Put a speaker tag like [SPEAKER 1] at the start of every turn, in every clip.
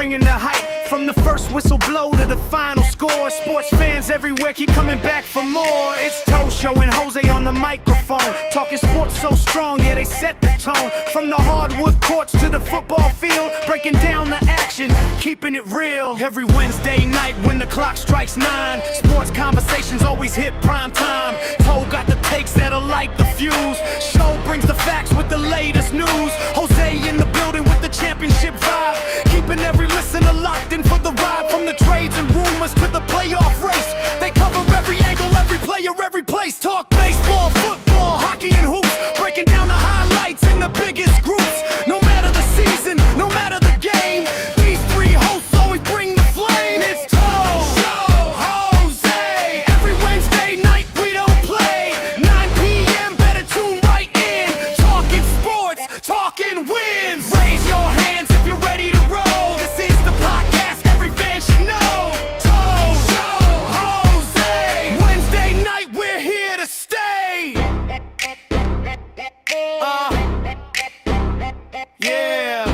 [SPEAKER 1] bringing the hype from the first whistle blow to the final score. Sports fans everywhere keep coming back for more. It's Toe Show and Jose on the microphone, talking sports so strong, yeah, they set the tone. From the hardwood courts to the football field, breaking down the action, keeping it real. Every Wednesday night when the clock strikes 9, sports conversations always hit prime time. Toe got the takes that'll light the fuse. Show brings the facts with the latest news. Jose in the building with the championship vibe, keeping every listener locked in for the ride. From the trades and rumors to the playoff race, they cover every angle, every player, every place. Talk baseball, football, hockey and hoops, breaking down the highlights in the biggest groups. No matter the season, no matter the game, these three hosts always bring the flame. It's Toe Show, Jose. Every Wednesday night we don't play. 9 p.m. better tune right in. Talking sports, talking wins. Raise your hands if you're ready to roll. This is the podcast every fan should know. Toe Show, Jose. Wednesday night we're here to stay. Yeah.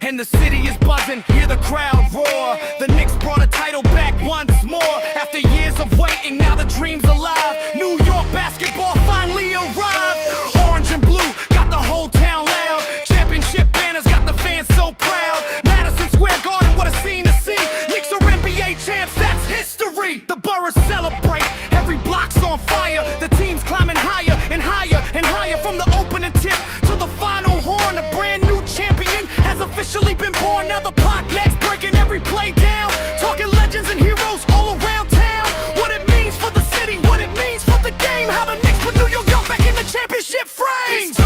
[SPEAKER 1] And the city is buzzing, hear the crowd roar. The Knicks brought a title back once more. After years of waiting, now the dream's alive. New York basketball finally arrived. Orange and blue got the whole town loud. Championship banners got the fans so proud. Madison Square Garden, what a scene to see. Knicks are NBA champs, that's history. The boroughs celebrate, every block's on fire. The team's climbing higher and higher and higher. From the opening tip to the final horn, a brand new champion has officially been born. Now the podcast breaking every play down, talking legends and heroes all around town. What it means for the city, what it means for the game, how the Knicks put New York back in the championship frame. It's Toe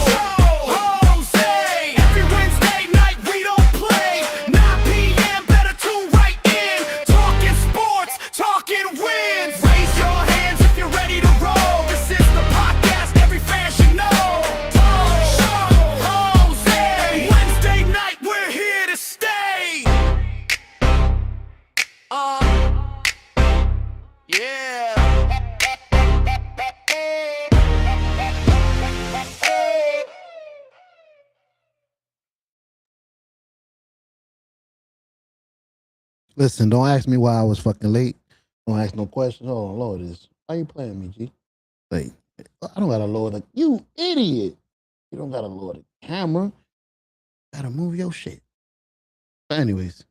[SPEAKER 1] Show, Jose. Every Wednesday night we don't play. 9 p.m. better tune right in. Talking sports, talking wins. Raise your hands if you're ready to roll. This is the podcast every fan should know. Toe Show, Jose. Wednesday night we're here to stay. Yeah.
[SPEAKER 2] Listen, don't ask me why I was fucking late. Don't ask no questions. Oh, Lord, why you playing me, G? Like, I don't gotta lower the, you idiot. You don't gotta lower the camera. Gotta move your shit. But anyways,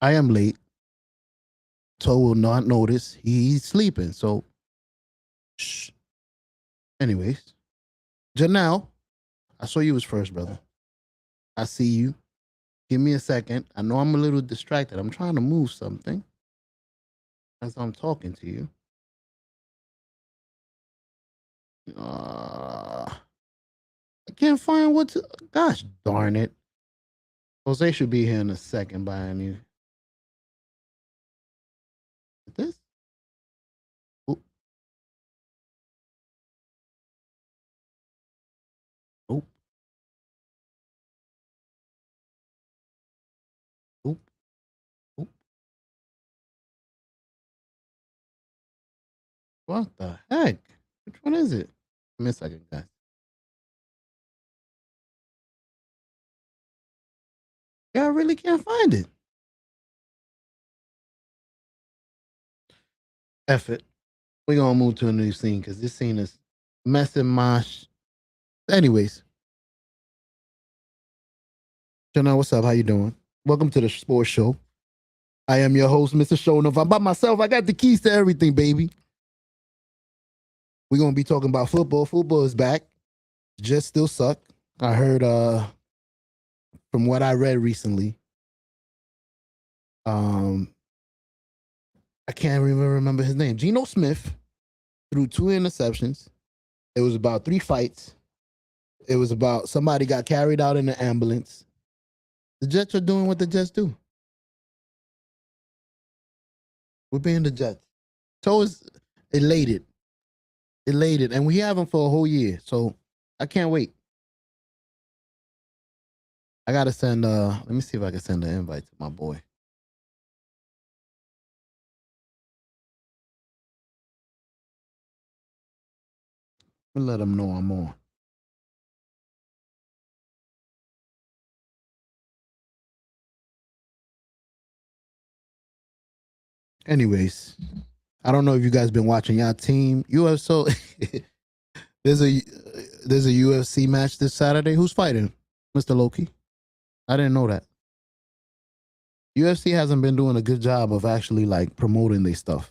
[SPEAKER 2] I am late. Toe will not notice. He's sleeping, so shh. Anyways, Janelle, I saw you was first, brother. I see you. Give me a second. I know I'm a little distracted. I'm trying to move something as I'm talking to you. I can't find what to. Gosh darn it. Jose should be here in a second behind you. This? Oop. Oop. Oop. Oop. What the heck? Which one is it? Give me a second, guys. Yeah, I really can't find it. F it. We're gonna move to a new scene because this scene is messing my anyways. Janelle, what's up? How you doing? Welcome to the sports show. I am your host, Mr. Shownoff. I'm by myself. I got the keys to everything, baby. We're gonna be talking about football. Football is back. Jets still suck. I heard from what I read recently. I can't even remember his name. Geno Smith threw 2 interceptions. It was about 3 fights. It was about somebody got carried out in an ambulance. The Jets are doing what the Jets do. We're being the Jets. So is elated. And we have them for a whole year. So I can't wait. I gotta send let me see if I can send an invite to my boy. Let him know I'm on. Anyways, I don't know if you guys been watching your team. UFC. there's a there's a UFC match this Saturday. Who's fighting? Mr. Loki. I didn't know that. UFC hasn't been doing a good job of actually like promoting their stuff.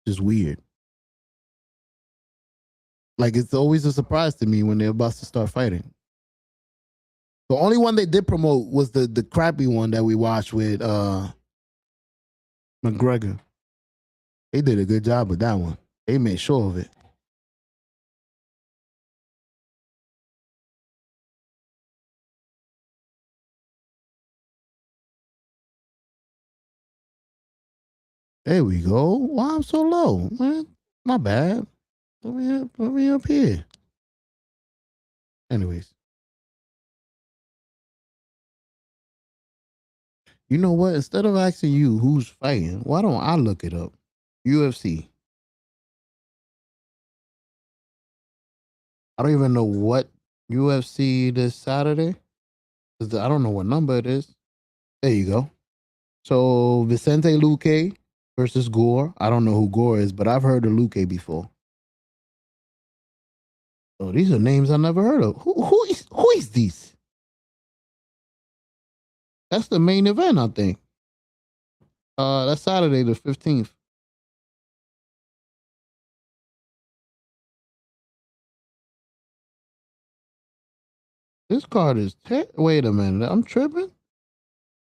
[SPEAKER 2] It's weird. Like it's always a surprise to me when they're about to start fighting. The only one they did promote was the crappy one that we watched with McGregor. They did a good job with that one. They made sure of it. There we go. Why I'm so low, man? My bad. Put me up here. Anyways, you know what? Instead of asking you who's fighting, why don't I look it up? UFC. I don't even know what UFC this Saturday. I don't know what number it is. There you go. So Vicente Luque versus Gore. I don't know who Gore is, but I've heard of Luque before. Oh, these are names I never heard of. Who is these? That's the main event, I think. That's Saturday the 15th. This card is wait a minute, I'm tripping.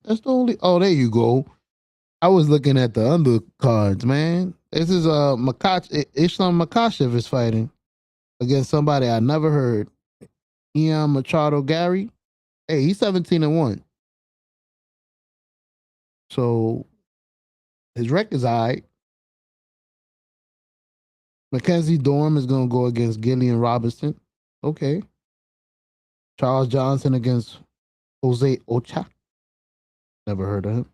[SPEAKER 2] That's the only. Oh, there you go. I was looking at the undercards, man. This is Islam Makhachev is fighting against somebody I never heard. Ian Machado Gary. Hey, he's 17-1. So his record's all right. Mackenzie Dorm is gonna go against Gillian Robinson. Okay. Charles Johnson against Jose Ocha. Never heard of him.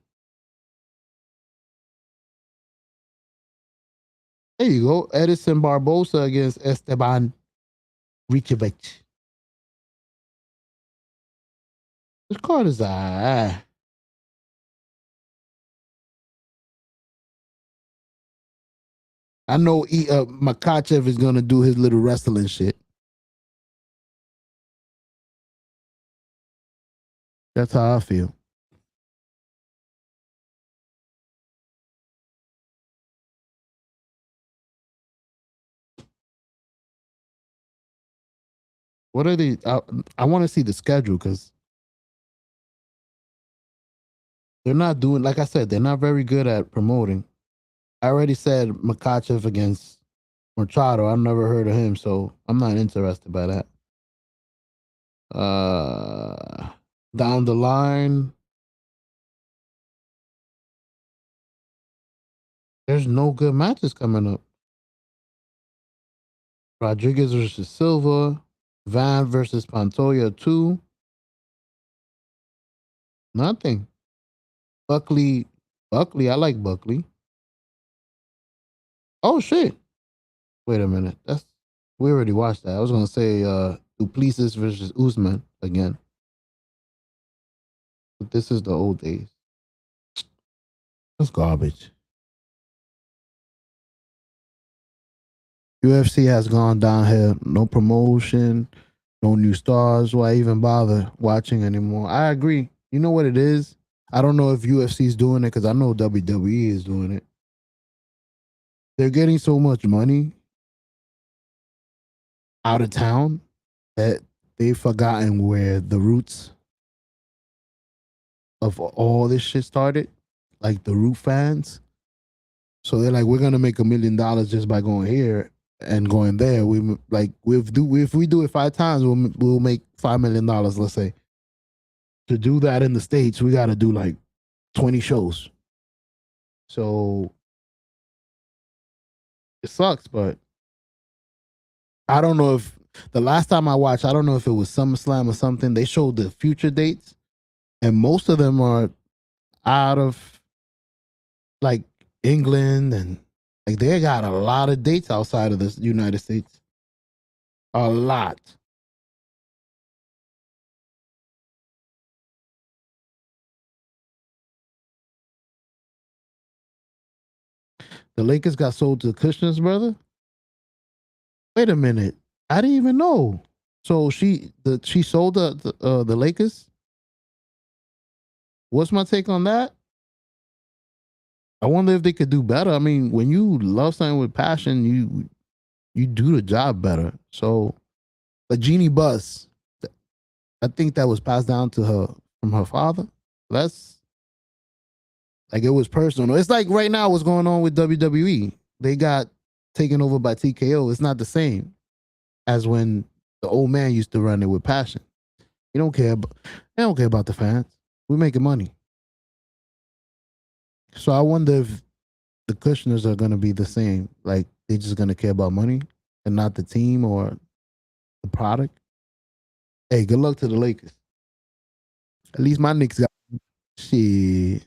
[SPEAKER 2] There you go. Edison Barbosa against Esteban Ricevic. This card is I know Makachev is gonna do his little wrestling shit. That's how I feel. What are they? I want to see the schedule because they're not doing, like I said, they're not very good at promoting. I already said Makachev against Machado. I've never heard of him, so I'm not interested by that. Down the line, there's no good matches coming up. Rodriguez versus Silva, Van versus Pantoja 2. Nothing. Buckley, I like Buckley. Oh shit. Wait a minute. We already watched that. I was gonna say Duplessis versus Usman again. But this is the old days. That's garbage. UFC has gone downhill. No promotion, no new stars. Why even bother watching anymore? I agree. You know what it is? I don't know if UFC is doing it because I know WWE is doing it. They're getting so much money out of town that they've forgotten where the roots of all this shit started, like the root fans. So they're like, we're gonna make $1 million just by going here and going there. If we do it 5 times, we'll make $5 million. Let's say. To do that in the States, we got to do like 20 shows. So it sucks, but I don't know if the last time I watched, I don't know if it was SummerSlam or something. They showed the future dates, and most of them are out of like England, and like they got a lot of dates outside of the United States. A lot. The Lakers got sold to Kushner's brother. Wait a minute. I didn't even know. So she sold the Lakers. What's my take on that? I wonder if they could do better. I mean, when you love something with passion, you do the job better. So the Genie Bus, I think that was passed down to her from her father. That's like it was personal. It's like right now what's going on with WWE. They got taken over by TKO. It's not the same as when the old man used to run it with passion. He don't care. They don't care about the fans. We're making money. So I wonder if the Kushners are going to be the same. Like they're just going to care about money and not the team or the product. Hey, good luck to the Lakers. At least my Knicks got shit.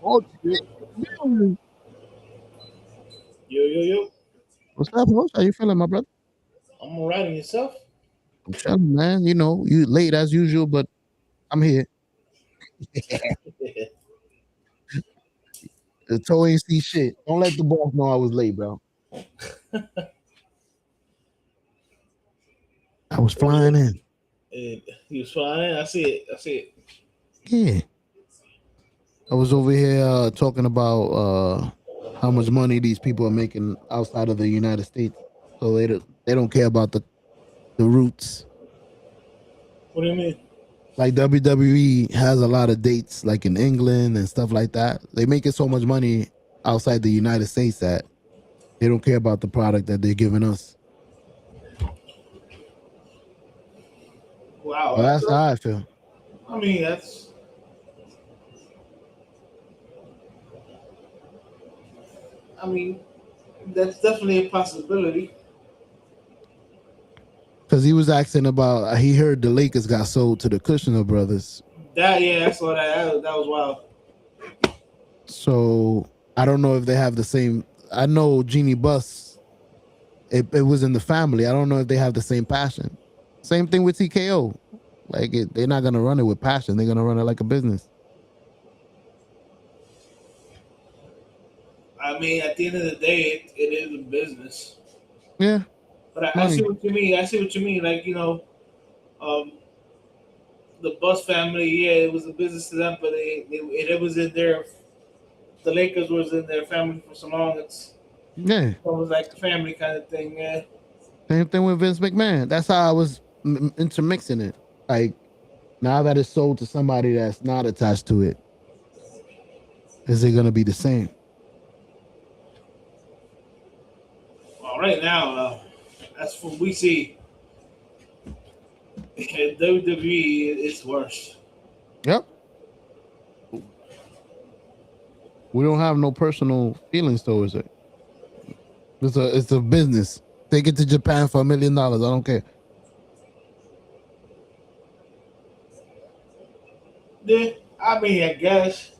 [SPEAKER 2] Oh,
[SPEAKER 3] Yo.
[SPEAKER 2] what's up, Host? How you feeling, my brother?
[SPEAKER 3] I'm alright, and yourself?
[SPEAKER 2] I'm chilling, man. You know, you late as usual, but I'm here. The toe ain't see shit. Don't let the boss know I was late, bro. I was flying in.
[SPEAKER 3] You was flying in? I see it.
[SPEAKER 2] Yeah. I was over here talking about how much money these people are making outside of the United States. So they don't care about the roots.
[SPEAKER 3] What do you mean?
[SPEAKER 2] Like WWE has a lot of dates like in England and stuff like that. They making so much money outside the United States that they don't care about the product that they're giving us.
[SPEAKER 3] Wow.
[SPEAKER 2] Well, that's how I feel.
[SPEAKER 3] I mean, that's definitely a possibility.
[SPEAKER 2] Because he was asking about, he heard the Lakers got sold to the Kushner brothers.
[SPEAKER 3] I saw that. That was wild.
[SPEAKER 2] So I don't know if they have the same. I know Genie Bus, it was in the family. I don't know if they have the same passion. Same thing with TKO. Like they're not gonna run it with passion. They're gonna run it like a business.
[SPEAKER 3] I mean, at the end of the day, it is a business.
[SPEAKER 2] Yeah.
[SPEAKER 3] But I see what you mean. Like, the Bus family, yeah, it was a business to them, but it was in their. The Lakers was in their family for so long. It was like a family kind of thing. Yeah.
[SPEAKER 2] Same thing with Vince McMahon. That's how I was intermixing it. Like now that it's sold to somebody that's not attached to it, is it gonna be the same?
[SPEAKER 3] Well, right now, that's what we see. WWE is worse.
[SPEAKER 2] Yep. We don't have no personal feelings towards it. It's a business. Take it to Japan for $1 million. I don't care.
[SPEAKER 3] Yeah, I mean, I guess.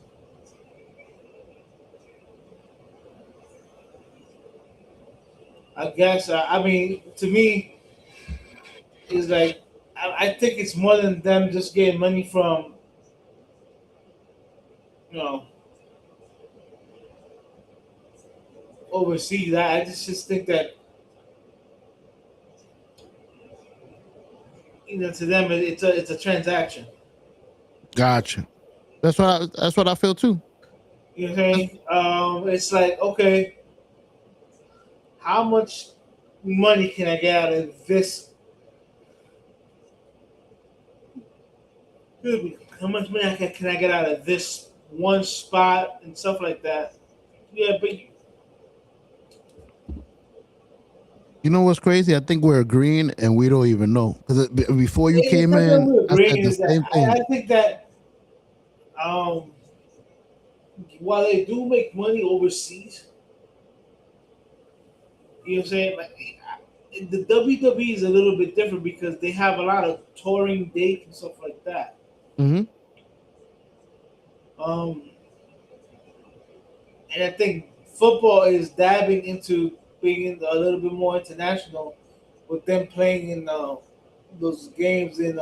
[SPEAKER 3] I mean, to me, it's like I think it's more than them just getting money from, you know, overseas. I just think that, to them it's a transaction.
[SPEAKER 2] Gotcha. That's what I feel too.
[SPEAKER 3] You know what I'm saying? It's like, okay, how much money can I get out of this? How much money can I get out of this one spot and stuff like that? Yeah, but
[SPEAKER 2] you know what's crazy? I think we're agreeing and we don't even know. Because before you came in, I said the same thing.
[SPEAKER 3] I think that while they do make money overseas, you know what I'm saying? Like, the WWE is a little bit different because they have a lot of touring dates and stuff like that.
[SPEAKER 2] Mm-hmm.
[SPEAKER 3] And I think football is dabbing into being a little bit more international, with them playing in those games in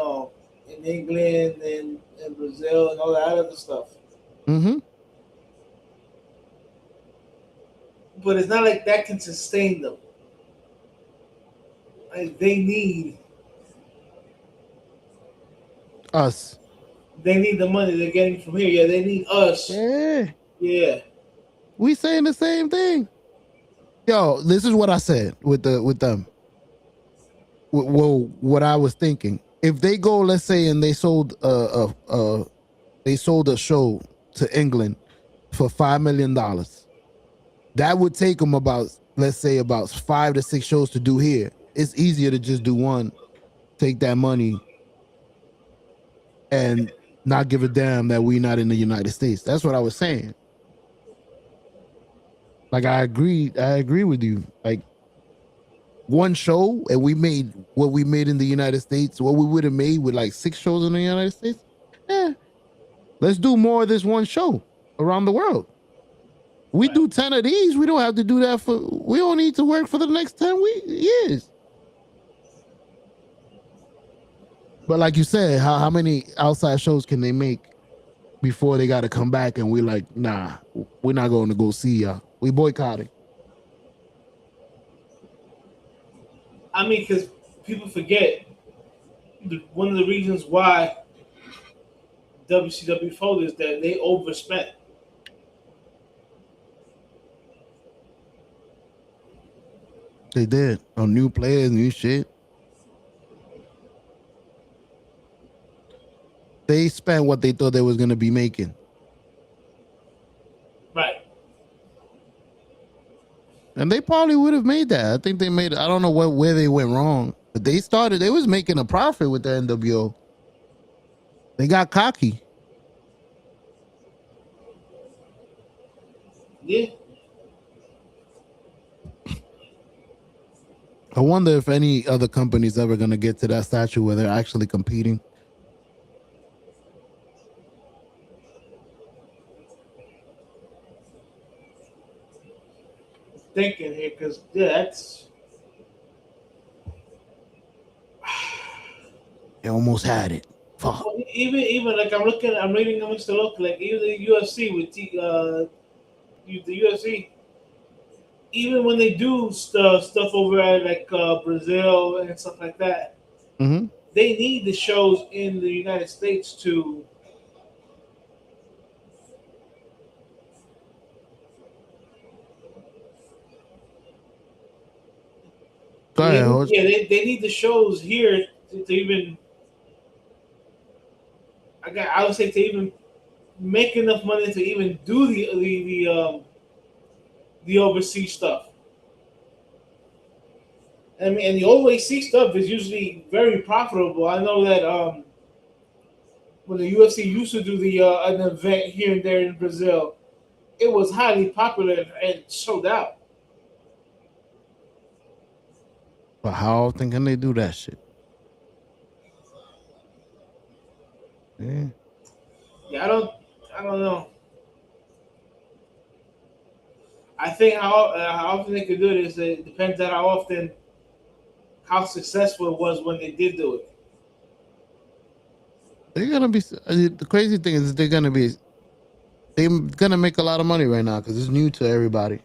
[SPEAKER 3] England and Brazil and all that other stuff.
[SPEAKER 2] Mm-hmm.
[SPEAKER 3] but it's not like that can sustain them. Like they need
[SPEAKER 2] us.
[SPEAKER 3] They need the money they're getting from here. Yeah, they need us. Yeah.
[SPEAKER 2] We saying the same thing. Yo, this is what I said with them. Well, what I was thinking. If they go, let's say, and they sold a show to England for $5 million, that would take them about, let's say, about 5 to 6 shows to do here. It's easier to just do one, take that money, and not give a damn that we not in the United States. That's what I was saying. Like I agree with you. Like one show and we made what we made in the United States, what we would have made with like 6 shows in the United States. Let's do more of this one show around the world. We do 10 of these. We don't have to do that we don't need to work for the next 10 years. But like you said, how many outside shows can they make before they got to come back and we're like, nah, we're not going to go see y'all. We boycotting.
[SPEAKER 3] I mean, because people forget one of the reasons why WCW folded is that they overspent.
[SPEAKER 2] They did on new players, new shit. They spent what they thought they was going to be making.
[SPEAKER 3] Right.
[SPEAKER 2] And they probably would have made that. I think they made it. I don't know where they went wrong, but they was making a profit with the NWO. They got cocky.
[SPEAKER 3] Yeah.
[SPEAKER 2] I wonder if any other company's ever going to get to that stature where they're actually competing.
[SPEAKER 3] Thinking here, because that's
[SPEAKER 2] they almost had it. Fuck.
[SPEAKER 3] Even like I'm reading amongst the local, like even the UFC with the UFC, even when they do stuff over at like Brazil and stuff like that,
[SPEAKER 2] mm-hmm.
[SPEAKER 3] They need the shows in the United States to. They need the shows here to even. I would say to even make enough money to even do the overseas stuff. I mean, and the overseas stuff is usually very profitable. I know that when the UFC used to do an event here and there in Brazil, it was highly popular and sold out.
[SPEAKER 2] But how often can they do that shit?
[SPEAKER 3] Yeah, I don't know. I think how often they could do it is it depends on how successful it was when they did do it.
[SPEAKER 2] They're gonna be. The crazy thing is they're gonna make a lot of money right now because it's new to everybody,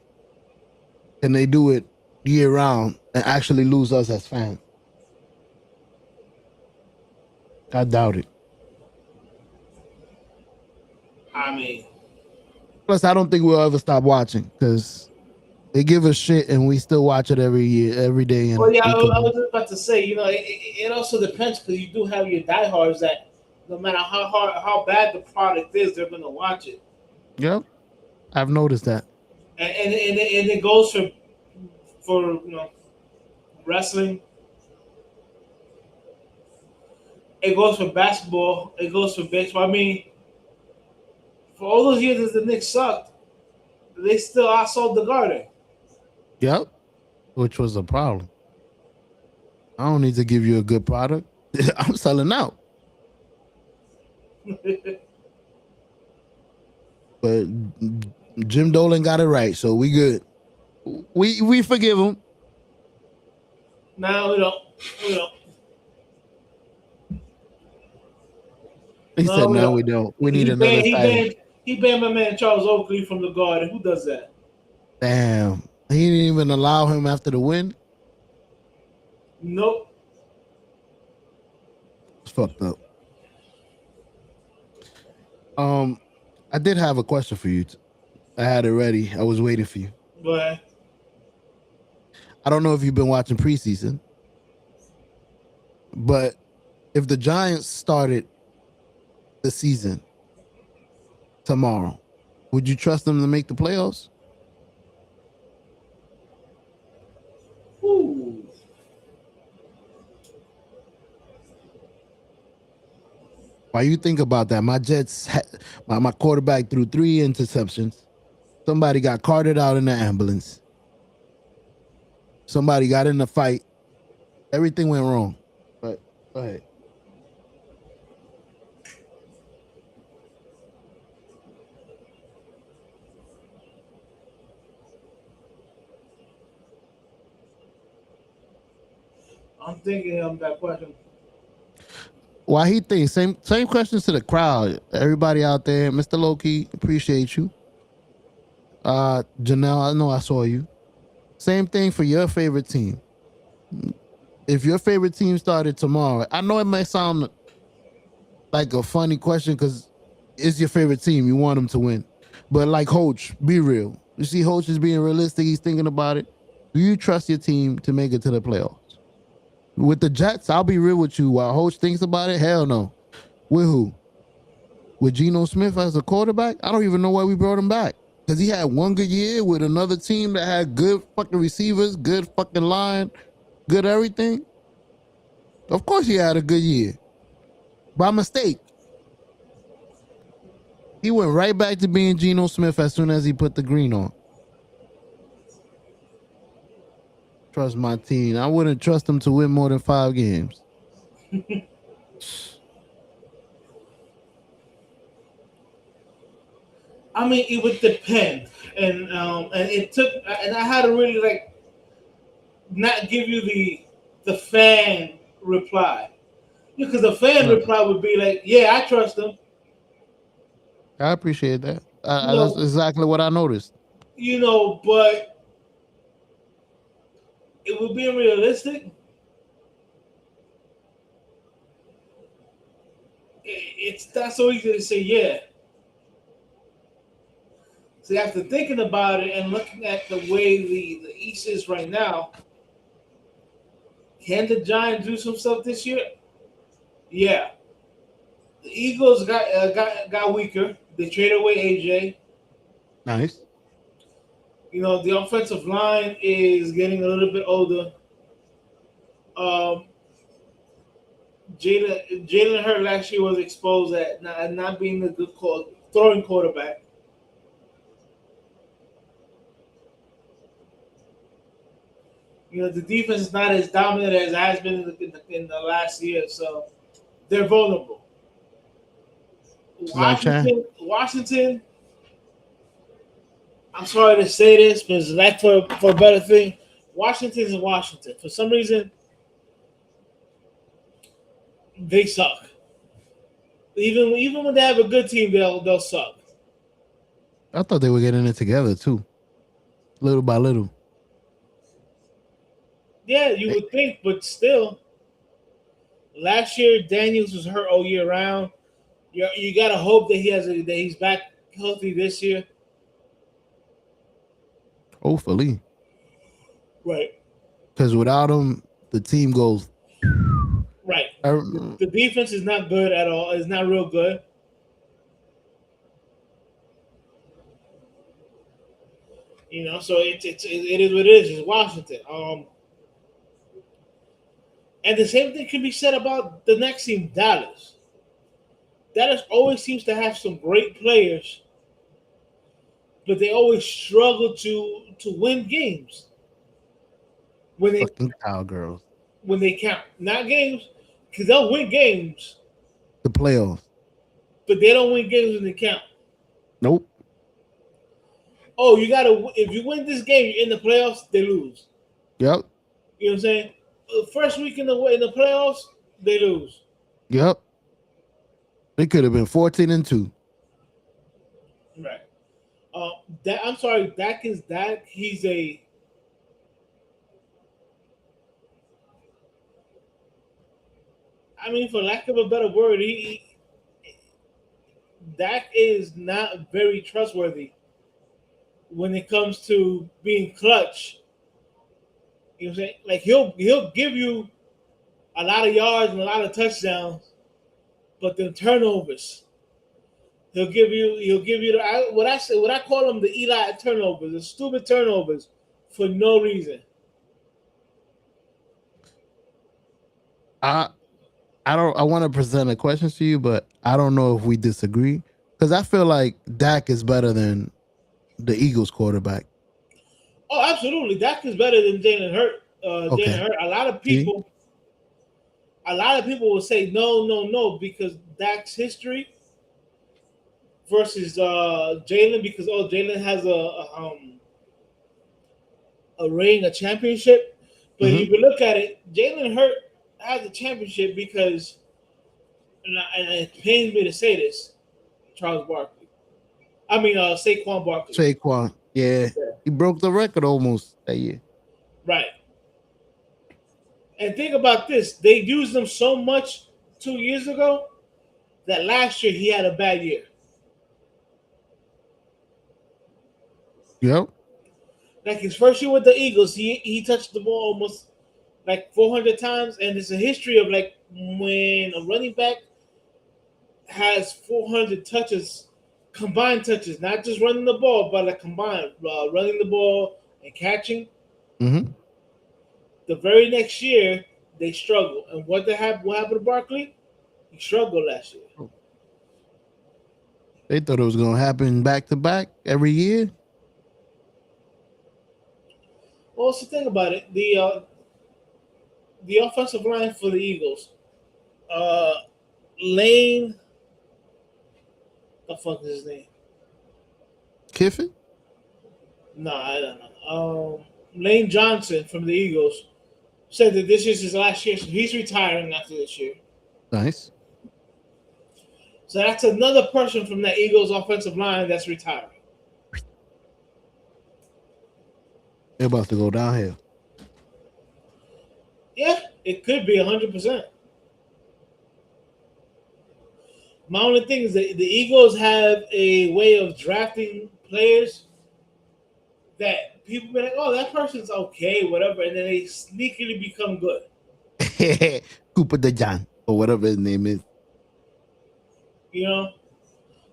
[SPEAKER 2] and they do it year round and actually lose us as fans. I doubt it.
[SPEAKER 3] I mean,
[SPEAKER 2] plus I don't think we'll ever stop watching because they give us shit and we still watch it every year, every day. And
[SPEAKER 3] well, yeah, I was just about to say, it also depends because you do have your diehards that no matter how bad the product is, they're gonna watch it.
[SPEAKER 2] Yep, I've noticed that.
[SPEAKER 3] And it goes for wrestling. It goes for basketball. It goes for baseball. I mean, for all those years as the Knicks sucked, they still outsold the Garden.
[SPEAKER 2] Yep, which was a problem. I don't need to give you a good product. I'm selling out. But Jim Dolan got it right, so we good. We forgive him.
[SPEAKER 3] No, we don't.
[SPEAKER 2] He said, "No, we don't. We need another title."
[SPEAKER 3] He banned my man Charles Oakley from the Garden. Who does that?
[SPEAKER 2] Damn. He didn't even allow him after the win.
[SPEAKER 3] Nope.
[SPEAKER 2] It's fucked up. I did have a question for you. I had it ready. I was waiting for you.
[SPEAKER 3] But
[SPEAKER 2] I don't know if you've been watching preseason, but if the Giants started the season tomorrow, would you trust them to make the playoffs?
[SPEAKER 3] ooh,
[SPEAKER 2] While you think about that, my Jets, my quarterback threw 3 interceptions. Somebody got carted out in the ambulance. Somebody got in the fight. Everything went wrong. But go ahead.
[SPEAKER 3] I'm thinking of that question.
[SPEAKER 2] Why he thinks same questions to the crowd. Everybody out there, Mr. Loki, appreciate you. Janelle, I know I saw you. Same thing for your favorite team. If your favorite team started tomorrow, I know it may sound like a funny question because it's your favorite team. You want them to win. But like Hoach, be real. You see Hoach is being realistic. He's thinking about it. Do you trust your team to make it to the playoffs? With the Jets, I'll be real with you. While Hoach thinks about it, hell no. With who? With Geno Smith as a quarterback? I don't even know why we brought him back. Because he had one good year with another team that had good fucking receivers, good fucking line, good everything. Of course he had a good year. By mistake. He went right back to being Geno Smith as soon as he put the green on. Trust my team. I wouldn't trust them to win more than 5 games.
[SPEAKER 3] I mean, it would depend, and it took, and I had to really like not give you the fan reply, because the fan reply would be like, "Yeah, I trust them."
[SPEAKER 2] I appreciate that.
[SPEAKER 3] You
[SPEAKER 2] That's
[SPEAKER 3] know,
[SPEAKER 2] exactly what I noticed.
[SPEAKER 3] but it would be realistic. It's not so easy to say, yeah. See, after thinking about it and looking at the way the East is right now, can the Giants do some stuff this year? Yeah. The Eagles got weaker. They traded away AJ.
[SPEAKER 2] Nice.
[SPEAKER 3] The offensive line is getting a little bit older. Jalen Hurts last year was exposed at not being a good throwing quarterback. The defense is not as dominant as it has been in the last year, so they're vulnerable. Washington. I'm sorry to say this, but it's like for a better thing. Washington is Washington. For some reason, they suck. Even when they have a good team, they'll suck.
[SPEAKER 2] I thought they were getting it together too, little by little.
[SPEAKER 3] Yeah, you would think, but still. Last year, Daniels was hurt all year round. You gotta hope that he's back healthy this year.
[SPEAKER 2] Hopefully.
[SPEAKER 3] Right.
[SPEAKER 2] Because without him, the team goes.
[SPEAKER 3] Right. The defense is not good at all. It's not real good. So it is what it is. It's Washington. And the same thing can be said about the next team, Dallas. Dallas always seems to have some great players, but they always struggle to win games.
[SPEAKER 2] Fucking cowgirls.
[SPEAKER 3] When they count. Not games, because they'll win games.
[SPEAKER 2] The playoffs.
[SPEAKER 3] But they don't win games when they count.
[SPEAKER 2] Nope.
[SPEAKER 3] Oh, if you win this game, you're in the playoffs, they lose.
[SPEAKER 2] Yep.
[SPEAKER 3] You know what I'm saying? First week in the playoffs, they lose.
[SPEAKER 2] Yep. They could have been 14-2.
[SPEAKER 3] Right. I'm sorry, Dak. He's a I mean, for lack of a better word, Dak is not very trustworthy when it comes to being clutch. You know what I'm saying? Like he'll give you a lot of yards and a lot of touchdowns, but then turnovers. He'll give you what I call them the Eli turnovers, the stupid turnovers for no reason.
[SPEAKER 2] I I want to present a question to you, but I don't know if we disagree because I feel like Dak is better than the Eagles quarterback.
[SPEAKER 3] Oh, absolutely, Dak is better than Jalen Hurt. Jalen
[SPEAKER 2] Okay.
[SPEAKER 3] Hurt.
[SPEAKER 2] See?
[SPEAKER 3] A lot of people will say no, no, no because Dak's history versus Jalen because Jalen has a ring, a championship. But
[SPEAKER 2] Hmm.
[SPEAKER 3] if you look at it, Jalen Hurt has a championship because, and it pains me to say this, Charles Barkley. I mean, Saquon Barkley.
[SPEAKER 2] Saquon. Yeah.
[SPEAKER 3] Yeah.
[SPEAKER 2] He broke the record almost that year.
[SPEAKER 3] Right. And think about this: they used him so much 2 years ago that last year he had a bad year.
[SPEAKER 2] Yep.
[SPEAKER 3] Like his first year with the Eagles, he touched the ball almost like 400 times, and it's a history of like when a running back has 400 touches, combined touches, not just running the ball, but like combined running the ball and catching.
[SPEAKER 2] Hmm.
[SPEAKER 3] The very next year they struggle, and what happened to Barkley? He struggled last year.
[SPEAKER 2] They thought it was going to happen back to back every year.
[SPEAKER 3] Well, what's the thing about it? The offensive line for the Eagles, uh, Lane, the fuck is his name?
[SPEAKER 2] Kiffin?
[SPEAKER 3] No, I don't know. Lane Johnson from the Eagles said that this is his last year, so he's retiring after this year.
[SPEAKER 2] Nice.
[SPEAKER 3] So that's another person from that Eagles offensive line that's retiring.
[SPEAKER 2] They're about to go downhill.
[SPEAKER 3] Yeah, it could be 100%. My only thing is that the Eagles have a way of drafting players that people be like, oh, that person's okay, whatever, and then they sneakily become good.
[SPEAKER 2] Cooper DeJohn or whatever his name is.
[SPEAKER 3] You know?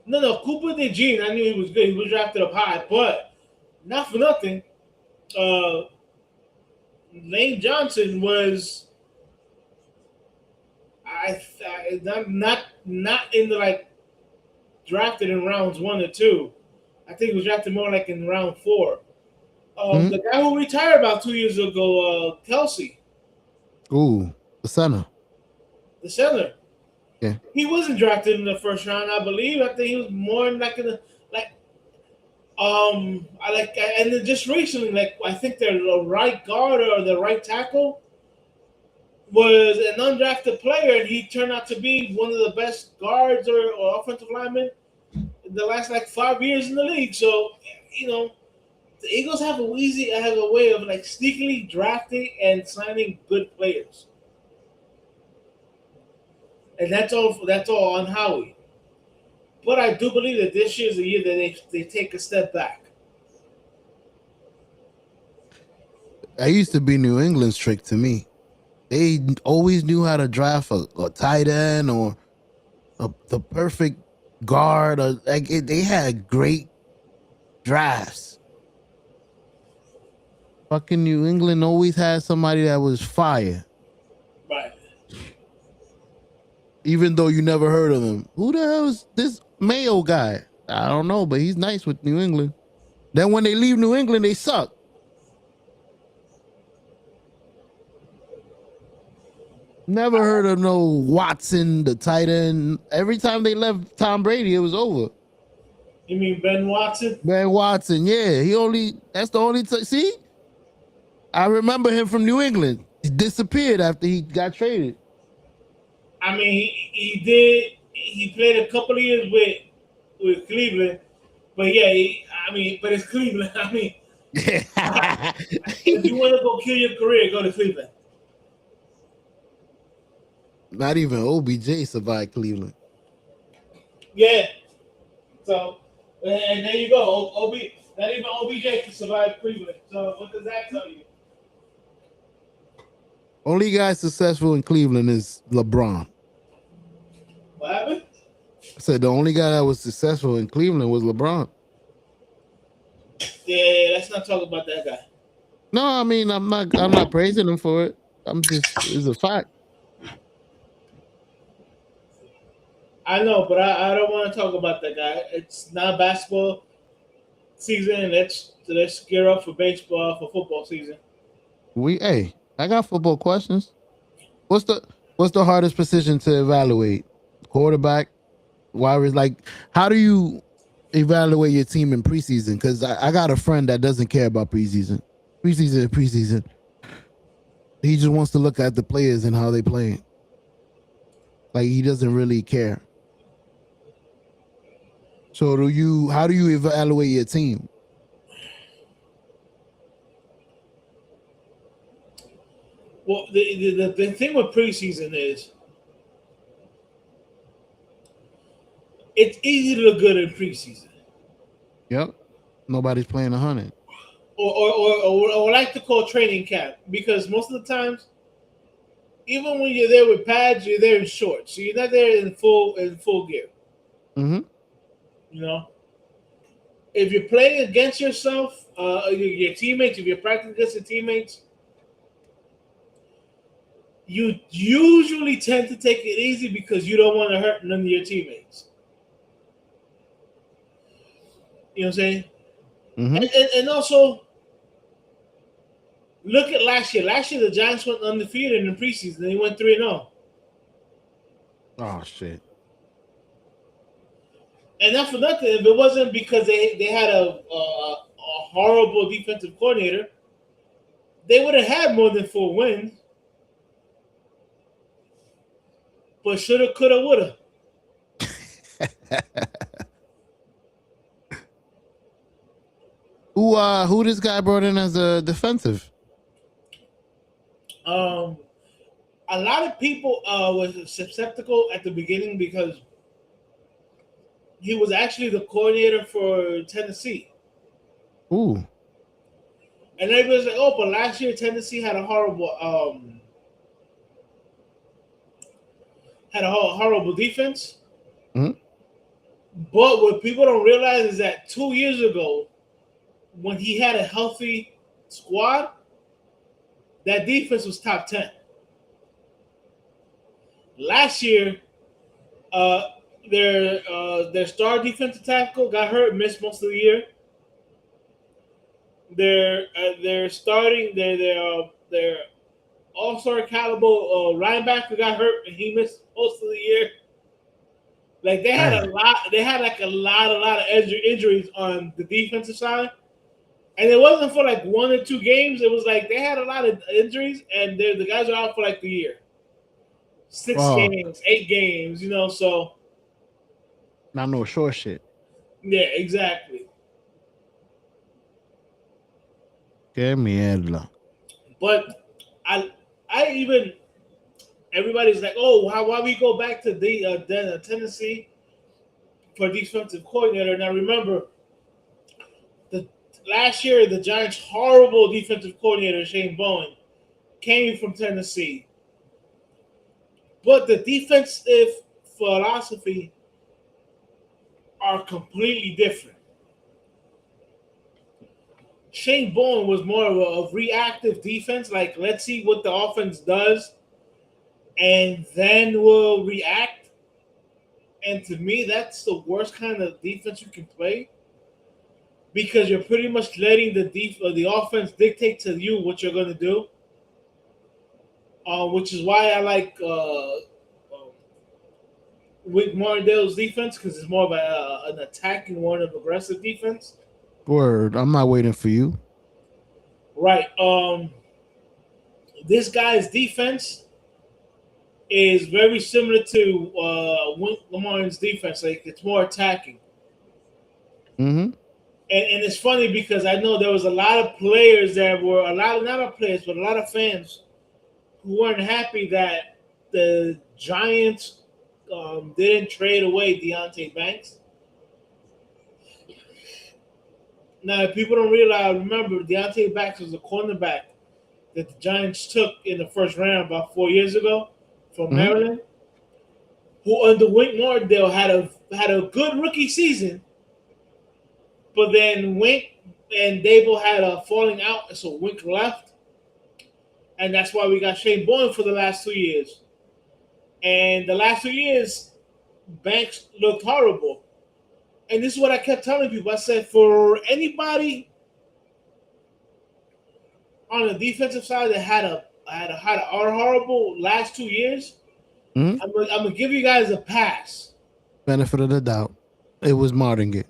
[SPEAKER 3] No, Cooper DeJean, I knew he was good. He was drafted up high, but not for nothing. Lane Johnson was not in the like drafted in rounds 1 or 2. I think he was drafted more like in round 4.
[SPEAKER 2] Mhm.
[SPEAKER 3] The guy who retired about 2 years ago, Kelsey,
[SPEAKER 2] Ooh, the center.
[SPEAKER 3] the center.
[SPEAKER 2] Yeah.
[SPEAKER 3] He wasn't drafted in the first round, I believe. I think he was more like in the like. And then just recently, like I think the right guard or the right tackle was an undrafted player, and he turned out to be one of the best guards or offensive linemen in the last like 5 years in the league. So, you know, the Eagles have a way of like sneakily drafting and signing good players, and that's all on Howie. But I do believe that this year's the year that they take a step back.
[SPEAKER 2] That used to be New England's trick to me. They always knew how to draft a tight end or the perfect guard. Or they had great drafts. Fucking New England always had somebody that was fire,
[SPEAKER 3] Right.
[SPEAKER 2] even though you never heard of him. Who the hell is this Mayo guy? I don't know, but he's nice with New England. Then when they leave New England, they suck. Never heard of no Watson, the tight end. Every time they left Tom Brady, it was over.
[SPEAKER 3] You mean Ben Watson?
[SPEAKER 2] Ben Watson, yeah. That's the only see? I remember him from New England. He disappeared after he got traded.
[SPEAKER 3] I mean, he did. He played a couple of years with Cleveland, but yeah, but it's Cleveland. I mean, if you want to go kill your career, go to Cleveland.
[SPEAKER 2] Not even OBJ survived Cleveland.
[SPEAKER 3] Yeah. So, and there you go. Not even OBJ can survive Cleveland. So, what does that tell you?
[SPEAKER 2] Only guy successful in Cleveland is LeBron.
[SPEAKER 3] What happened?
[SPEAKER 2] I said the only guy that was successful in Cleveland was LeBron.
[SPEAKER 3] Yeah, let's not talk about that guy.
[SPEAKER 2] No, I mean I'm not praising him for it. It's a fact.
[SPEAKER 3] I know, but I don't want to talk about that guy. It's not basketball season. Let's gear up for football season.
[SPEAKER 2] I got football questions. What's the hardest position to evaluate? Quarterback, like how do you evaluate your team in preseason? Because I got a friend that doesn't care about preseason. Preseason. He just wants to look at the players and how they play. Like he doesn't really care. So how do you evaluate your team?
[SPEAKER 3] Well, the thing with preseason is it's easy to look good in preseason.
[SPEAKER 2] Yep. Nobody's playing 100.
[SPEAKER 3] Or like to call training camp, because most of the times, even when you're there with pads, you're there in shorts, so you're not there in full gear.
[SPEAKER 2] Mm-hmm.
[SPEAKER 3] You know, if you're playing against yourself, your teammates, if you're practicing against your teammates, you usually tend to take it easy because you don't want to hurt none of your teammates. You know what I'm saying?
[SPEAKER 2] Mm-hmm.
[SPEAKER 3] And also, look at last year. Last year, the Giants went undefeated in the preseason. They went 3-0.
[SPEAKER 2] Oh, shit.
[SPEAKER 3] And not for nothing, if it wasn't because they had a horrible defensive coordinator, they would have had more than 4 wins. But shoulda, coulda, woulda.
[SPEAKER 2] Who this guy brought in as a defensive?
[SPEAKER 3] A lot of people was skeptical at the beginning because he was actually the coordinator for Tennessee.
[SPEAKER 2] Ooh.
[SPEAKER 3] And everybody was like, "Oh, but last year Tennessee had a horrible defense."
[SPEAKER 2] Mm-hmm.
[SPEAKER 3] But what people don't realize is that 2 years ago, when he had a healthy squad, that defense was top 10. Last year, their star defensive tackle got hurt, missed most of the year. Their starting their all-star caliber linebacker got hurt and he missed most of the year. Like they had a lot of injuries on the defensive side. And it wasn't for like 1 or 2 games. It was like they had a lot of injuries, and the guys are out for like the year. 6 games, 8 games, you know, so.
[SPEAKER 2] Not no short shit.
[SPEAKER 3] Yeah, exactly.
[SPEAKER 2] Que mierda.
[SPEAKER 3] But I even, everybody's like, oh, why we go back to Tennessee for defensive coordinator? Now remember, last year, the Giants' horrible defensive coordinator, Shane Bowen, came from Tennessee. But the defensive philosophy are completely different. Shane Bowen was more of a reactive defense, like let's see what the offense does, and then we'll react. And to me, that's the worst kind of defense you can play, because you're pretty much letting the offense dictate to you what you're going to do. Which is why I like Wick Martindale's defense, because it's more of an attacking, more of an aggressive defense.
[SPEAKER 2] Word. I'm not waiting for you.
[SPEAKER 3] Right. This guy's defense is very similar to Wink Lamar's defense. Like it's more attacking.
[SPEAKER 2] Mm-hmm.
[SPEAKER 3] And it's funny because I know there was a lot of players that were not players, but a lot of fans who weren't happy that the Giants didn't trade away Deontay Banks. Now, if people don't realize, remember, Deontay Banks was a cornerback that the Giants took in the first round about 4 years ago from Maryland, who under Wink Martindale had a good rookie season, but then Wink and Dable had a falling out, so Wink left, and that's why we got Shane Bowen for the last 2 years. And the last 2 years, Banks looked horrible. And this is what I kept telling people. I said, for anybody on the defensive side that had a horrible last 2 years, I'm gonna give you guys a pass.
[SPEAKER 2] Benefit of the doubt. It was Martingale.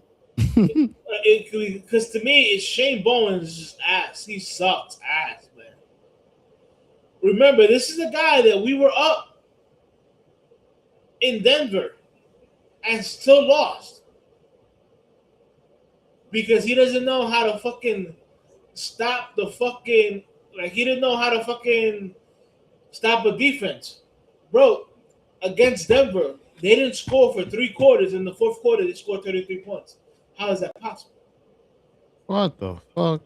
[SPEAKER 3] Because to me, it's Shane Bowen's just ass. He sucks ass, man. Remember, this is a guy that we were up in Denver and still lost because he doesn't know how to fucking stop the fucking, like, he didn't know how to fucking stop a defense. Bro, against Denver, they didn't score for 3 quarters. In the fourth quarter, they scored 33 points. How is that possible?
[SPEAKER 2] What the fuck?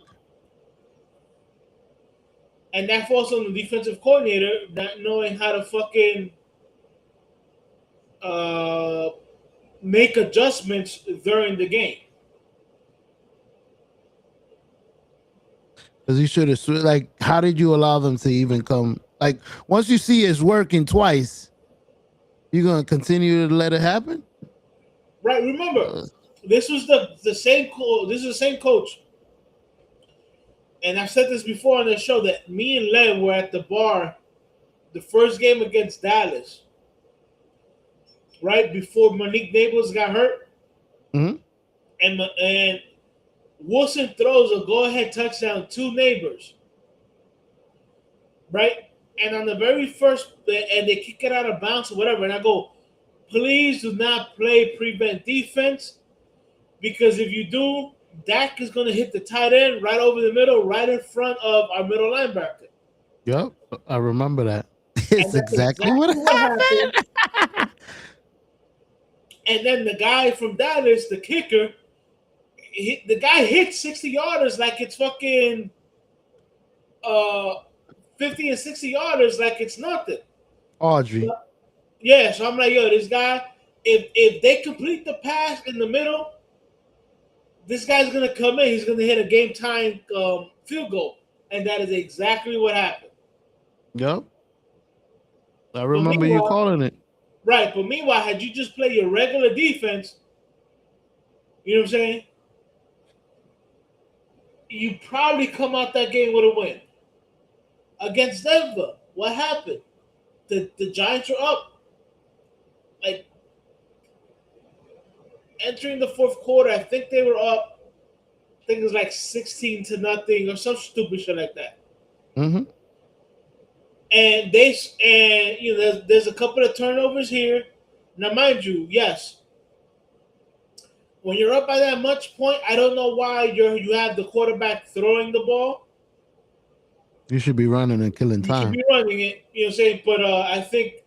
[SPEAKER 3] And that falls on the defensive coordinator not knowing how to fucking make adjustments during the game.
[SPEAKER 2] Because he should have, like, how did you allow them to even come? Like, once you see it's working twice, you're going to continue to let it happen?
[SPEAKER 3] Right, remember, this was the same coach. And I've said this before on the show that me and Len were at the bar the first game against Dallas, right before Malik Neighbors got hurt.
[SPEAKER 2] Mm-hmm.
[SPEAKER 3] And Wilson throws a go-ahead touchdown to Neighbors, right? And on the very first, and they kick it out of bounds or whatever, and I go, please do not play prevent defense, because if you do, Dak is going to hit the tight end right over the middle, right in front of our middle linebacker.
[SPEAKER 2] Yep, I remember that. It's exactly what happened.
[SPEAKER 3] And then the guy from Dallas, the kicker, the guy hit 60 yarders like it's fucking 50 and 60 yarders like it's nothing.
[SPEAKER 2] Audrey.
[SPEAKER 3] Yeah, so I'm like, yo, this guy, if they complete the pass in the middle, this guy's going to come in. He's going to hit a game-time field goal. And that is exactly what happened.
[SPEAKER 2] Yep. I remember you calling it.
[SPEAKER 3] Right, but meanwhile, had you just played your regular defense, you know what I'm saying? You probably come out that game with a win. Against Denver, what happened? The Giants were up. Like, entering the fourth quarter, I think they were up. I think it was like 16-0 or some stupid shit like that.
[SPEAKER 2] Mm-hmm.
[SPEAKER 3] And there's a couple of turnovers here. Now, mind you, yes, when you're up by that much point, I don't know why you have the quarterback throwing the ball.
[SPEAKER 2] You should be running and killing time.
[SPEAKER 3] You should be running it, you know what I'm saying? But I think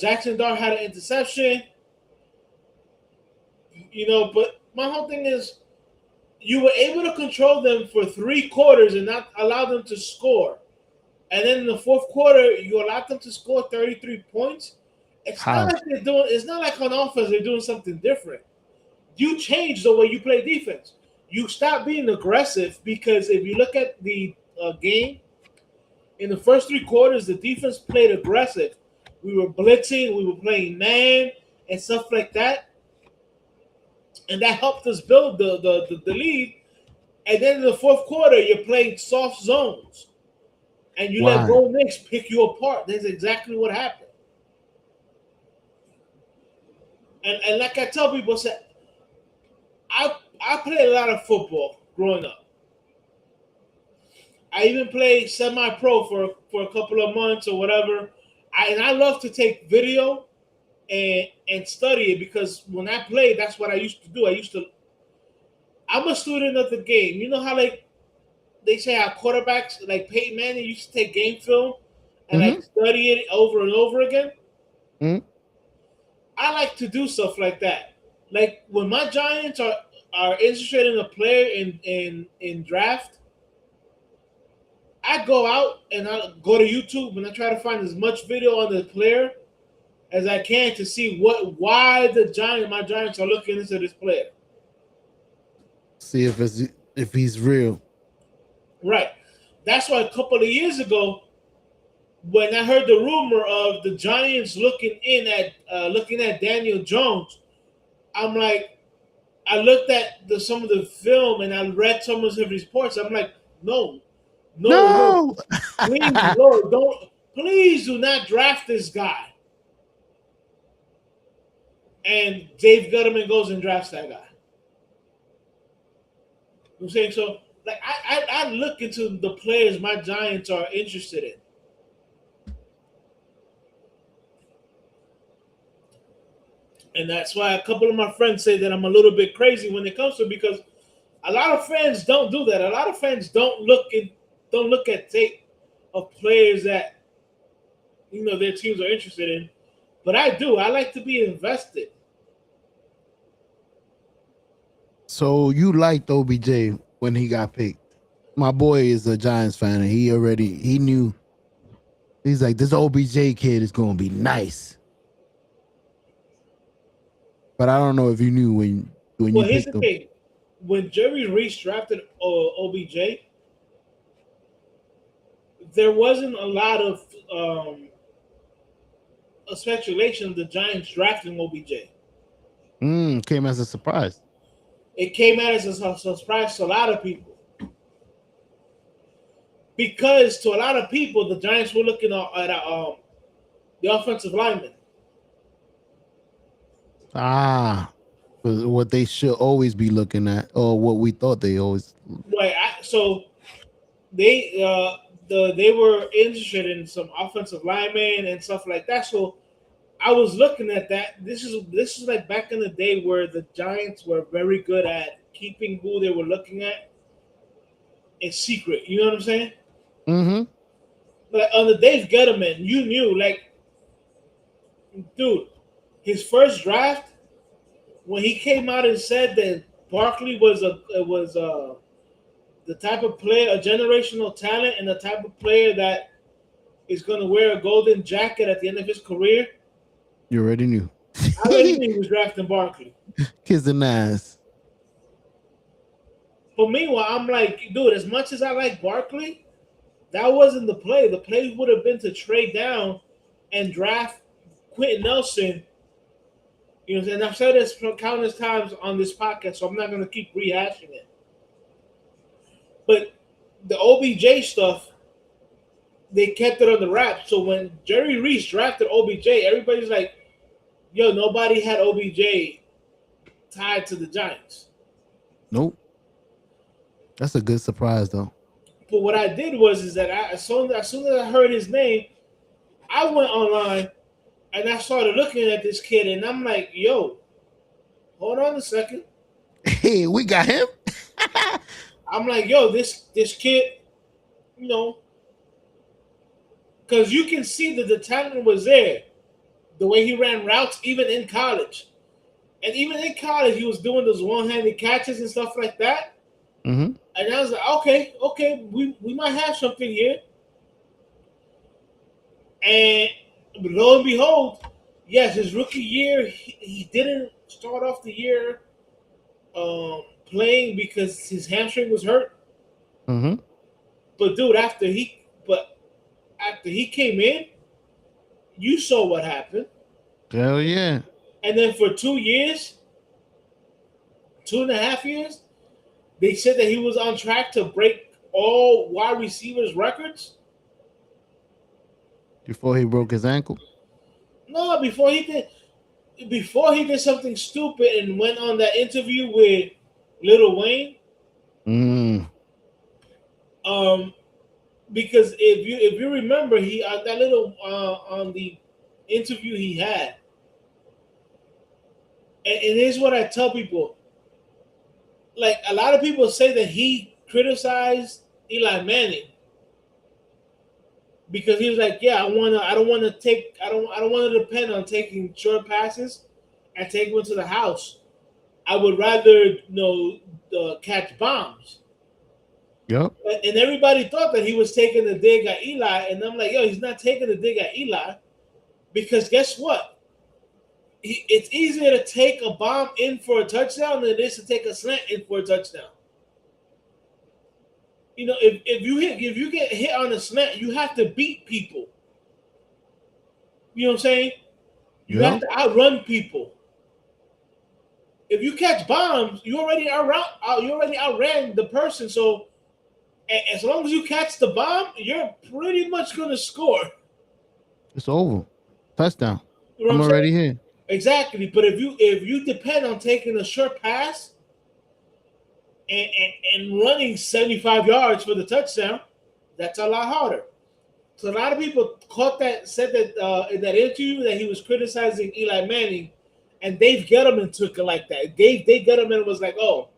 [SPEAKER 3] Jackson Dart had an interception. You know, but my whole thing is you were able to control them for 3 quarters and not allow them to score. And then in the fourth quarter, you allowed them to score 33 points. It's not like on offense they're doing something different. You changed the way you play defense. You stopped being aggressive, because if you look at the game, in the first 3 quarters, the defense played aggressive. We were blitzing, we were playing man and stuff like that. And that helped us build the lead. And then in the fourth quarter, you're playing soft zones. And you let Bo Nix pick you apart. That's exactly what happened. And like I tell people, I played a lot of football growing up. I even played semi-pro for a couple of months or whatever. I love to take video and study it, because when I played, that's what I used to do. I'm a student of the game. You know how, like, they say how quarterbacks, like Peyton Manning, used to take game film and like study it over and over again.
[SPEAKER 2] Mhm.
[SPEAKER 3] I like to do stuff like that. Like when my Giants are interested in a player in draft, I go out and I go to YouTube and I try to find as much video on the player as I can to see why my Giants are looking into this player.
[SPEAKER 2] See if he's real.
[SPEAKER 3] Right. That's why a couple of years ago, when I heard the rumor of the Giants looking at Daniel Jones, I'm like, I looked at some of the film and I read some of his reports. I'm like, no, please, Lord, please do not draft this guy. And Dave Gettleman goes and drafts that guy. You know what I'm saying? So, like, I look into the players my Giants are interested in. And that's why a couple of my friends say that I'm a little bit crazy when it comes to it, because a lot of fans don't do that. A lot of fans don't look at tape of players that their teams are interested in. But I do. I like to be invested.
[SPEAKER 2] So you liked OBJ when he got picked. My boy is a Giants fan, and he knew. He's like, this OBJ kid is going to be nice. But I don't know if you knew when you picked him.
[SPEAKER 3] Thing. When Jerry Reese drafted OBJ, there wasn't a lot of speculation of the Giants drafting OBJ.
[SPEAKER 2] Came as a surprise.
[SPEAKER 3] It came out as a surprise to a lot of people. Because to a lot of people, the Giants were looking at the offensive lineman.
[SPEAKER 2] What they should always be looking at, or what we thought they always.
[SPEAKER 3] Right. So they were interested in some offensive linemen and stuff like that. So I was looking at that. This is like back in the day where the Giants were very good at keeping who they were looking at in secret. You know what I'm saying?
[SPEAKER 2] Mm-hmm.
[SPEAKER 3] But on the Dave Gettleman, you knew, like, dude, his first draft, when he came out and said that Barkley was the type of player, a generational talent, and the type of player that is going to wear a golden jacket at the end of his career.
[SPEAKER 2] You already knew.
[SPEAKER 3] I already knew he was drafting Barkley.
[SPEAKER 2] Kissing ass.
[SPEAKER 3] But meanwhile, I'm like, dude, as much as I like Barkley, that wasn't the play. The play would have been to trade down and draft Quentin Nelson. You know, and I've said this countless times on this podcast, so I'm not going to keep rehashing it. But the OBJ stuff, they kept it on the wrap. So when Jerry Reese drafted OBJ, everybody's like, yo, nobody had OBJ tied to the Giants.
[SPEAKER 2] Nope. That's a good surprise, though.
[SPEAKER 3] But what I did was that as soon as I heard his name, I went online and I started looking at this kid, and I'm like, yo, hold on a second.
[SPEAKER 2] Hey, we got him.
[SPEAKER 3] I'm like, yo, this kid, you know, because you can see that the talent was there, the way he ran routes, even in college. And even in college, he was doing those one-handed catches and stuff like that.
[SPEAKER 2] Mm-hmm.
[SPEAKER 3] And I was like, okay, we might have something here. And lo and behold, yes, his rookie year, he didn't start off the year playing because his hamstring was hurt.
[SPEAKER 2] Mm-hmm.
[SPEAKER 3] But dude, after he came in, you saw what happened.
[SPEAKER 2] Hell yeah.
[SPEAKER 3] And then for 2 years, 2.5 years, they said that he was on track to break all wide receivers' records.
[SPEAKER 2] Before he broke his ankle?
[SPEAKER 3] No, before he did something stupid and went on that interview with Lil Wayne. Because if you remember, he that little on the interview he had, and here's what I tell people. Like, a lot of people say that he criticized Eli Manning. because he was like, yeah, I don't want to depend on taking short passes and take them to the house. I would rather catch bombs.
[SPEAKER 2] Yep.
[SPEAKER 3] And everybody thought that he was taking the dig at Eli, and I'm like, yo, he's not taking the dig at Eli, because guess what? It's easier to take a bomb in for a touchdown than it is to take a slant in for a touchdown. You know, if you get hit on a slant, you have to beat people. You know what I'm saying? You have to outrun people. If you catch bombs, you already outran the person. So as long as you catch the bomb, you're pretty much going to score.
[SPEAKER 2] It's over. Touchdown.
[SPEAKER 3] You know
[SPEAKER 2] I'm already here.
[SPEAKER 3] Exactly. But if you depend on taking a short pass and running 75 yards for the touchdown, that's a lot harder. So a lot of people said that in that interview that he was criticizing Eli Manning, and Dave Gettleman took it like that. Dave Gettleman was like, "Oh,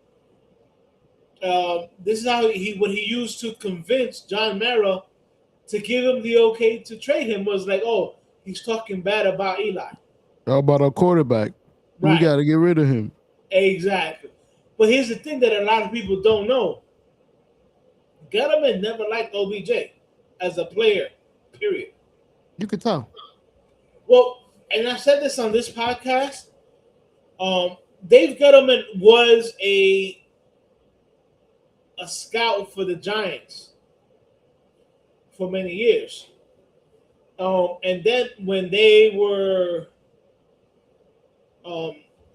[SPEAKER 3] this is what he used to convince John Mara to give him the okay to trade him, was like, oh, he's talking bad about Eli.
[SPEAKER 2] How about our quarterback?
[SPEAKER 3] Right.
[SPEAKER 2] We got to get rid of him."
[SPEAKER 3] Exactly. But here's the thing that a lot of people don't know. Gettleman never liked OBJ as a player, period.
[SPEAKER 2] You could tell.
[SPEAKER 3] Well, and I said this on this podcast. Dave Gettleman was a scout for the Giants for many years. And then when they were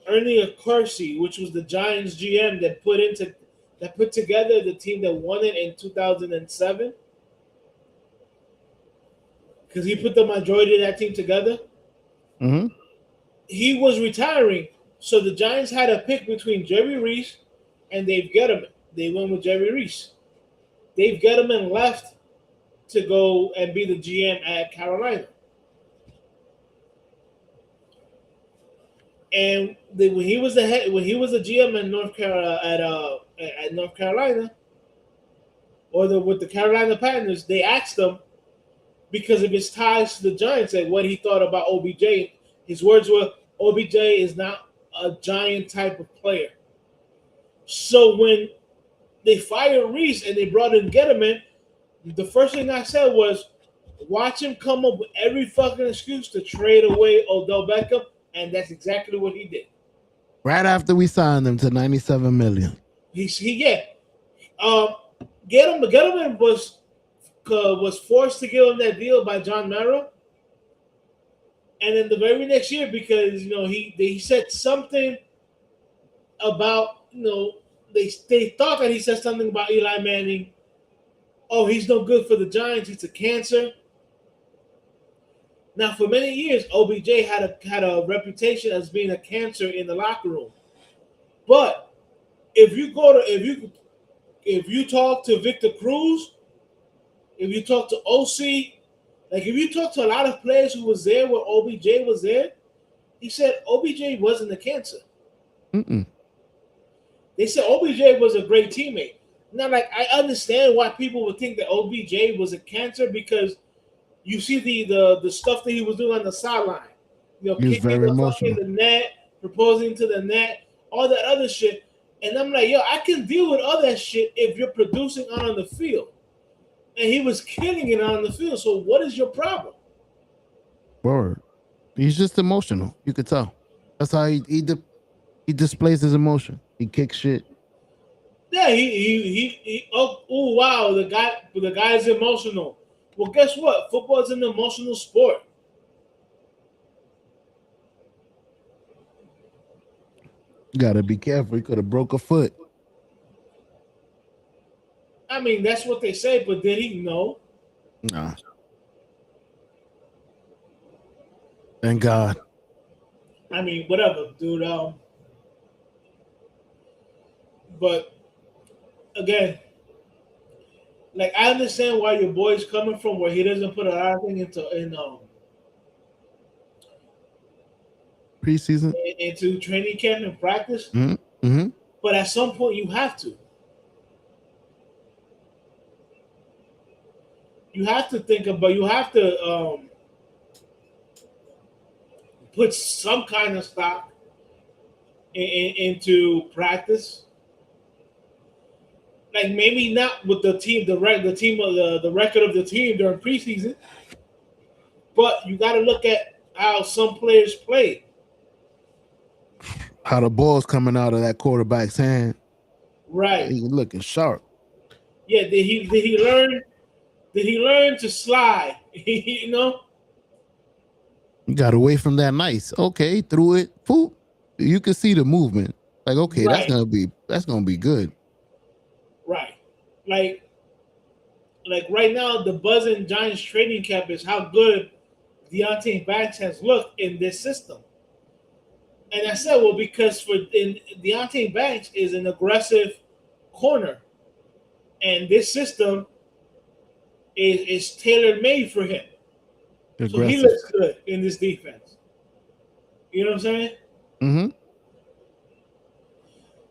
[SPEAKER 3] Ernie Accorsi, which was the Giants GM that put together the team that won it in 2007, because he put the majority of that team together.
[SPEAKER 2] Mm-hmm.
[SPEAKER 3] He was retiring, so the Giants had a pick between Jerry Reese and Dave Gettleman. They went with Jerry Reese. Dave Gettleman left to go and be the GM at Carolina. And when he was the GM in North Carolina, with the Carolina Panthers, they asked him, because of his ties to the Giants, and what he thought about OBJ. His words were, OBJ is not a Giant type of player. So when they fired Reese and they brought in Gettleman, the first thing I said was, watch him come up with every fucking excuse to trade away Odell Beckham, and that's exactly what he did.
[SPEAKER 2] Right after we signed him to $97 million.
[SPEAKER 3] Gettleman was forced to give him that deal by John Mara, and then the very next year, because he said something about they thought that he said something about Eli Manning. Oh, he's no good for the Giants. He's a cancer. Now, for many years, OBJ had a reputation as being a cancer in the locker room. But if you talk to Victor Cruz, if you talk to OC, like if you talk to a lot of players who was there where OBJ was there, he said OBJ wasn't a cancer.
[SPEAKER 2] Mm-mm. They
[SPEAKER 3] said OBJ was a great teammate. Now, like, I understand why people would think that OBJ was a cancer, because you see the stuff that he was doing on the sideline. Kicking
[SPEAKER 2] very emotional
[SPEAKER 3] in the net, proposing to the net, all that other shit. And I'm like, yo, I can deal with all that shit if you're producing on the field. And he was killing it on the field. So what is your problem?
[SPEAKER 2] Word. He's just emotional. You could tell. That's how he displays his emotion. He kicks shit.
[SPEAKER 3] Yeah, wow, the guy's emotional. Well, guess what? Football is an emotional sport.
[SPEAKER 2] You gotta be careful. He could have broke a foot.
[SPEAKER 3] I mean, that's what they say, but did he know?
[SPEAKER 2] Nah. Thank God.
[SPEAKER 3] I mean, whatever, dude. But again, like, I understand why your boy's coming from, where he doesn't put a lot of things into training camp and practice.
[SPEAKER 2] Mm-hmm.
[SPEAKER 3] But at some point, you have to. you have to think about, you have to put some kind of stock into practice. Like maybe not with the team, the team of the record of the team during preseason, but you got to look at how some players play.
[SPEAKER 2] How the ball's coming out of that quarterback's hand.
[SPEAKER 3] Right.
[SPEAKER 2] He's looking sharp.
[SPEAKER 3] Yeah. Did he learn? Did he learn to slide? You know.
[SPEAKER 2] You got away from that nice. Okay, threw it. Poop. You can see the movement. Like, okay,
[SPEAKER 3] Right.
[SPEAKER 2] that's gonna be good.
[SPEAKER 3] Right. Like right now, the buzz in Giants training camp is how good Deontay Banks has looked in this system. And I said, well, because Deontay Banks is an aggressive corner, and this system is tailor made for him.
[SPEAKER 2] Aggressive.
[SPEAKER 3] So he looks good in this defense. You know what I'm saying?
[SPEAKER 2] Mm-hmm.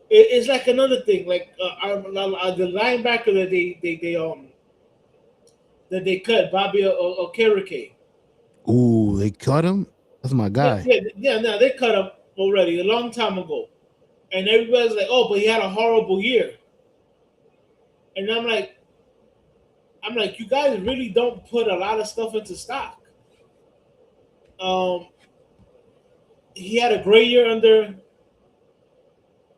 [SPEAKER 3] It's like another thing, like the linebacker that they cut, Bobby Okereke.
[SPEAKER 2] Ooh, they cut him. That's my guy.
[SPEAKER 3] Yeah. No, they cut him already a long time ago, and everybody's like, "Oh, but he had a horrible year." And I'm like, you guys really don't put a lot of stuff into stock. He had a great year under.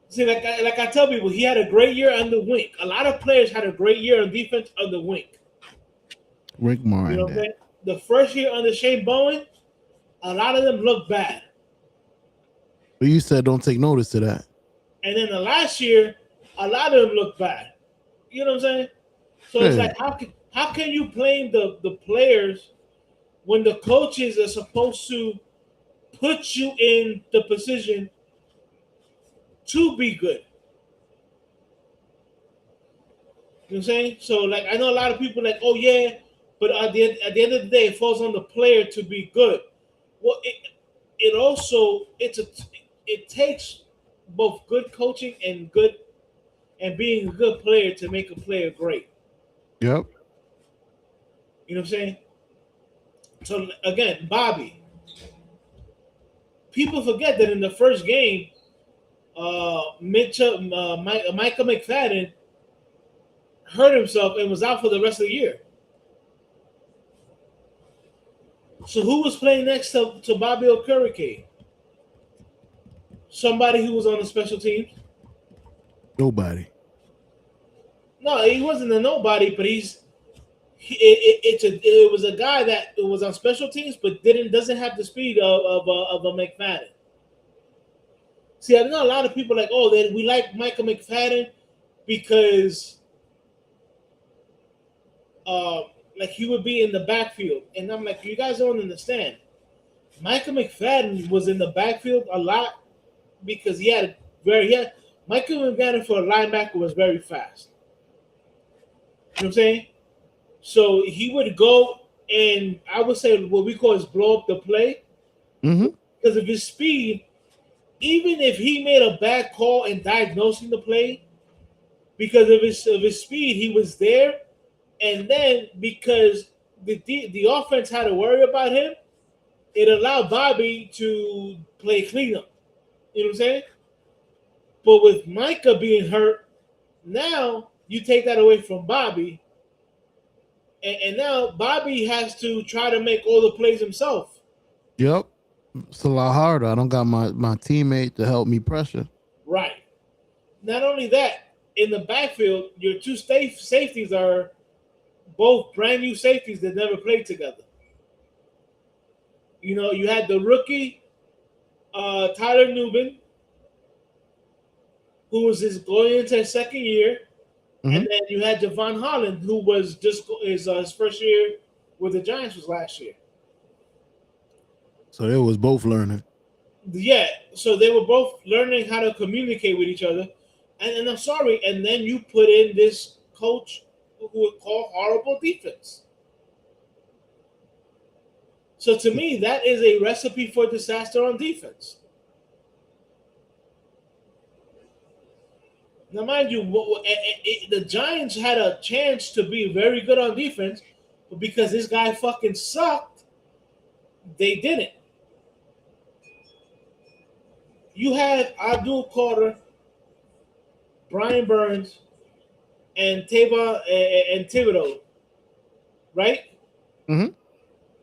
[SPEAKER 3] See, like I tell people, he had a great year under Wink. A lot of players had a great year on defense under Wink.
[SPEAKER 2] Rick Moran.
[SPEAKER 3] You know what I'm saying? The first year under Shane Bowen, a lot of them looked bad.
[SPEAKER 2] But you said don't take notice of that.
[SPEAKER 3] And then the last year, a lot of them looked bad. You know what I'm saying? So it's like, how can you blame the players when the coaches are supposed to put you in the position to be good? You know what I'm saying? So, like, I know a lot of people like, oh, yeah, but at the end of the day, it falls on the player to be good. Well, it takes both good coaching and being a good player to make a player great.
[SPEAKER 2] Yep.
[SPEAKER 3] You know what I'm saying? So again, Bobby. People forget that in the first game, Michael McFadden hurt himself and was out for the rest of the year. So who was playing next to Bobby Okereke? Somebody who was on the special teams?
[SPEAKER 2] Nobody.
[SPEAKER 3] No, he wasn't a nobody, but it was a guy that was on special teams, but doesn't have the speed of a McFadden. See, I know a lot of people like, oh, we like Michael McFadden because, like he would be in the backfield, and I'm like, you guys don't understand. Michael McFadden was in the backfield a lot because Michael McFadden for a linebacker was very fast. You know what I'm saying? So he would go and I would say what we call is blow up the play.
[SPEAKER 2] Mm-hmm.
[SPEAKER 3] Because of his speed, even if he made a bad call in diagnosing the play, because of his speed, he was there. And then because the offense had to worry about him, it allowed Bobby to play cleanup. You know what I'm saying? But with Micah being hurt, now you take that away from Bobby. And now Bobby has to try to make all the plays himself.
[SPEAKER 2] Yep. It's a lot harder. I don't got my teammate to help me pressure.
[SPEAKER 3] Right. Not only that, in the backfield, your two safeties are both brand new safeties that never played together. You know, you had the rookie, Tyler Nubin, who was going into his second year. Mm-hmm. And then you had Javon Holland, who was just his first year with the Giants was last year.
[SPEAKER 2] So they was both learning.
[SPEAKER 3] Yeah, so they were both learning how to communicate with each other. And I'm sorry, and then you put in this coach who would call horrible defense. So to me, that is a recipe for disaster on defense. Now, mind you, the Giants had a chance to be very good on defense But because this guy fucking sucked, they didn't. You had Abdul Carter, Brian Burns, and and Thibodeau, right?
[SPEAKER 2] Mm-hmm.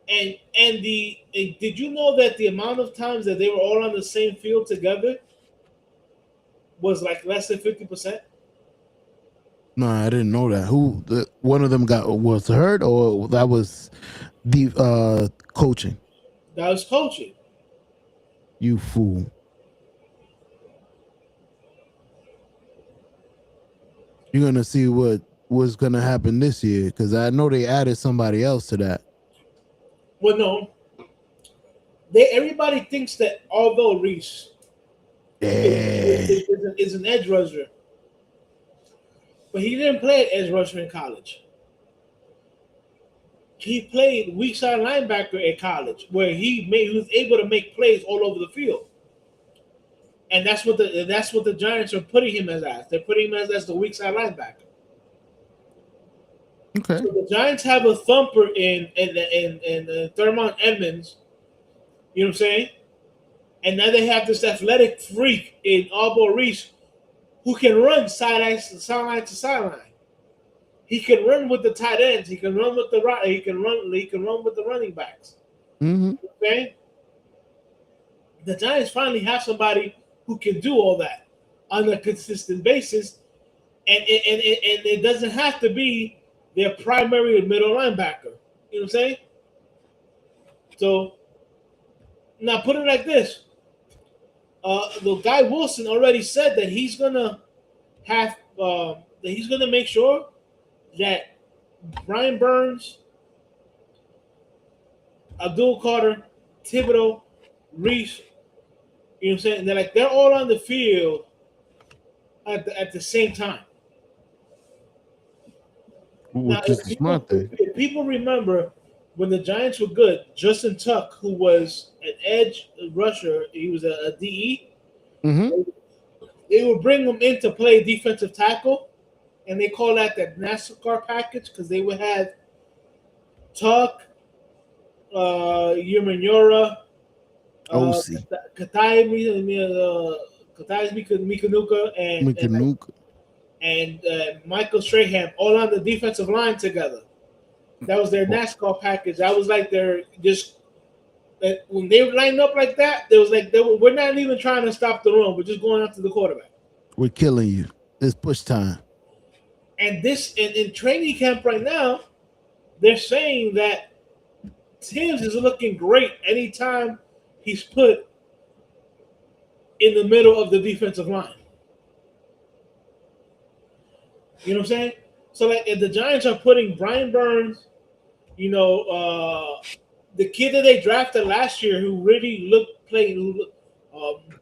[SPEAKER 3] And did you know that the amount of times that they were all on the same field together was like less than 50%?
[SPEAKER 2] No, I didn't know that. One of them was hurt, or that was the coaching?
[SPEAKER 3] That was coaching.
[SPEAKER 2] You fool. You're gonna see what's gonna happen this year, because I know they added somebody else to that.
[SPEAKER 3] Well, no. Everybody thinks that although Reese is an edge rusher, but he didn't play edge rusher in college. He played weak side linebacker at college, where he was able to make plays all over the field, and that's what the Giants are putting him as. They're putting him as the weak side linebacker.
[SPEAKER 2] Okay.
[SPEAKER 3] So the Giants have a thumper in Thurman Edmonds. You know what I'm saying? And now they have this athletic freak in Albo Reese who can run sideline to sideline. He can run with the tight ends. He can run with the right. He can run with the running backs.
[SPEAKER 2] Mm-hmm.
[SPEAKER 3] Okay. The Giants finally have somebody who can do all that on a consistent basis, and it doesn't have to be their primary middle linebacker. You know what I'm saying? So now put it like this: the guy Wilson already said that he's gonna make sure that Brian Burns, Abdul Carter, Thibodeau, Reese, you know what I'm saying? They're all on the field at the same time. Now, if people remember when the Giants were good, Justin Tuck, who was an edge rusher, he was a DE.
[SPEAKER 2] Mm-hmm.
[SPEAKER 3] They would bring him in to play defensive tackle, and they call that the NASCAR package because they would have Tuck, Yurmanyora, Katai Mikanuka, and Michael Strahan all on the defensive line together. That was their NASCAR package. That was like when they lined up like that, there was we're not even trying to stop the run. We're just going after the quarterback.
[SPEAKER 2] We're killing you. It's push time.
[SPEAKER 3] And in training camp right now, they're saying that Tibbs is looking great anytime he's put in the middle of the defensive line. You know what I'm saying? So if the Giants are putting Brian Burns, the kid that they drafted last year who really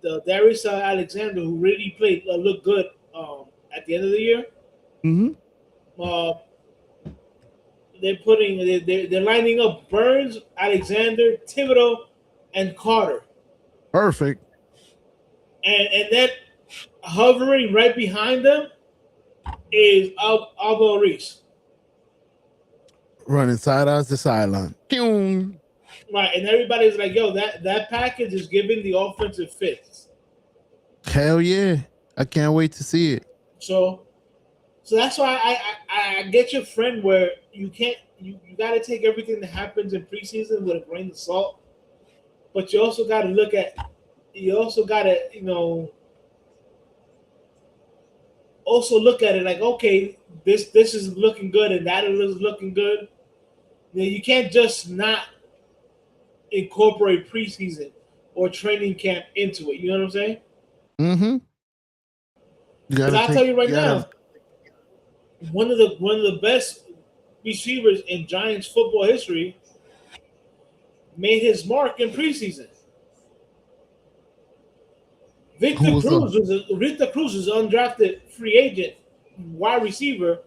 [SPEAKER 3] the Darius Alexander who really looked good at the end of the year.
[SPEAKER 2] Mm-hmm.
[SPEAKER 3] They're lining up Burns, Alexander, Thibodeau, and Carter.
[SPEAKER 2] Perfect.
[SPEAKER 3] And then hovering right behind them is Albo Reese.
[SPEAKER 2] Running sideline to sideline.
[SPEAKER 3] Right, and everybody's like, yo, that package is giving the offensive fits.
[SPEAKER 2] Hell yeah. I can't wait to see it.
[SPEAKER 3] So that's why I get your friend where you got to take everything that happens in preseason with a grain of salt, but you also got to look at it like, okay, this is looking good and that is looking good. You can't just not incorporate preseason or training camp into it. You know what I'm saying?
[SPEAKER 2] Mm-hmm.
[SPEAKER 3] I'll tell you right now, one of the best receivers in Giants football history made his mark in preseason. Victor Cruz was an undrafted free agent wide receiver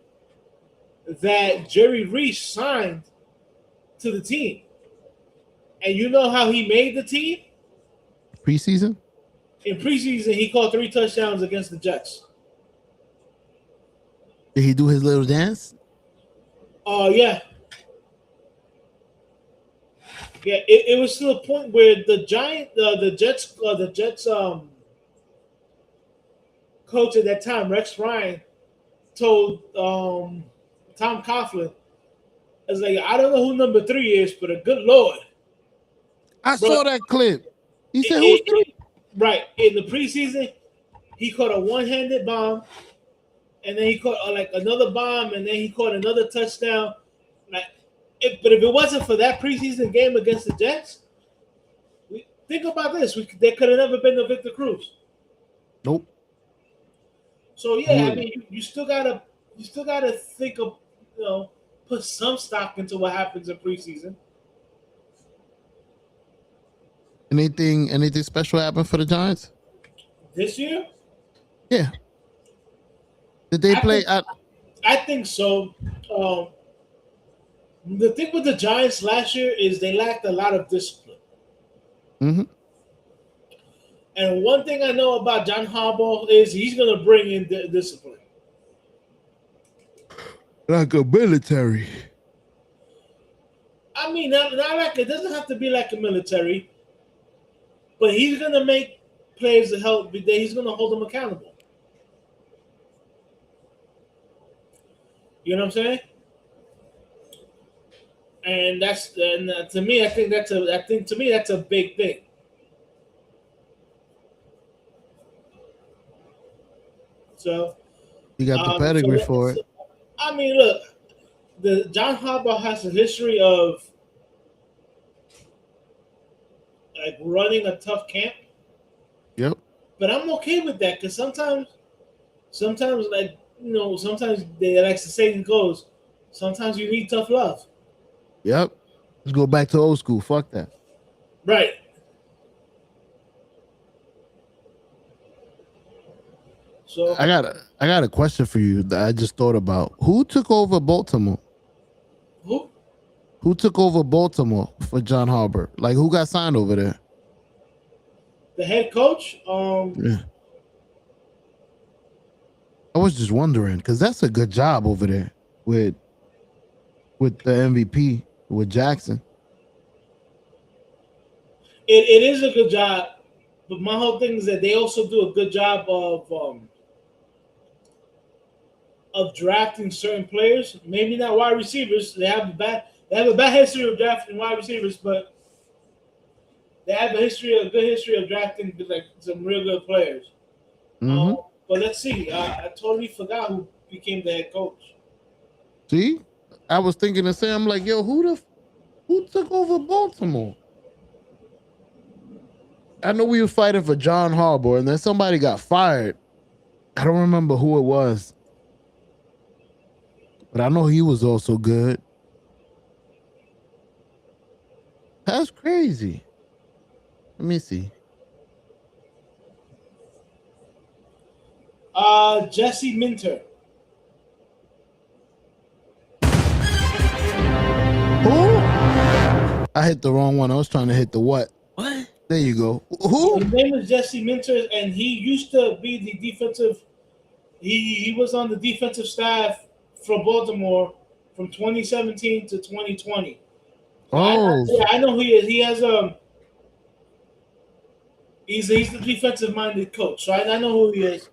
[SPEAKER 3] that Jerry Reese signed to the team. And you know how he made the team?
[SPEAKER 2] Preseason?
[SPEAKER 3] In preseason, he caught 3 touchdowns against the Jets.
[SPEAKER 2] Did he do his little dance?
[SPEAKER 3] Oh, yeah. Yeah, it was to the point where the Jets coach at that time, Rex Ryan, told Tom Coughlin, "I was like, I don't know who number 3 is, but a good lord,
[SPEAKER 2] I
[SPEAKER 3] bro."
[SPEAKER 2] saw that clip. He
[SPEAKER 3] It,
[SPEAKER 2] said, "Who's
[SPEAKER 3] it,
[SPEAKER 2] three?"
[SPEAKER 3] it, right in the preseason, he caught a one-handed bomb, and then he caught like another bomb, and then he caught another touchdown. Like, but if it wasn't for that preseason game against the Jets, think about this: there could have never been a Victor Cruz.
[SPEAKER 2] Nope.
[SPEAKER 3] So yeah, I mean, you still gotta think of, put some stock into what happens in preseason.
[SPEAKER 2] Anything special happened for the Giants?
[SPEAKER 3] This year,
[SPEAKER 2] Yeah. Did they
[SPEAKER 3] I
[SPEAKER 2] play?
[SPEAKER 3] think I think so. Um, the thing with the Giants last year is they lacked a lot of discipline.
[SPEAKER 2] Mm-hmm.
[SPEAKER 3] And one thing I know about John Harbaugh is he's going to bring in discipline.
[SPEAKER 2] Like a military.
[SPEAKER 3] I mean, not like it doesn't have to be like a military, but he's going to make players to help. He's going to hold them accountable. You know what I'm saying? And to me, I think that's a big thing. So
[SPEAKER 2] You got the pedigree for it.
[SPEAKER 3] I mean, look, the John Harbaugh has a history of like running a tough camp.
[SPEAKER 2] Yep.
[SPEAKER 3] But I'm okay with that because sometimes like sometimes they like the saying goes, sometimes you need tough love.
[SPEAKER 2] Yep. Let's go back to old school. Fuck that.
[SPEAKER 3] Right. So
[SPEAKER 2] I got a question for you that I just thought about. Who took over Baltimore?
[SPEAKER 3] Who?
[SPEAKER 2] Who took over Baltimore for John Harbaugh? Like, who got signed over there?
[SPEAKER 3] The head coach?
[SPEAKER 2] Yeah. I was just wondering because that's a good job over there with the MVP with Jackson.
[SPEAKER 3] It is a good job, but my whole thing is that they also do a good job of drafting certain players. Maybe not wide receivers. They have a bad history of drafting wide receivers, but they have a good history of drafting like some real good players.
[SPEAKER 2] Mm-hmm.
[SPEAKER 3] But let's see. I totally forgot who became the head coach.
[SPEAKER 2] See, I was thinking the same. I'm like, yo, who took over Baltimore? I know we were fighting for John Harbaugh, and then somebody got fired. I don't remember who it was, but I know he was also good. That's crazy. Let me see.
[SPEAKER 3] Jesse Minter.
[SPEAKER 2] Who? I hit the wrong one. I was trying to hit the what?
[SPEAKER 4] What?
[SPEAKER 2] There you go. Who?
[SPEAKER 3] His name is Jesse Minter, and he used to be the defensive. He was on the defensive staff for Baltimore from 2017 to 2020.
[SPEAKER 2] Oh,
[SPEAKER 3] I know who he is. He has he's the defensive minded coach, so I know who he is.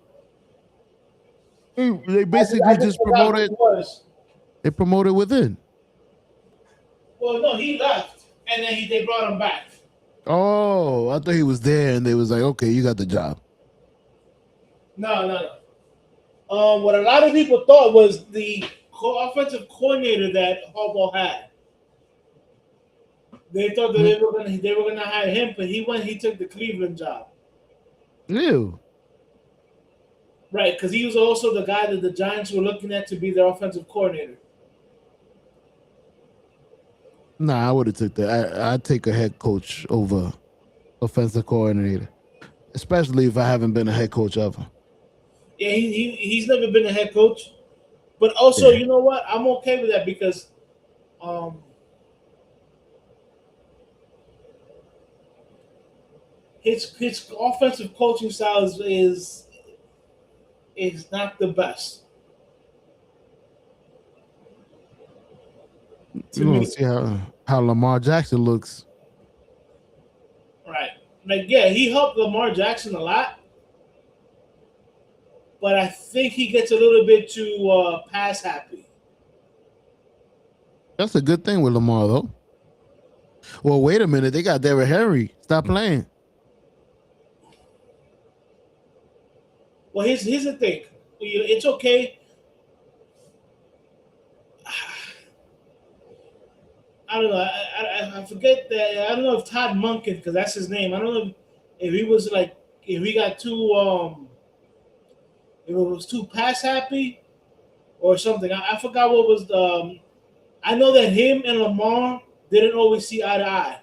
[SPEAKER 2] they basically just promoted. They promoted within.
[SPEAKER 3] Well, no, he left, and then they brought him back.
[SPEAKER 2] Oh, I thought he was there, and they was like, okay, you got the job.
[SPEAKER 3] No. What a lot of people thought was the offensive coordinator that Harbaugh had. They thought that they were gonna hire him, but he took the Cleveland job.
[SPEAKER 2] Ew.
[SPEAKER 3] Right, because he was also the guy that the Giants were looking at to be their offensive coordinator.
[SPEAKER 2] Nah, I would have took that. I'd take a head coach over offensive coordinator, especially if I haven't been a head coach ever.
[SPEAKER 3] Yeah, he's never been a head coach, but also
[SPEAKER 2] Yeah.
[SPEAKER 3] you know what? I'm okay with that because, his offensive coaching style is not the best.
[SPEAKER 2] You want to see how Lamar Jackson looks?
[SPEAKER 3] Like, yeah, he helped Lamar Jackson a lot, but I think he gets a little bit too pass happy.
[SPEAKER 2] That's a good thing with Lamar, though. Well, wait a minute. They got Derrick Henry. Stop playing.
[SPEAKER 3] Well, here's the thing. It's okay. I don't know. I forget that. I don't know if Todd Monken, because that's his name. I don't know if he was like, if he got too if it was too pass happy or something. I forgot what was the. I know that him and Lamar didn't always see eye to eye.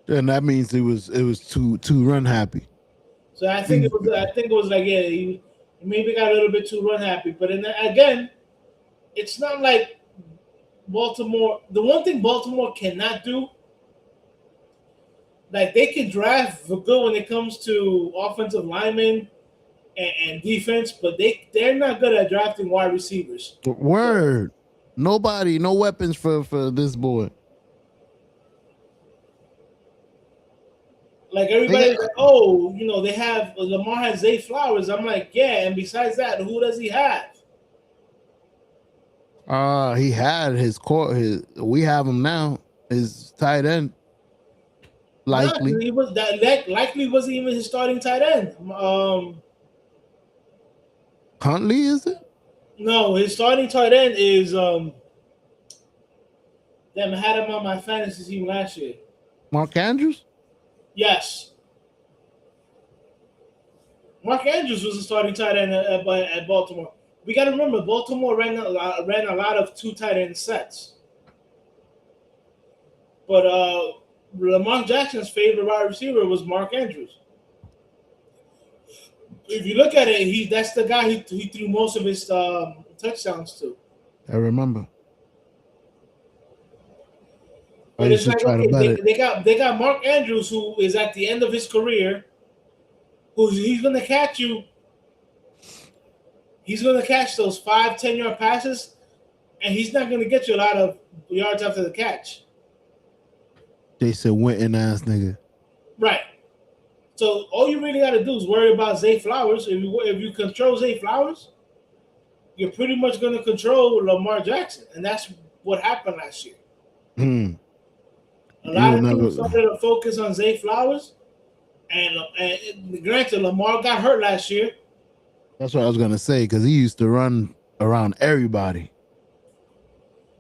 [SPEAKER 2] And that means it was too run happy.
[SPEAKER 3] So I think it was like, yeah, he maybe got a little bit too run happy. But again, it's not like Baltimore. The one thing Baltimore cannot do, like, they can draft for good when it comes to offensive linemen and defense, but they're not good at drafting wide receivers.
[SPEAKER 2] Word. Nobody, no weapons for this boy.
[SPEAKER 3] Like, everybody's like, oh, they have Lamar has Zay Flowers. I'm like, yeah, and besides that, who does he have?
[SPEAKER 2] He had his core. We have him now. His tight end. Likely.
[SPEAKER 3] Nah, he was that likely wasn't even his starting tight end.
[SPEAKER 2] Huntley, is it?
[SPEAKER 3] No, his starting tight end is damn, I had him on my fantasy team last year.
[SPEAKER 2] Mark Andrews?
[SPEAKER 3] Yes. Mark Andrews was the starting tight end at Baltimore. We got to remember, Baltimore ran a lot of two tight end sets. But Lamar Jackson's favorite wide receiver was Mark Andrews. If you look at it, that's the guy he threw most of his touchdowns to.
[SPEAKER 2] I remember.
[SPEAKER 3] But it's like, okay, they got Mark Andrews, who is at the end of his career, he's going to catch you. He's going to catch those 5-10 yard passes, and he's not going to get you a lot of yards after the catch.
[SPEAKER 2] Jason Witten ass nigga.
[SPEAKER 3] Right. So all you really got to do is worry about Zay Flowers. If you control Zay Flowers, you're pretty much going to control Lamar Jackson, and that's what happened last year. A lot of people started to focus on Zay Flowers, and granted, Lamar got hurt last year.
[SPEAKER 2] That's what I was gonna say, because he used to run around everybody.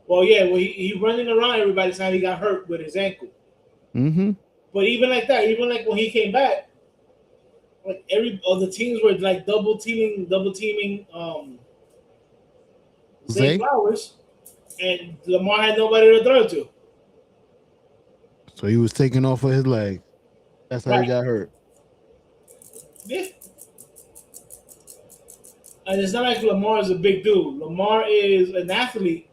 [SPEAKER 3] Well, yeah, he running around everybody's time he got hurt with his ankle. But even like that, even like when he came back, like all the teams were like double teaming Zay Flowers, and Lamar had nobody to throw to.
[SPEAKER 2] So he was taking off of his leg. That's how he got hurt.
[SPEAKER 3] Yeah. And it's not like Lamar is a big dude. Lamar is an athlete,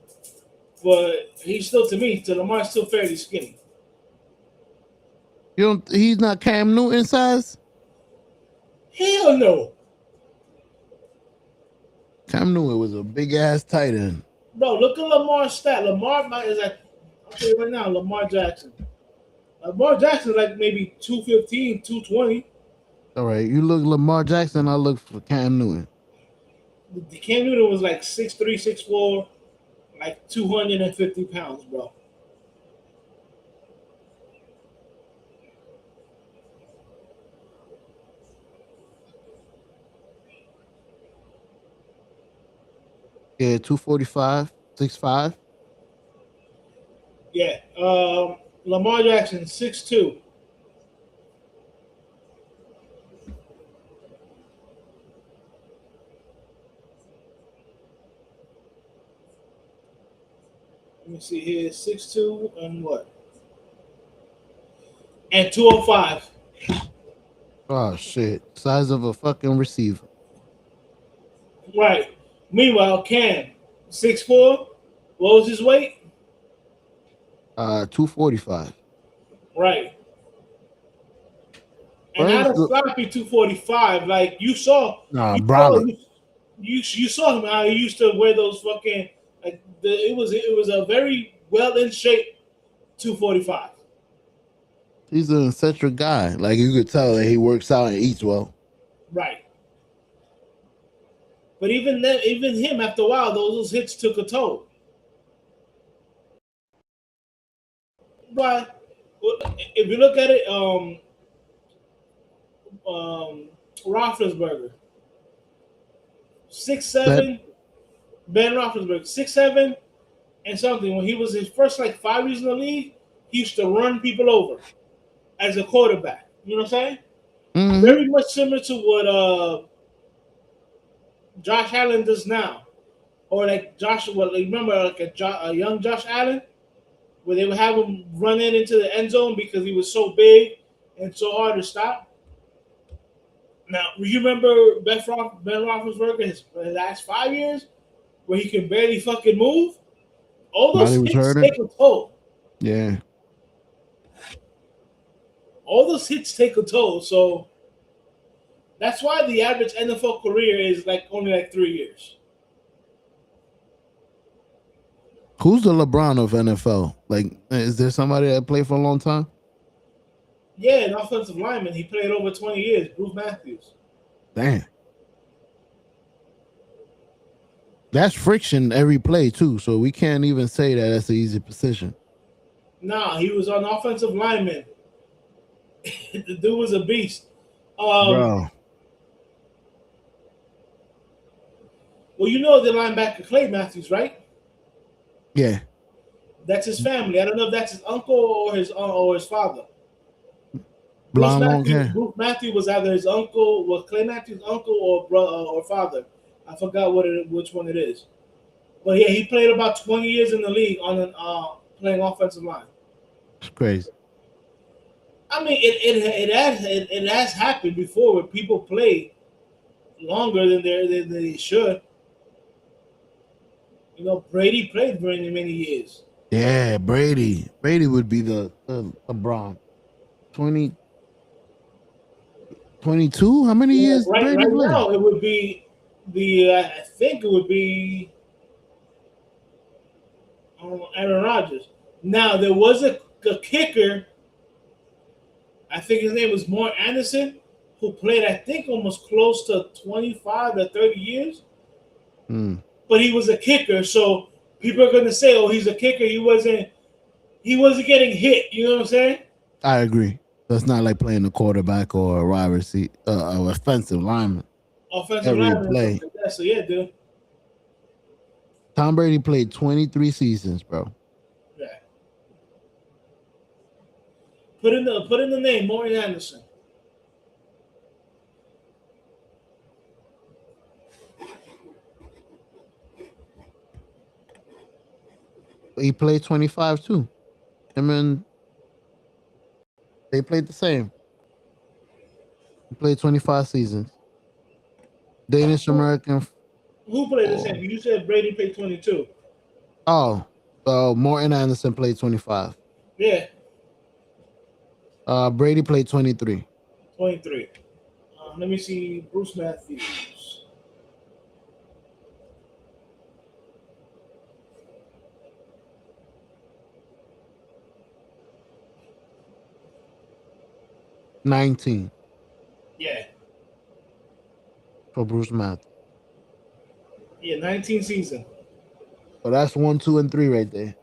[SPEAKER 3] but he's still, to Lamar, still fairly skinny.
[SPEAKER 2] He's not Cam Newton size?
[SPEAKER 3] Hell no.
[SPEAKER 2] Cam Newton was a big ass tight end.
[SPEAKER 3] Bro, look at Lamar's stat. Lamar is like, I'll tell you right now, Lamar Jackson. Lamar Jackson is like maybe 215, 220.
[SPEAKER 2] All right, you look Lamar Jackson, I look for Cam Newton.
[SPEAKER 3] Cam Newton was like 6'3", 6'4", like 250 pounds, bro.
[SPEAKER 2] Yeah, 245, 6'5".
[SPEAKER 3] Yeah. Lamar Jackson, 6'2". Let me see here. 6'2" and what? And 205.
[SPEAKER 2] Oh shit. Size of a fucking receiver.
[SPEAKER 3] Right. Meanwhile, Cam, 6'4". What was his weight?
[SPEAKER 2] 245.
[SPEAKER 3] Right. And not a sloppy 245. Like you saw. You saw him how he used to wear those fucking. Like it was a very well in shape 245.
[SPEAKER 2] He's an eccentric guy. Like you could tell that he works out and eats well.
[SPEAKER 3] Right. But even then, even him, after a while, those hits took a toll. But if you look at it, Roethlisberger, 6'7", Ben Roethlisberger, 6'7", and something. When he was his first like 5 years in the league, he used to run people over as a quarterback. You know what I'm saying?
[SPEAKER 2] Mm-hmm.
[SPEAKER 3] Very much similar to what Josh Allen does now, or like remember like a young Josh Allen, where they would have him run into the end zone because he was so big and so hard to stop. Now, you remember Ben Roethlisberger his last 5 years, where he can barely fucking move? All those hits take a toll.
[SPEAKER 2] Yeah.
[SPEAKER 3] All those hits take a toll. So that's why the average NFL career is only 3 years.
[SPEAKER 2] Who's the LeBron of NFL? Like, is there somebody that played for a long time?
[SPEAKER 3] Yeah, an offensive lineman. He played over 20 years. Bruce Matthews.
[SPEAKER 2] Damn. That's friction every play, too. So we can't even say that that's an easy position.
[SPEAKER 3] Nah, he was an offensive lineman. The dude was a beast.
[SPEAKER 2] Bro.
[SPEAKER 3] Well, you know the linebacker Clay Matthews, right?
[SPEAKER 2] Yeah.
[SPEAKER 3] That's his family. I don't know if that's his uncle or his father.
[SPEAKER 2] Blonde long hair.
[SPEAKER 3] Bruce Matthews was either his uncle, was Clay Matthews' uncle or brother or father. I forgot which one it is. But yeah, he played about 20 years in the league playing offensive line.
[SPEAKER 2] It's crazy.
[SPEAKER 3] I mean, it has happened before where people play longer than they should. You know, Brady played for many years.
[SPEAKER 2] Yeah, Brady. Brady would be the LeBron. 22? How many years
[SPEAKER 3] Right
[SPEAKER 2] Brady played?
[SPEAKER 3] now, it would be I think it would be Aaron Rodgers. Now, there was a kicker, I think his name was Morton Anderson, who played, I think, almost close to 25 or 30 years. But he was a kicker, so people are going to say, oh, he's a kicker. He wasn't getting hit. You know what I'm saying?
[SPEAKER 2] I agree. That's not like playing a quarterback or a wide receiver, offensive lineman.
[SPEAKER 3] Offensive lineman.
[SPEAKER 2] Play.
[SPEAKER 3] So, yeah, dude.
[SPEAKER 2] Tom Brady played 23 seasons, bro.
[SPEAKER 3] Yeah. Put in the name, Morton Anderson.
[SPEAKER 2] He played 25 too. I mean, they played the same. He played 25 seasons. Danish American.
[SPEAKER 3] Who played the same? You said Brady played 22.
[SPEAKER 2] Oh, Morton Anderson played 25.
[SPEAKER 3] Yeah.
[SPEAKER 2] Brady played 23.
[SPEAKER 3] 23. Let me see. Bruce Matthews.
[SPEAKER 2] $19.
[SPEAKER 3] Yeah.
[SPEAKER 2] For Bruce Matthews.
[SPEAKER 3] Yeah, 19 season.
[SPEAKER 2] So that's 1, 2, and 3 right there.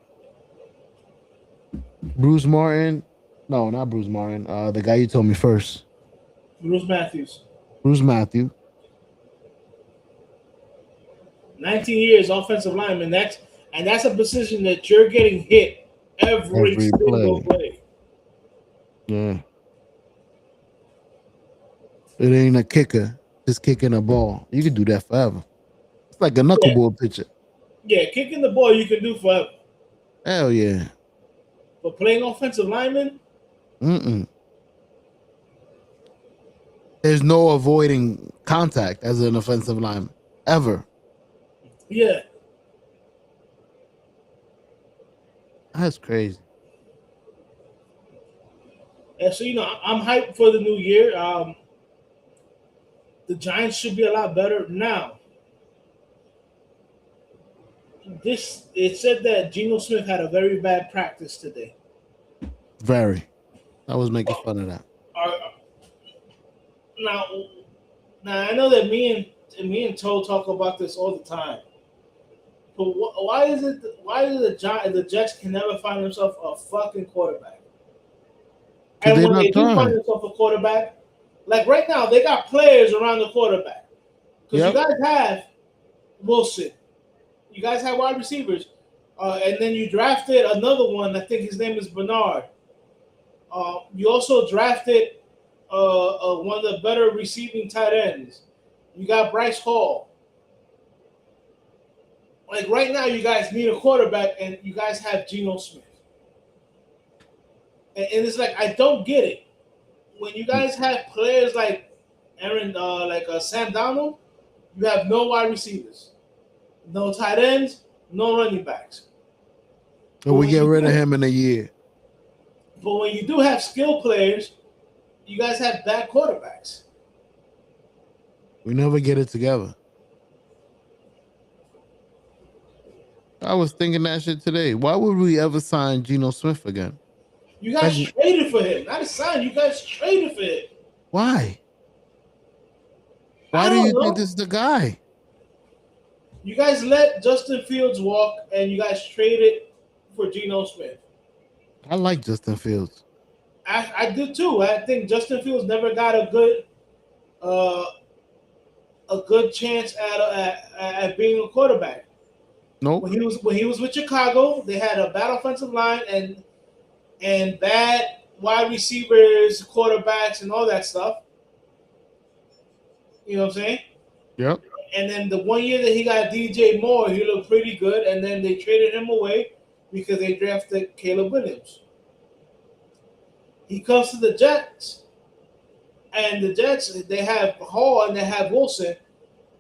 [SPEAKER 2] Bruce Martin. No, not Bruce Martin. The guy you told me first.
[SPEAKER 3] Bruce Matthews.
[SPEAKER 2] Bruce Matthews.
[SPEAKER 3] 19 years offensive lineman. That's a position that you're getting hit every single play.
[SPEAKER 2] Yeah. It ain't a kicker, just kicking a ball. You can do that forever. It's like a knuckleball pitcher.
[SPEAKER 3] Yeah, kicking the ball you can do forever.
[SPEAKER 2] Hell yeah.
[SPEAKER 3] But playing offensive lineman?
[SPEAKER 2] There's no avoiding contact as an offensive lineman. Ever.
[SPEAKER 3] Yeah.
[SPEAKER 2] That's crazy.
[SPEAKER 3] And so, I'm hyped for the new year. The Giants should be a lot better now. It said that Geno Smith had a very bad practice today.
[SPEAKER 2] Very. I was making fun of that.
[SPEAKER 3] Now, I know that me and Toe talk about this all the time. But why is it? Why do the Jets can never find themselves a fucking quarterback? And when they do find themselves a quarterback, like right now, they got players around the quarterback. Because you guys have Wilson, you guys have wide receivers, and then you drafted another one. I think his name is Bernard. You also drafted one of the better receiving tight ends. You got Bryce Hall. Like right now, you guys need a quarterback, and you guys have Geno Smith. And it's like I don't get it. When you guys have players like Sam Darnold, you have no wide receivers, no tight ends, no running backs.
[SPEAKER 2] So we get rid of him in a year.
[SPEAKER 3] But when you do have skill players, you guys have bad quarterbacks.
[SPEAKER 2] We never get it together. I was thinking that shit today. Why would we ever sign Geno Smith again?
[SPEAKER 3] You guys traded for him, not a sign. You guys traded for him.
[SPEAKER 2] Why? Why do you think this is the guy?
[SPEAKER 3] You guys let Justin Fields walk, and you guys traded for Geno Smith.
[SPEAKER 2] I like Justin Fields.
[SPEAKER 3] I did too. I think Justin Fields never got a good chance at being a quarterback.
[SPEAKER 2] Nope.
[SPEAKER 3] When he was with Chicago, they had a bad offensive line and bad wide receivers, quarterbacks, and all that stuff. You know what I'm saying?
[SPEAKER 2] Yep.
[SPEAKER 3] And then the 1 year that he got DJ Moore, he looked pretty good. And then they traded him away because they drafted Caleb Williams. He comes to the Jets, and the Jets, they have Hall and they have Wilson,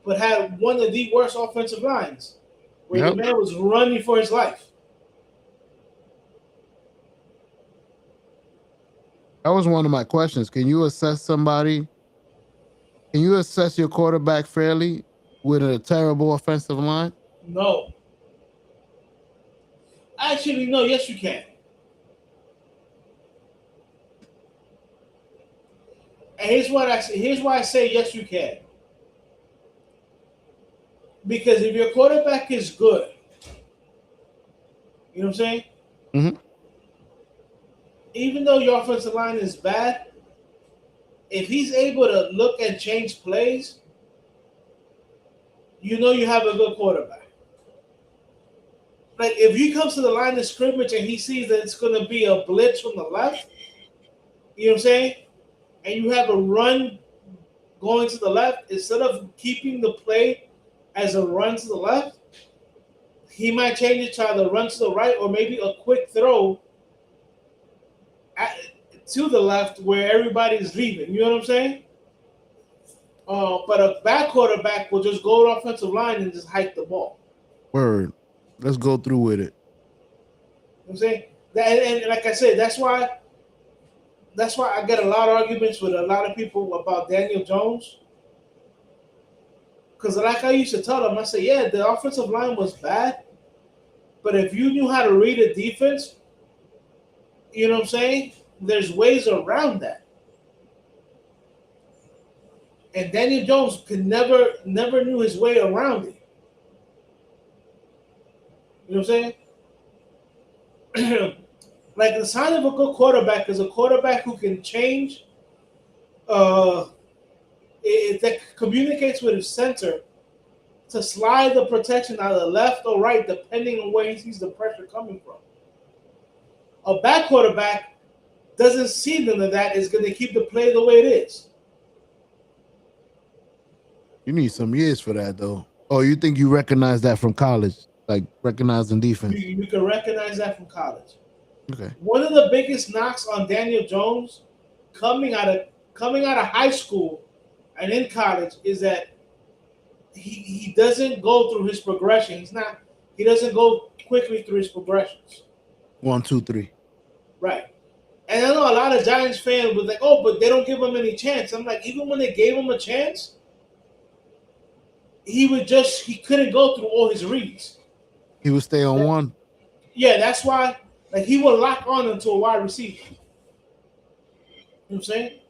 [SPEAKER 3] but had one of the worst offensive lines, where the man was running for his life.
[SPEAKER 2] That was one of my questions. Can you assess somebody? Can you assess your quarterback fairly with a terrible offensive line?
[SPEAKER 3] No. Actually, no. Yes, you can. And here's why I say yes, you can. Because if your quarterback is good, you know what I'm saying?
[SPEAKER 2] Mm-hmm.
[SPEAKER 3] Even though your offensive line is bad, if he's able to look and change plays, you know you have a good quarterback. Like if he comes to the line of scrimmage and he sees that it's going to be a blitz from the left, you know what I'm saying? And you have a run going to the left, instead of keeping the play as a run to the left, he might change it to either run to the right or maybe a quick throw to the left where everybody's leaving. You know what I'm saying? But a bad quarterback will just go to offensive line and just hike the ball.
[SPEAKER 2] Word. Let's go through with it.
[SPEAKER 3] You know what I'm saying? And like I said, that's why I get a lot of arguments with a lot of people about Daniel Jones. Because like I used to tell them, I said, yeah, the offensive line was bad, but if you knew how to read a defense, you know what I'm saying? There's ways around that. And Daniel Jones could never knew his way around it. You know what I'm saying? Like the sign of a good quarterback is a quarterback who can change, that communicates with his center to slide the protection either left or right, depending on where he sees the pressure coming from. A bad quarterback doesn't see none of that, is going to keep the play the way it is.
[SPEAKER 2] You need some years for that, though. Oh, you think you recognize that from college? Like recognizing defense?
[SPEAKER 3] You can recognize that from college.
[SPEAKER 2] Okay.
[SPEAKER 3] One of the biggest knocks on Daniel Jones coming out of high school and in college is that he doesn't go through his progression. He doesn't go quickly through his progressions.
[SPEAKER 2] 1, 2, 3. Right.
[SPEAKER 3] And I know a lot of Giants fans was like, oh, but they don't give him any chance. I'm like, even when they gave him a chance, he couldn't go through all his reads.
[SPEAKER 2] He would stay on one.
[SPEAKER 3] Yeah, that's why. Like he will lock on into a wide receiver. You know what I'm saying?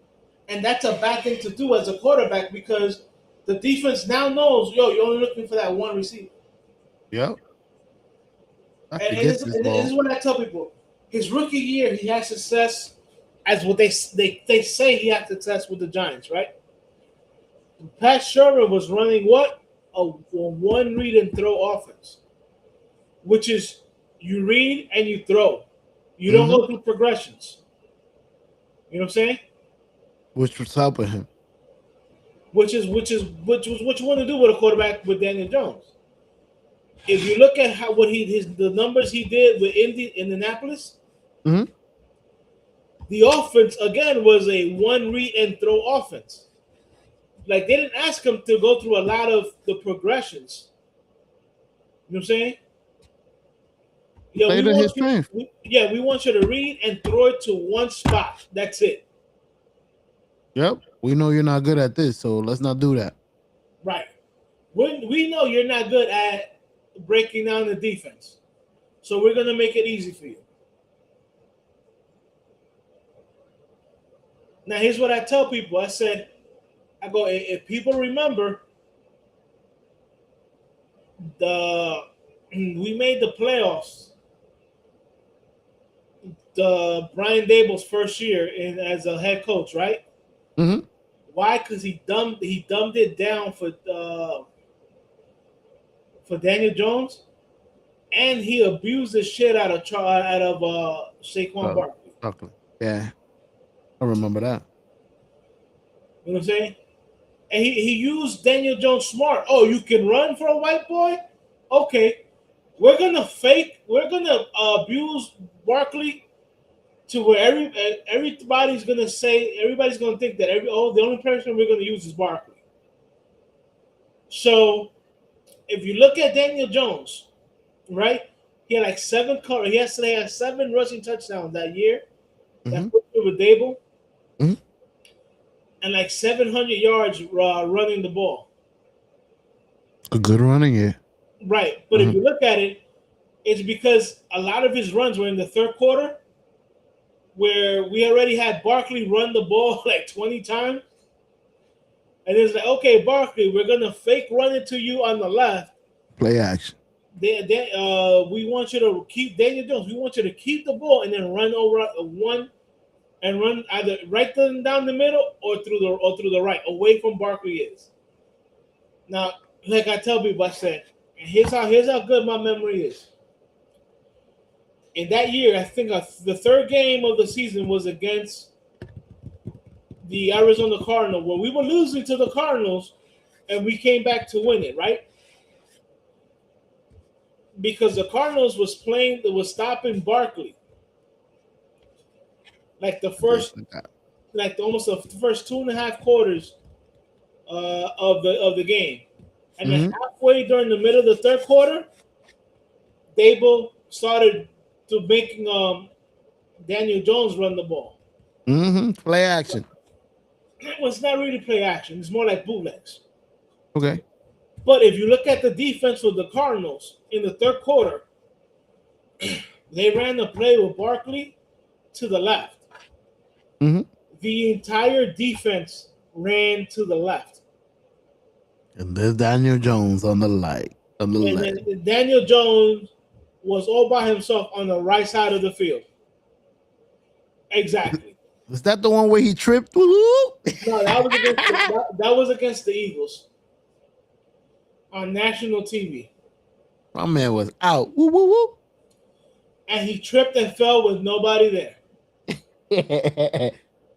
[SPEAKER 3] And that's a bad thing to do as a quarterback because the defense now knows, yo, you're only looking for that one receiver.
[SPEAKER 2] Yep. I
[SPEAKER 3] And,
[SPEAKER 2] could
[SPEAKER 3] and,
[SPEAKER 2] get
[SPEAKER 3] this,
[SPEAKER 2] this
[SPEAKER 3] and this
[SPEAKER 2] ball.
[SPEAKER 3] is what I tell people. His rookie year, he had success as what they say he had success with the Giants, right? Pat Shermer was running what? A one read and throw offense, which is you read and you throw. You don't
[SPEAKER 2] Mm-hmm.
[SPEAKER 3] go through progressions. You know what I'm saying?
[SPEAKER 2] Which was helping him.
[SPEAKER 3] Which was what you want to do with a quarterback with Daniel Jones. If you look at how what the numbers he did with Indianapolis,
[SPEAKER 2] Mm-hmm.
[SPEAKER 3] the offense again was a one read and throw offense. Like they didn't ask him to go through a lot of the progressions. You know what I'm saying? Yeah,
[SPEAKER 2] Play
[SPEAKER 3] we
[SPEAKER 2] to his
[SPEAKER 3] want you.
[SPEAKER 2] strength.
[SPEAKER 3] We want you to read and throw it to one spot. That's it.
[SPEAKER 2] Yep. We know you're not good at this, so let's not do that.
[SPEAKER 3] Right. We know you're not good at breaking down the defense, so we're gonna make it easy for you. Now, here's what I tell people. I go, if people remember, the we made the playoffs. The Brian Dable's first year as a head coach, right?
[SPEAKER 2] Mm-hmm.
[SPEAKER 3] Why? Because he dumbed it down for Daniel Jones, and he abused the shit out of Saquon
[SPEAKER 2] Oh,
[SPEAKER 3] Barkley.
[SPEAKER 2] chocolate. Yeah. I remember that.
[SPEAKER 3] You know what I'm saying? And he used Daniel Jones smart. Oh, you can run for a white boy? Okay. We're gonna abuse Barkley to where everybody's gonna think that the only person we're gonna use is Barkley. So if you look at Daniel Jones, right? He had like he had 7 rushing touchdowns that year.
[SPEAKER 2] Mm-hmm.
[SPEAKER 3] That put him with Dable.
[SPEAKER 2] Mm-hmm.
[SPEAKER 3] And like 700 yards running the ball.
[SPEAKER 2] A good running, yeah.
[SPEAKER 3] Right. But if you look at it, it's because a lot of his runs were in the third quarter where we already had Barkley run the ball like 20 times. And it's like, okay, Barkley, we're going to fake run it to you on the left.
[SPEAKER 2] Play action.
[SPEAKER 3] We want you to keep Daniel Jones. We want you to keep the ball and then run over one and run either right down the middle or through the right, away from Barkley is. Now, like I tell people, I said, and here's how good my memory is. In that year, I think the third game of the season was against the Arizona Cardinals, where we were losing to the Cardinals, and we came back to win it, right? Because the Cardinals was stopping Barkley. Like almost the first 2.5 quarters of the game. And then halfway during the middle of the third quarter, Dable started to making Daniel Jones run the ball.
[SPEAKER 2] Mm-hmm. Play action.
[SPEAKER 3] Well, it's not really play action. It's more like bootlegs.
[SPEAKER 2] Okay.
[SPEAKER 3] But if you look at the defense of the Cardinals in the third quarter, they ran the play with Barkley to the left.
[SPEAKER 2] Mm-hmm.
[SPEAKER 3] The entire defense ran to the left.
[SPEAKER 2] And there's Daniel Jones on the left.
[SPEAKER 3] And then Daniel Jones was all by himself on the right side of the field. Exactly.
[SPEAKER 2] Was that the one where he tripped?
[SPEAKER 3] No, that was against the Eagles on national TV.
[SPEAKER 2] My man was out. Woo, woo, woo.
[SPEAKER 3] And he tripped and fell with nobody there.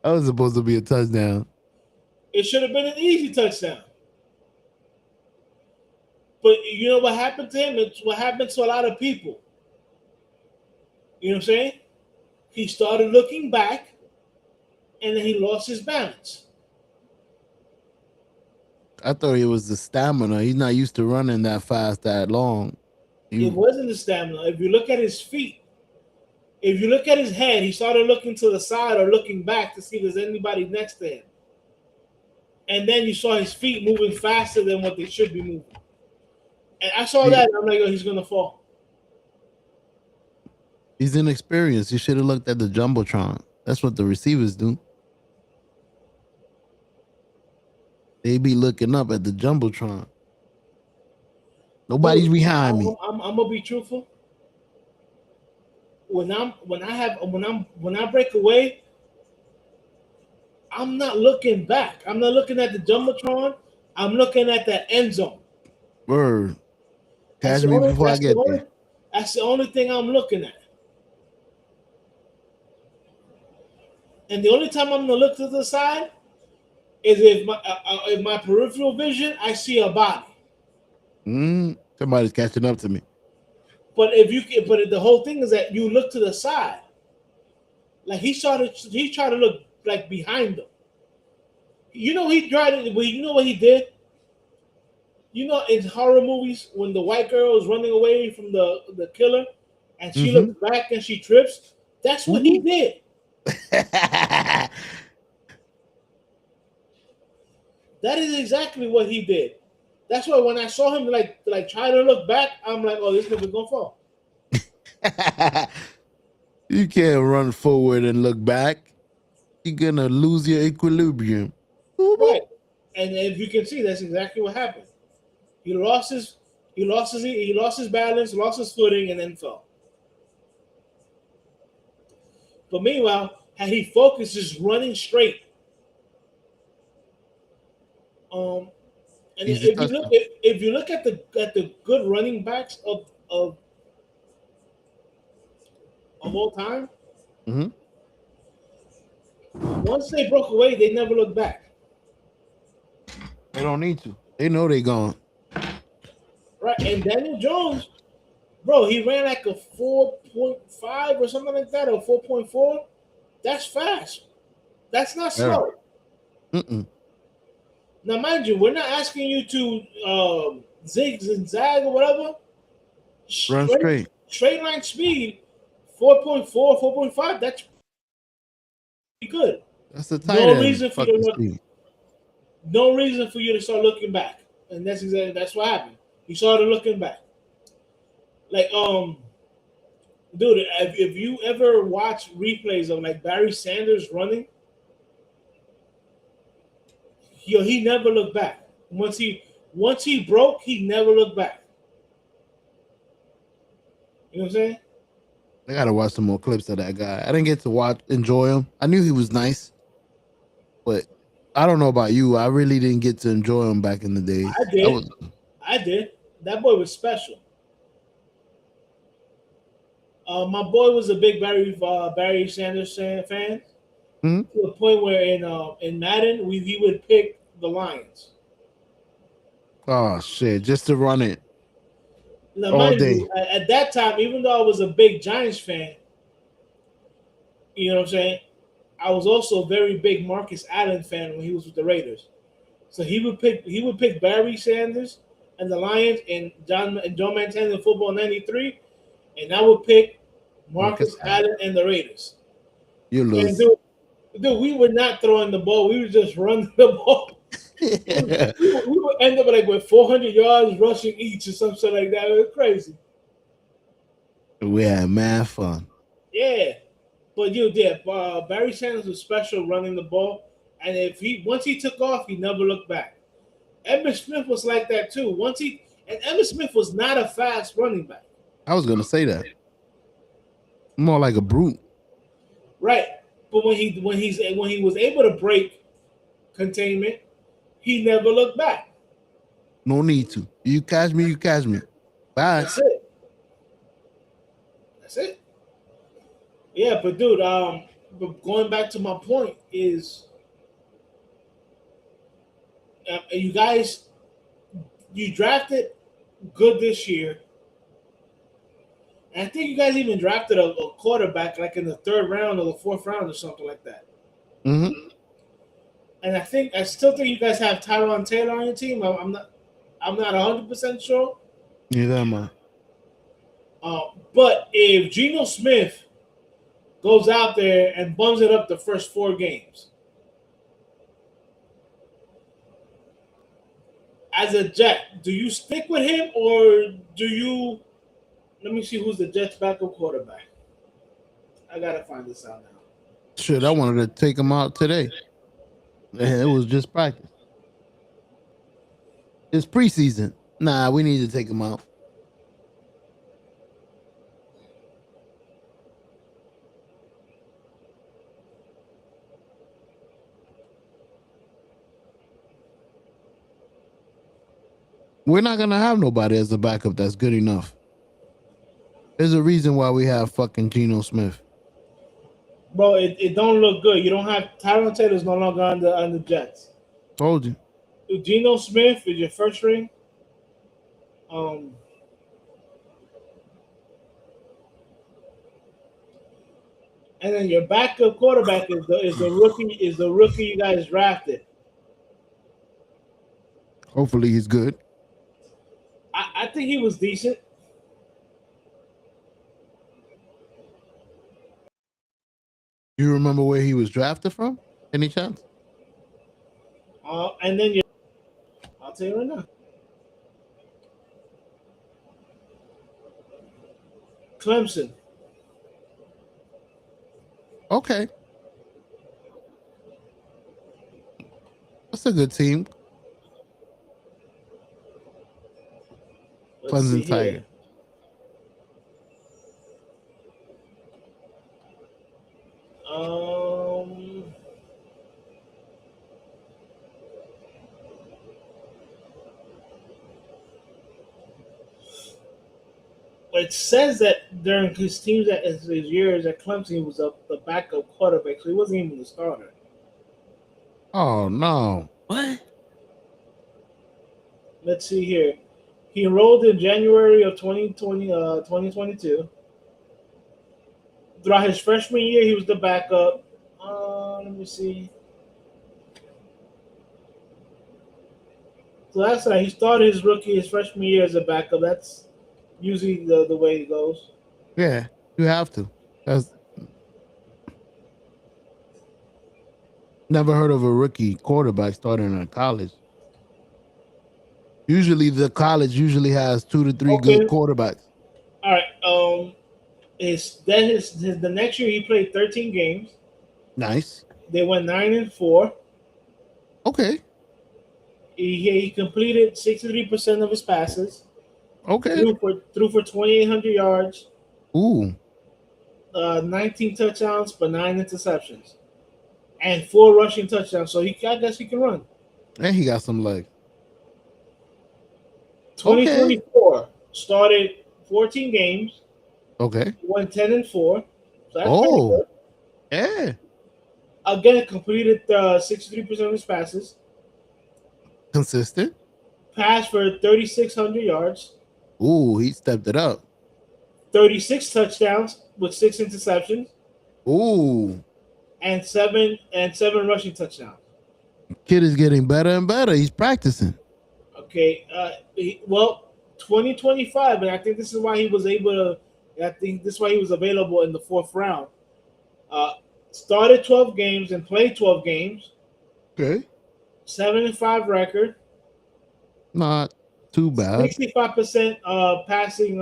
[SPEAKER 2] That was supposed to be a touchdown.
[SPEAKER 3] It should have been an easy touchdown. But you know what happened to him? It's what happened to a lot of people. You know what I'm saying? He started looking back, and then he lost his balance.
[SPEAKER 2] I thought it was the stamina. He's not used to running that fast, that long.
[SPEAKER 3] It wasn't the stamina. If you look at his feet, if you look at his head, he started looking to the side or looking back to see if there's anybody next to him. And then you saw his feet moving faster than what they should be moving. And I saw that, and I'm like, oh, he's going to fall.
[SPEAKER 2] He's inexperienced. He should have looked at the Jumbotron. That's what the receivers do. They be looking up at the jumbotron. Nobody's
[SPEAKER 3] Dude,
[SPEAKER 2] behind me.
[SPEAKER 3] I'm gonna be truthful. When I break away, I'm not looking back. I'm not looking at the jumbotron. I'm looking at that end zone.
[SPEAKER 2] Word. Catch me before I get there.
[SPEAKER 3] That's the only thing I'm looking at. And the only time I'm gonna look to the side is if my peripheral vision, I see a body.
[SPEAKER 2] Somebody's catching up to me.
[SPEAKER 3] But the whole thing is that you look to the side. Like he tried to look like behind him. You know he tried it. You know what he did? You know in horror movies when the white girl is running away from the killer and she looks back and she trips. That's what he did. That is exactly what he did. That's why when I saw him like try to look back, I'm like, oh, this nigga's gonna fall.
[SPEAKER 2] You can't run forward and look back. You're gonna lose your equilibrium.
[SPEAKER 3] Right. And if you can see, that's exactly what happened. He lost his balance, lost his footing, and then fell. But meanwhile, had he focused just running straight, and if you look at the good running backs of all time, once they broke away, they never looked back.
[SPEAKER 2] They don't need to. They know they gone.
[SPEAKER 3] Right, and Daniel Jones, bro, he ran like a 4.5 or something like that, or 4.4. That's fast. That's not slow. Now, mind you, we're not asking you to zig and zag or whatever.
[SPEAKER 2] Run straight.
[SPEAKER 3] Straight line speed, 4.4, 4.5. That's pretty good.
[SPEAKER 2] That's the tight end.
[SPEAKER 3] No reason for you to start looking back, and that's what happened. He started looking back. Like dude, if you ever watch replays of like Barry Sanders running, he never looked back. Once he broke, he never looked back. You know what I'm saying?
[SPEAKER 2] I gotta watch some more clips of that guy. I didn't get to enjoy him. I knew he was nice, but I don't know about you. I really didn't get to enjoy him back in the day.
[SPEAKER 3] I did. That boy was special. My boy was a big Barry Sanders fan. To the point where in Madden he would pick the Lions.
[SPEAKER 2] Oh shit! Just to run it
[SPEAKER 3] now,
[SPEAKER 2] all day.
[SPEAKER 3] You, at that time, even though I was a big Giants fan, you know what I'm saying, I was also a very big Marcus Allen fan when he was with the Raiders. So he would pick Barry Sanders and the Lions and Joe Montana in football '93, and I would pick Marcus Allen and the Raiders.
[SPEAKER 2] You lose.
[SPEAKER 3] Dude, we were not throwing the ball. We were just running the ball. we would end up with 400 yards rushing each or something like that. It was crazy.
[SPEAKER 2] We had mad fun.
[SPEAKER 3] Yeah. But Barry Sanders was special running the ball. And once he took off, he never looked back. Emmitt Smith was like that too. And Emmitt Smith was not a fast running back.
[SPEAKER 2] I was gonna say that. More like a brute.
[SPEAKER 3] Right. But when he was able to break containment, he never looked back.
[SPEAKER 2] No need to. You catch me, you catch me. Bye.
[SPEAKER 3] That's it. Yeah, but dude, but going back to my point is, you guys, you drafted good this year. And I think you guys even drafted a quarterback like in the 3rd round or the 4th round or something like that. And I still think you guys have Tyrod Taylor on your team. I'm not 100% sure.
[SPEAKER 2] Neither am I.
[SPEAKER 3] But if Geno Smith goes out there and bums it up the first 4 games, as a Jet, do you stick with him or do you? Let me see who's the Jets' backup quarterback. I gotta find this out now.
[SPEAKER 2] Shit, I wanted to take him out today. It was just practice. It's preseason. Nah, we need to take him out. We're not gonna have nobody as a backup that's good enough. There's a reason why we have fucking Geno Smith.
[SPEAKER 3] Bro, it don't look good. You don't have Tyron Taylor's no longer on the Jets.
[SPEAKER 2] Told you.
[SPEAKER 3] Geno Smith is your first ring. And then your backup quarterback is the rookie you guys drafted.
[SPEAKER 2] Hopefully he's good.
[SPEAKER 3] I think he was decent.
[SPEAKER 2] You remember where he was drafted from? Any chance?
[SPEAKER 3] And then I'll tell you right now. Clemson.
[SPEAKER 2] Okay. That's a good team.
[SPEAKER 3] Let's see
[SPEAKER 2] Clemson
[SPEAKER 3] here.
[SPEAKER 2] Tiger.
[SPEAKER 3] It says that during his teams at his years at Clemson, he was the backup quarterback, so he wasn't even the starter.
[SPEAKER 2] Oh no.
[SPEAKER 4] What?
[SPEAKER 3] Let's see here. He enrolled in January of 2022. Throughout his freshman year, he was the backup. Let me see. So that's right. He started his freshman year as a backup. That's usually the way it goes.
[SPEAKER 2] Yeah, you have to. That's never heard of a rookie quarterback starting in college. Usually the college has 2 to 3 good quarterbacks.
[SPEAKER 3] All right. The next year he played 13 games.
[SPEAKER 2] Nice.
[SPEAKER 3] They went 9-4.
[SPEAKER 2] Okay.
[SPEAKER 3] He completed 63% of his passes.
[SPEAKER 2] Okay.
[SPEAKER 3] Threw for 2,800 yards.
[SPEAKER 2] Ooh.
[SPEAKER 3] 19 touchdowns, but 9 interceptions, and 4 rushing touchdowns. So I guess he can run.
[SPEAKER 2] And he got some legs.
[SPEAKER 3] 2024 started 14 games.
[SPEAKER 2] Okay.
[SPEAKER 3] Went 10-4. So that's
[SPEAKER 2] pretty good. Yeah.
[SPEAKER 3] Again, completed 63% of his passes.
[SPEAKER 2] Consistent.
[SPEAKER 3] Passed for 3,600 yards.
[SPEAKER 2] Ooh, he stepped it up.
[SPEAKER 3] 36 touchdowns with 6 interceptions.
[SPEAKER 2] Ooh.
[SPEAKER 3] And seven rushing touchdowns.
[SPEAKER 2] Kid is getting better and better. He's practicing.
[SPEAKER 3] Okay. 2025, and I think this is why he was able to. I think this is why he was available in the 4th round. Started 12 games and played 12 games.
[SPEAKER 2] Okay.
[SPEAKER 3] 7-5 record.
[SPEAKER 2] Not too bad.
[SPEAKER 3] 65% passing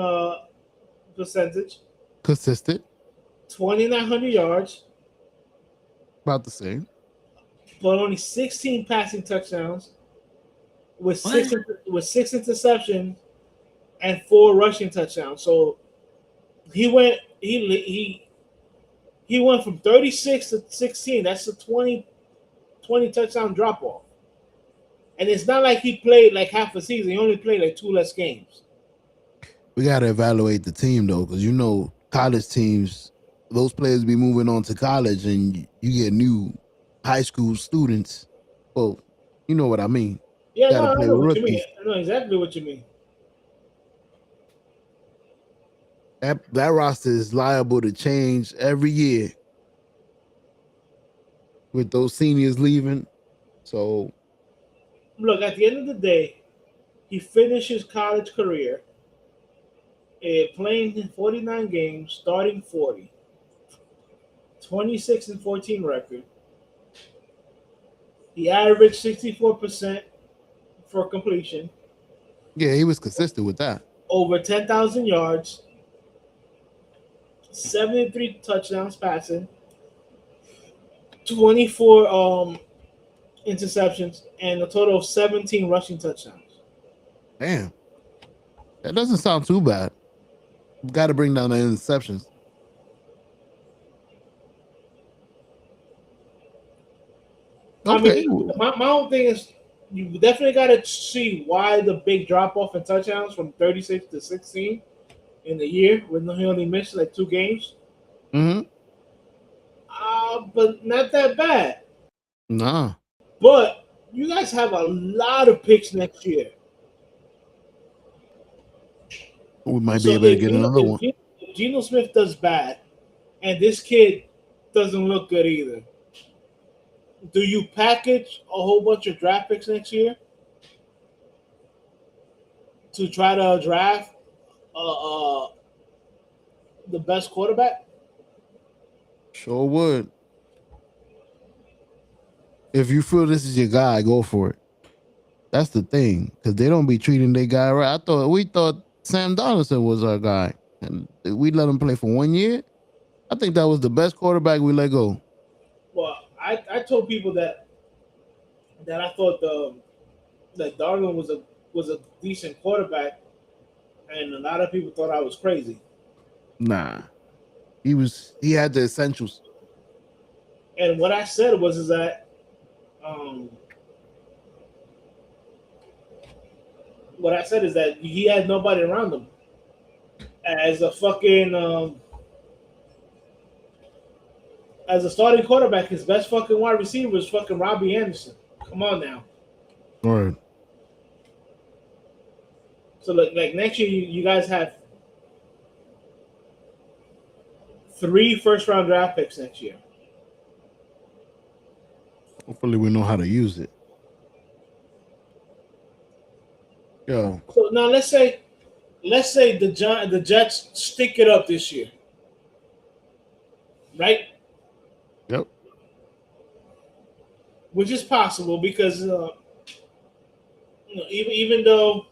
[SPEAKER 3] percentage.
[SPEAKER 2] Consistent.
[SPEAKER 3] 2,900 yards.
[SPEAKER 2] About the same.
[SPEAKER 3] But only 16 passing touchdowns with 6 interceptions and 4 rushing touchdowns. So he went from 36 to 16. That's a 20 touchdown drop off. And it's not like he played like half a season. He only played like 2 less games.
[SPEAKER 2] We got to evaluate the team, though, because college teams, those players be moving on to college and you get new high school students. Well, you know what I mean.
[SPEAKER 3] Yeah, I know what you mean. I know exactly what you mean.
[SPEAKER 2] That roster is liable to change every year with those seniors leaving. So,
[SPEAKER 3] look, at the end of the day, he finished his college career playing 49 games, starting 40, 26-14 record. He averaged 64% for completion.
[SPEAKER 2] Yeah, he was consistent with that.
[SPEAKER 3] Over 10,000 yards, 73 touchdowns passing, 24 interceptions, and a total of 17 rushing touchdowns.
[SPEAKER 2] Damn. That doesn't sound too bad. Got to bring down the interceptions.
[SPEAKER 3] I
[SPEAKER 2] Okay.
[SPEAKER 3] mean, my whole thing is you definitely got to see why the big drop off in touchdowns from 36 to 16 in the year when he only missed like 2 games.
[SPEAKER 2] Mm-hmm.
[SPEAKER 3] But not that bad.
[SPEAKER 2] Nah.
[SPEAKER 3] But you guys have a lot of picks next year.
[SPEAKER 2] We might be
[SPEAKER 3] So
[SPEAKER 2] able to get another one.
[SPEAKER 3] If Geno Smith does bad and this kid doesn't look good either, do you package a whole bunch of draft picks next year to try to draft the best quarterback?
[SPEAKER 2] Sure would. If you feel this is your guy, go for it. That's the thing, because they don't be treating their guy right. We thought Sam Donaldson was our guy, and we let him play for 1 year. I think that was the best quarterback we let go.
[SPEAKER 3] Well, I told people that I thought that Darwin was a decent quarterback, and a lot of people thought I was crazy.
[SPEAKER 2] Nah, he had the essentials.
[SPEAKER 3] And what I said is that what I said is that he had nobody around him. As a fucking as a starting quarterback, his best fucking wide receiver was fucking Robbie Anderson. Come on now.
[SPEAKER 2] All right.
[SPEAKER 3] So like next year, you guys have 3 first-round draft picks next year.
[SPEAKER 2] Hopefully, we know how to use it. Yo.
[SPEAKER 3] So now let's say the Jets stick it up this year, right?
[SPEAKER 2] Yep.
[SPEAKER 3] Which is possible because even though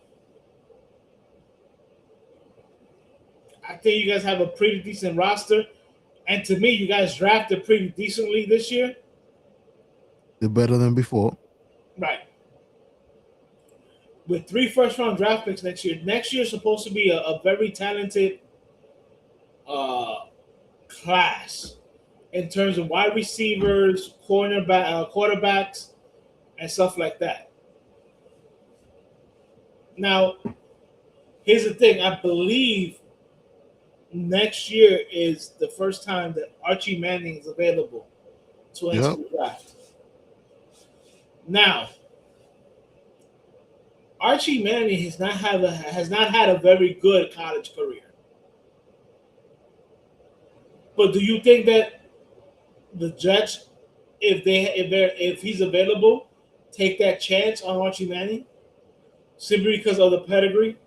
[SPEAKER 3] I think you guys have a pretty decent roster, and to me, you guys drafted pretty decently this year.
[SPEAKER 2] They're better than before.
[SPEAKER 3] Right. With 3 first-round draft picks next year. Next year is supposed to be a very talented class in terms of wide receivers, quarterbacks, and stuff like that. Now, here's the thing. I believe next year is the first time that Archie Manning is available to enter the draft. Now, Archie Manning has not had a very good college career. But do you think that the Jets, if he's available, take that chance on Archie Manning simply because of the pedigree?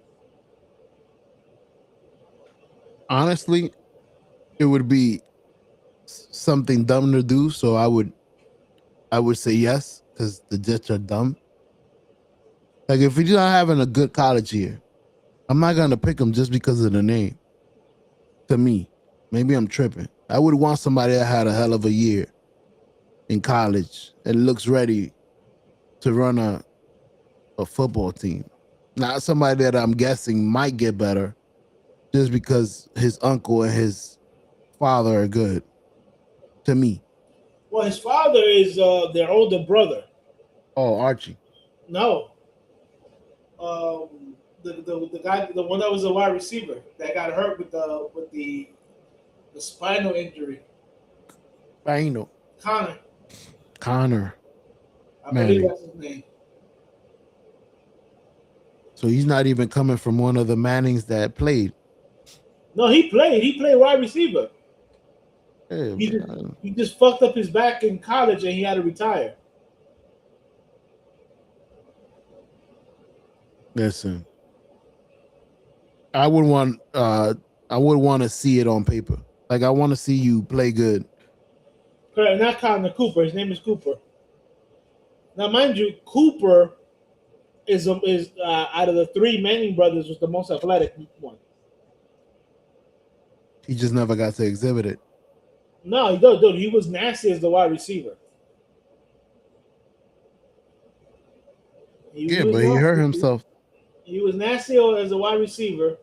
[SPEAKER 2] Honestly, it would be something dumb to do, so I would say yes, because the Jets are dumb. Like, if he's not having a good college year, I'm not gonna pick him just because of the name. To me, maybe I'm tripping. I would want somebody that had a hell of a year in college and looks ready to run a football team, not somebody that I'm guessing might get better just because his uncle and his father are good. To me.
[SPEAKER 3] Well, his father is their older brother.
[SPEAKER 2] Oh, Archie.
[SPEAKER 3] No. The guy, the one that was a wide receiver that got hurt with the spinal injury.
[SPEAKER 2] Spinal. Connor.
[SPEAKER 3] I believe that's his name.
[SPEAKER 2] So he's not even coming from one of the Mannings that played.
[SPEAKER 3] No, he played. He played wide receiver.
[SPEAKER 2] Hey,
[SPEAKER 3] he just fucked up his back in college and he had to retire.
[SPEAKER 2] Listen, I would want to see it on paper. Like, I want to see you play good.
[SPEAKER 3] Correct, not Connor, Cooper. His name is Cooper. Now, mind you, Cooper is out of the 3 Manning brothers was the most athletic one.
[SPEAKER 2] He just never got to exhibit it.
[SPEAKER 3] No, dude, he was nasty as the wide receiver.
[SPEAKER 2] But he hurt himself.
[SPEAKER 3] He was nasty as a wide receiver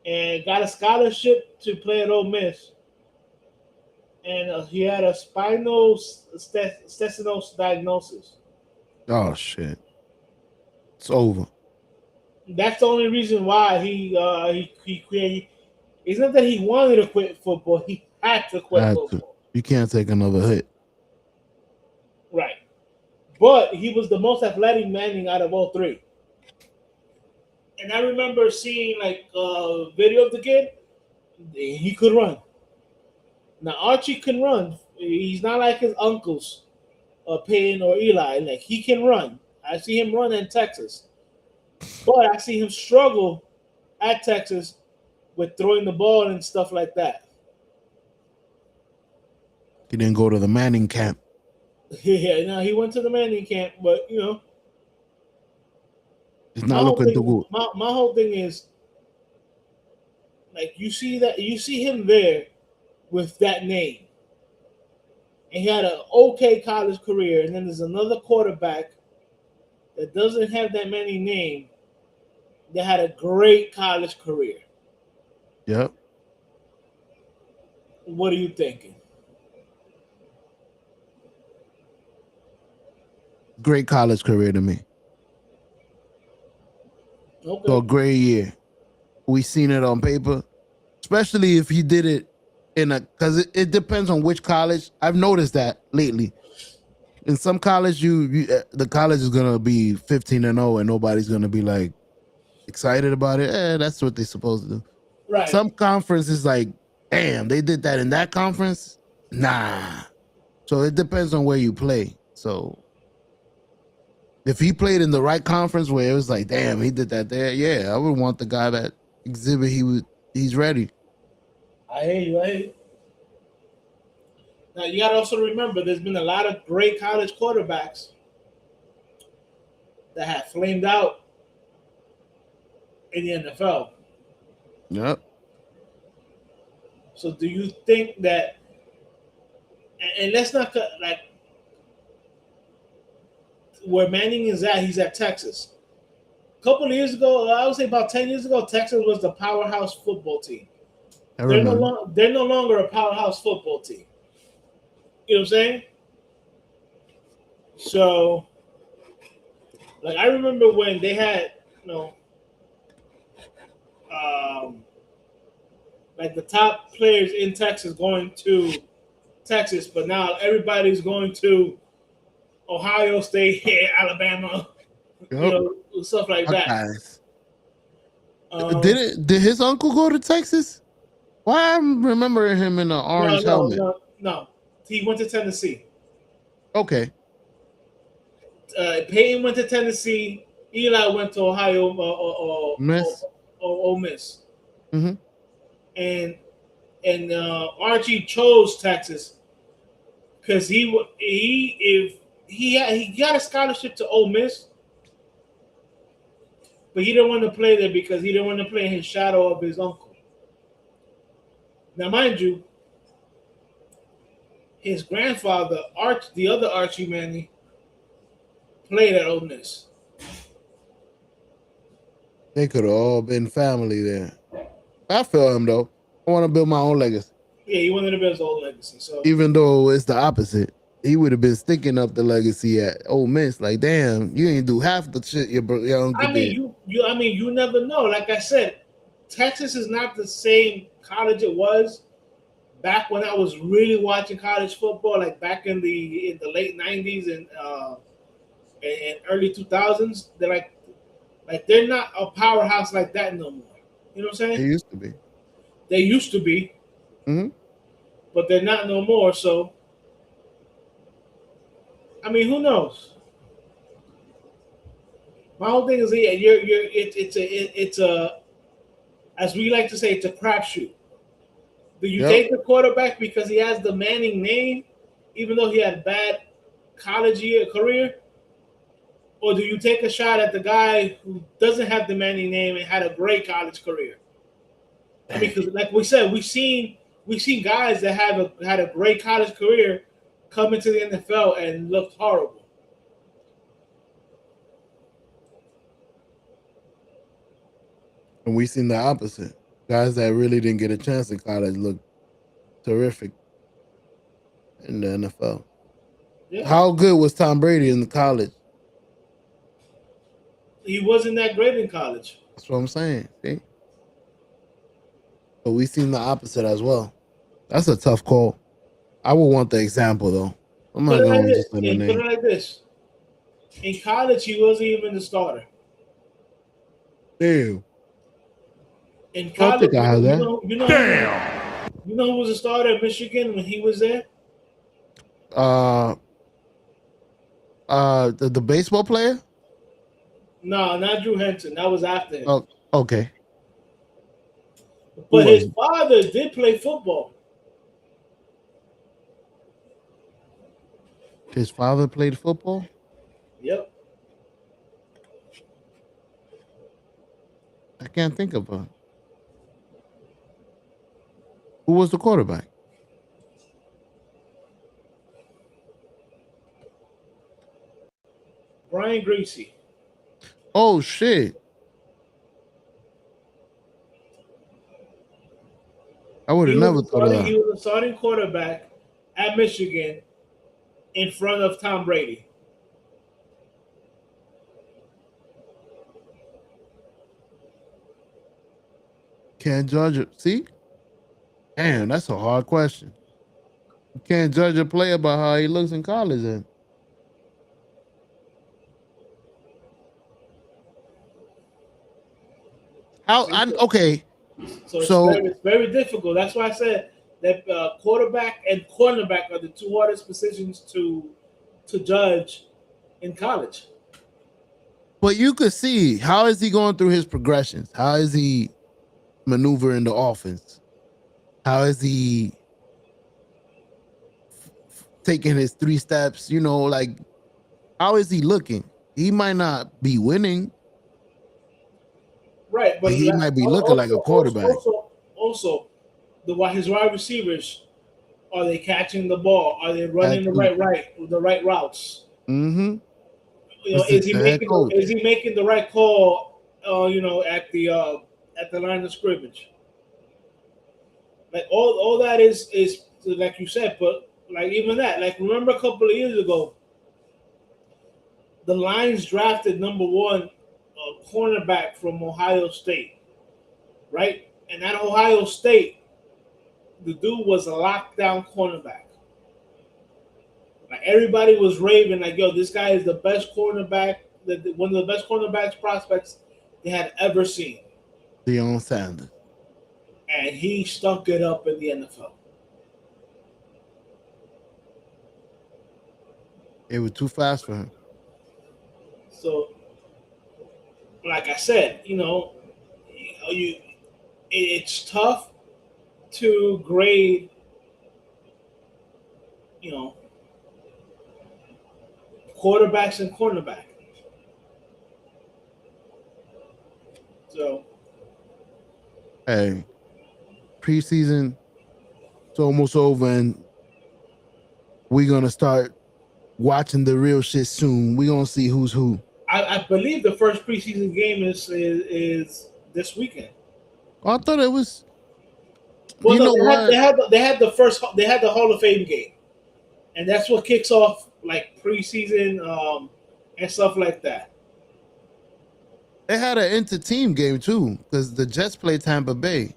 [SPEAKER 3] and got a scholarship to play at Ole Miss. And he had a spinal stenosis diagnosis.
[SPEAKER 2] Oh shit. It's over.
[SPEAKER 3] That's the only reason why he quit. It's not that he wanted to quit football; he had to quit football.
[SPEAKER 2] You can't take another hit.
[SPEAKER 3] Right, but he was the most athletic Manning out of all three. And I remember seeing like a video of the kid. He could run. Now Archie can run. He's not like his uncles, Peyton or Eli. Like he can run. I see him run in Texas, but I see him struggle at Texas with throwing the ball and stuff like that.
[SPEAKER 2] He didn't go to the Manning camp.
[SPEAKER 3] Yeah, no, he went to the Manning camp, but you know,
[SPEAKER 2] it's not looking too good.
[SPEAKER 3] My whole thing is like you see him there with that name, and he had an okay college career, and then there's another quarterback that doesn't have that Manning name that had a great college career.
[SPEAKER 2] Yep.
[SPEAKER 3] What are you thinking?
[SPEAKER 2] Great college career to me.
[SPEAKER 3] Okay.
[SPEAKER 2] So a great year. We seen it on paper, especially if he did it because it depends on which college. I've noticed that lately. In some college, the college is gonna be 15-0, and nobody's gonna be like excited about it. That's what they're supposed to do.
[SPEAKER 3] Right.
[SPEAKER 2] Some conference is like, damn, they did that in that conference. Nah. So it depends on where you play. So if he played in the right conference where it was like, damn, he did that there, yeah, I would want the guy that exhibit he's ready.
[SPEAKER 3] I hear you. Now you gotta also remember there's been a lot of great college quarterbacks that have flamed out in the NFL.
[SPEAKER 2] Yep.
[SPEAKER 3] So do you think that and let's not like where Manning is at, he's at Texas. A couple of years ago, I would say about 10 years ago, Texas was the powerhouse football team. They're no longer a powerhouse football team. You know what I'm saying? So, like, I remember when they had, like the top players in Texas going to Texas, but now everybody's going to Ohio State, Alabama, stuff like that.
[SPEAKER 2] Did his uncle go to Texas? Why I'm remembering him in an orange helmet.
[SPEAKER 3] No, he went to Tennessee.
[SPEAKER 2] Okay.
[SPEAKER 3] Peyton went to Tennessee. Eli went to Ohio. Ole Miss.
[SPEAKER 2] Mm-hmm.
[SPEAKER 3] And Archie chose Texas because he got a scholarship to Ole Miss, but he didn't want to play there because he didn't want to play in his shadow of his uncle. Now, mind you, his grandfather, the other Archie Manning, played at Ole Miss.
[SPEAKER 2] They could have all been family there. I feel him though. I want to build my own legacy.
[SPEAKER 3] Yeah, he wanted to build his own legacy. So
[SPEAKER 2] even though it's the opposite, he would have been sticking up the legacy at Ole Miss. Like, damn, you ain't do half the shit your uncle did.
[SPEAKER 3] You never know. Like I said, Texas is not the same college it was back when I was really watching college football, like back in the late 90s and early 2000s. They're like they're not a powerhouse like that no more. You know what I'm saying?
[SPEAKER 2] They used to be.
[SPEAKER 3] They used to be.
[SPEAKER 2] Mm-hmm.
[SPEAKER 3] But they're not no more. So, I mean, who knows? My whole thing is, it's a, as we like to say, it's a crapshoot. Do you take the quarterback because he has the Manning name, even though he had bad college career? Or do you take a shot at the guy who doesn't have the Manning name and had a great college career? I mean, because like we said, we've seen guys that had a great college career come into the NFL and looked horrible.
[SPEAKER 2] And we seen the opposite. Guys that really didn't get a chance in college look terrific in the NFL.
[SPEAKER 3] Yeah,
[SPEAKER 2] How good was Tom Brady in the college?
[SPEAKER 3] he wasn't that great in college.
[SPEAKER 2] That's what I'm saying. See? But we seen the opposite as well. That's a tough call. I would want the example though. I'm not
[SPEAKER 3] Put it like
[SPEAKER 2] going to
[SPEAKER 3] this.
[SPEAKER 2] just say the
[SPEAKER 3] And put
[SPEAKER 2] name.
[SPEAKER 3] it like this. In college, he wasn't even the starter.
[SPEAKER 2] Damn.
[SPEAKER 3] In
[SPEAKER 2] I don't
[SPEAKER 3] college,
[SPEAKER 2] think I have that.
[SPEAKER 3] you know who was a starter at Michigan when he was there?
[SPEAKER 2] The baseball player?
[SPEAKER 3] No, not Drew Henson. That was after him.
[SPEAKER 2] Oh, okay. Who
[SPEAKER 3] But
[SPEAKER 2] was
[SPEAKER 3] his
[SPEAKER 2] it?
[SPEAKER 3] father did play football.
[SPEAKER 2] His father played football?
[SPEAKER 3] Yep.
[SPEAKER 2] I can't think of one. Who was the quarterback?
[SPEAKER 3] Brian Greasy.
[SPEAKER 2] Oh shit. I would have never thought of
[SPEAKER 3] He
[SPEAKER 2] that.
[SPEAKER 3] was a starting quarterback at Michigan in front of Tom Brady.
[SPEAKER 2] Can't judge it. See? Damn, that's a hard question. You can't judge a player by how he looks in college then. Okay.
[SPEAKER 3] So
[SPEAKER 2] So
[SPEAKER 3] it's very difficult. That's why I said that quarterback and cornerback are the two hardest positions to judge in college.
[SPEAKER 2] but you could see, how is he going through his progressions? How is he maneuvering the offense? How is he taking his 3 steps? You know, like, how is he looking? He might not be winning,
[SPEAKER 3] Right,
[SPEAKER 2] but
[SPEAKER 3] but
[SPEAKER 2] he might be looking like a quarterback.
[SPEAKER 3] also, his wide receivers, are they catching the ball? Are they running
[SPEAKER 2] That too.
[SPEAKER 3] the right routes?
[SPEAKER 2] Mm-hmm.
[SPEAKER 3] You know,
[SPEAKER 2] This is the head coach.
[SPEAKER 3] is he making the right call? At the line of scrimmage. Like all that is like you said, but like even that, like remember a couple of years ago, the Lions drafted number one cornerback from Ohio State, right? And at Ohio State, the dude was a lockdown cornerback. Like everybody was raving, like, "Yo, this guy is the best cornerback, one of the best cornerbacks prospects they had ever seen."
[SPEAKER 2] Deion Sanders.
[SPEAKER 3] And he stunk it up in the NFL.
[SPEAKER 2] It was too fast for him.
[SPEAKER 3] So, like I said, it's tough to grade, you know, quarterbacks and cornerback. So,
[SPEAKER 2] Hey, preseason it's almost over, and we're gonna start watching the real shit soon. We're gonna see who's who.
[SPEAKER 3] I believe the first preseason game is this weekend.
[SPEAKER 2] I thought it was.
[SPEAKER 3] Well,
[SPEAKER 2] You
[SPEAKER 3] no,
[SPEAKER 2] know what?
[SPEAKER 3] they had the Hall of Fame game, and that's what kicks off like preseason and stuff like that.
[SPEAKER 2] They had an inter-team game too, because the Jets played Tampa Bay.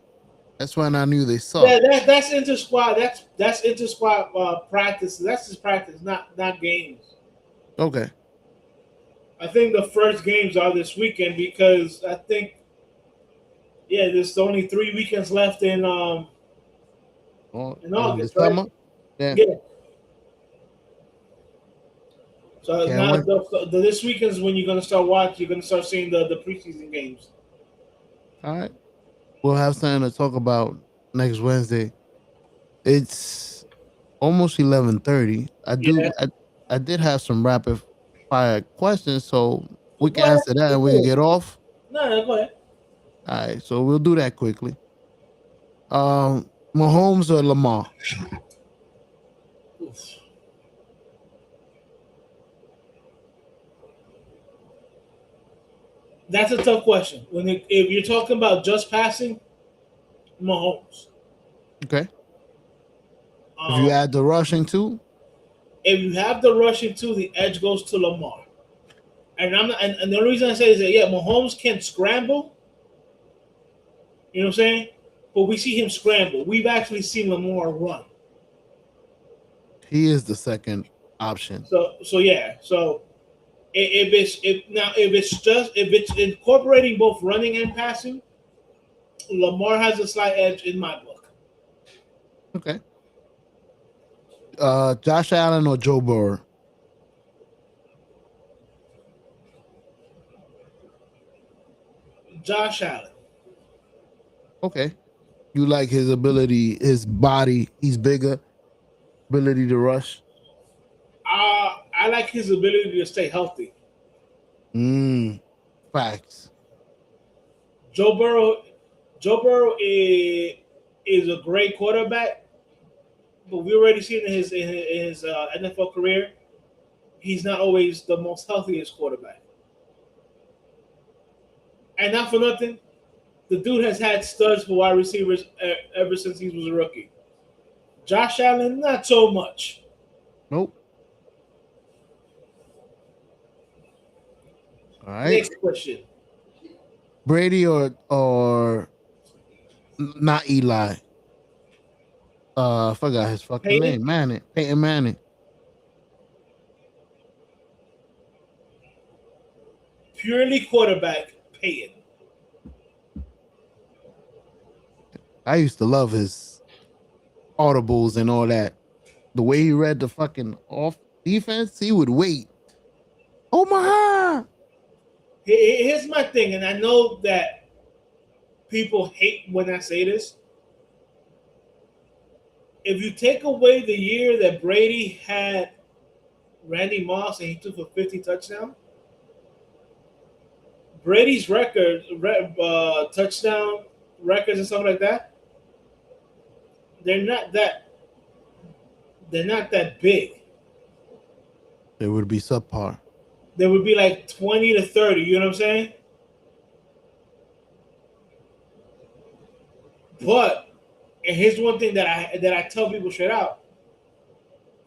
[SPEAKER 2] That's when I knew they sucked.
[SPEAKER 3] Yeah, that's inter squad. That's inter squad practice. That's just practice, not games.
[SPEAKER 2] Okay.
[SPEAKER 3] I think the first games are this weekend because I think, yeah, there's only 3 weekends left in August, right?
[SPEAKER 2] December. Yeah.
[SPEAKER 3] Yeah. So
[SPEAKER 2] Can't
[SPEAKER 3] now
[SPEAKER 2] wait.
[SPEAKER 3] this weekend is when you're gonna start watching. You're gonna start seeing the preseason games.
[SPEAKER 2] All right. We'll have something to talk about next Wednesday. It's almost 11:30.
[SPEAKER 3] Yeah.
[SPEAKER 2] I did have some rapid fire questions, so we
[SPEAKER 3] Go
[SPEAKER 2] can
[SPEAKER 3] ahead.
[SPEAKER 2] answer that and we can get off.
[SPEAKER 3] No, go ahead.
[SPEAKER 2] All right, so we'll do that quickly. Mahomes or Lamar?
[SPEAKER 3] Oof. That's a tough question. If you're talking about just passing, Mahomes.
[SPEAKER 2] Okay. If you
[SPEAKER 3] Um,
[SPEAKER 2] add the rushing too,
[SPEAKER 3] if you have the rushing too, the edge goes to Lamar. And I'm not, and the only reason I say is that yeah, Mahomes can scramble. You know what I'm saying? But we see him scramble. We've actually seen Lamar run.
[SPEAKER 2] he is the second option.
[SPEAKER 3] So yeah. So if it's incorporating both running and passing, Lamar has a slight edge in my book.
[SPEAKER 2] Okay. Josh Allen or Joe Burrow?
[SPEAKER 3] Josh Allen.
[SPEAKER 2] Okay. You like his ability, his body, he's bigger, ability to rush.
[SPEAKER 3] I like his ability to stay healthy.
[SPEAKER 2] Facts.
[SPEAKER 3] Joe Burrow, Joe Burrow is a great quarterback, but we already seen in his NFL career, he's not always the most healthiest quarterback. And not for nothing, the dude has had studs for wide receivers ever since he was a rookie. Josh Allen, not so much.
[SPEAKER 2] Nope. All right.
[SPEAKER 3] Next question.
[SPEAKER 2] Brady or not Eli. I forgot his fucking name. Manning. Peyton Manning.
[SPEAKER 3] Purely quarterback, Peyton.
[SPEAKER 2] I used to love his audibles and all that. The way he read the fucking off defense, he would wait. Oh my!
[SPEAKER 3] Here's my thing, and I know that people hate when I say this. If you take away the year that Brady had Randy Moss and he threw for 50 touchdowns, Brady's touchdown records and stuff like that, they're not that big.
[SPEAKER 2] It would be subpar.
[SPEAKER 3] They would be like 20 to 30. You know what I'm saying? But and here's one thing that I tell people straight out,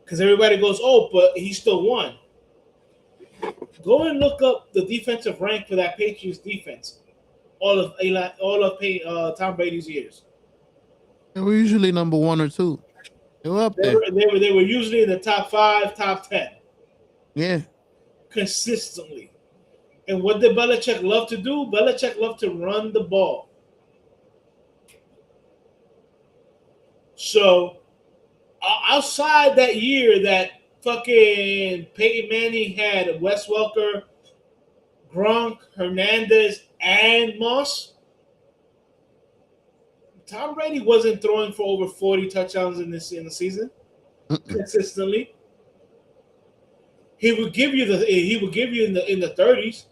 [SPEAKER 3] because everybody goes, "Oh, but he still won." Go and look up the defensive rank for that Patriots defense. All of Tom Brady's years.
[SPEAKER 2] They were usually number 1 or 2. They were up there.
[SPEAKER 3] They were usually in the top 5, top 10.
[SPEAKER 2] Yeah.
[SPEAKER 3] Consistently. And what did Belichick love to do? Belichick loved to run the ball. So, outside that year that fucking Peyton Manning had Wes Welker, Gronk, Hernandez, and Moss, Tom Brady wasn't throwing for over 40 touchdowns in the season consistently. He would give you in the 30s.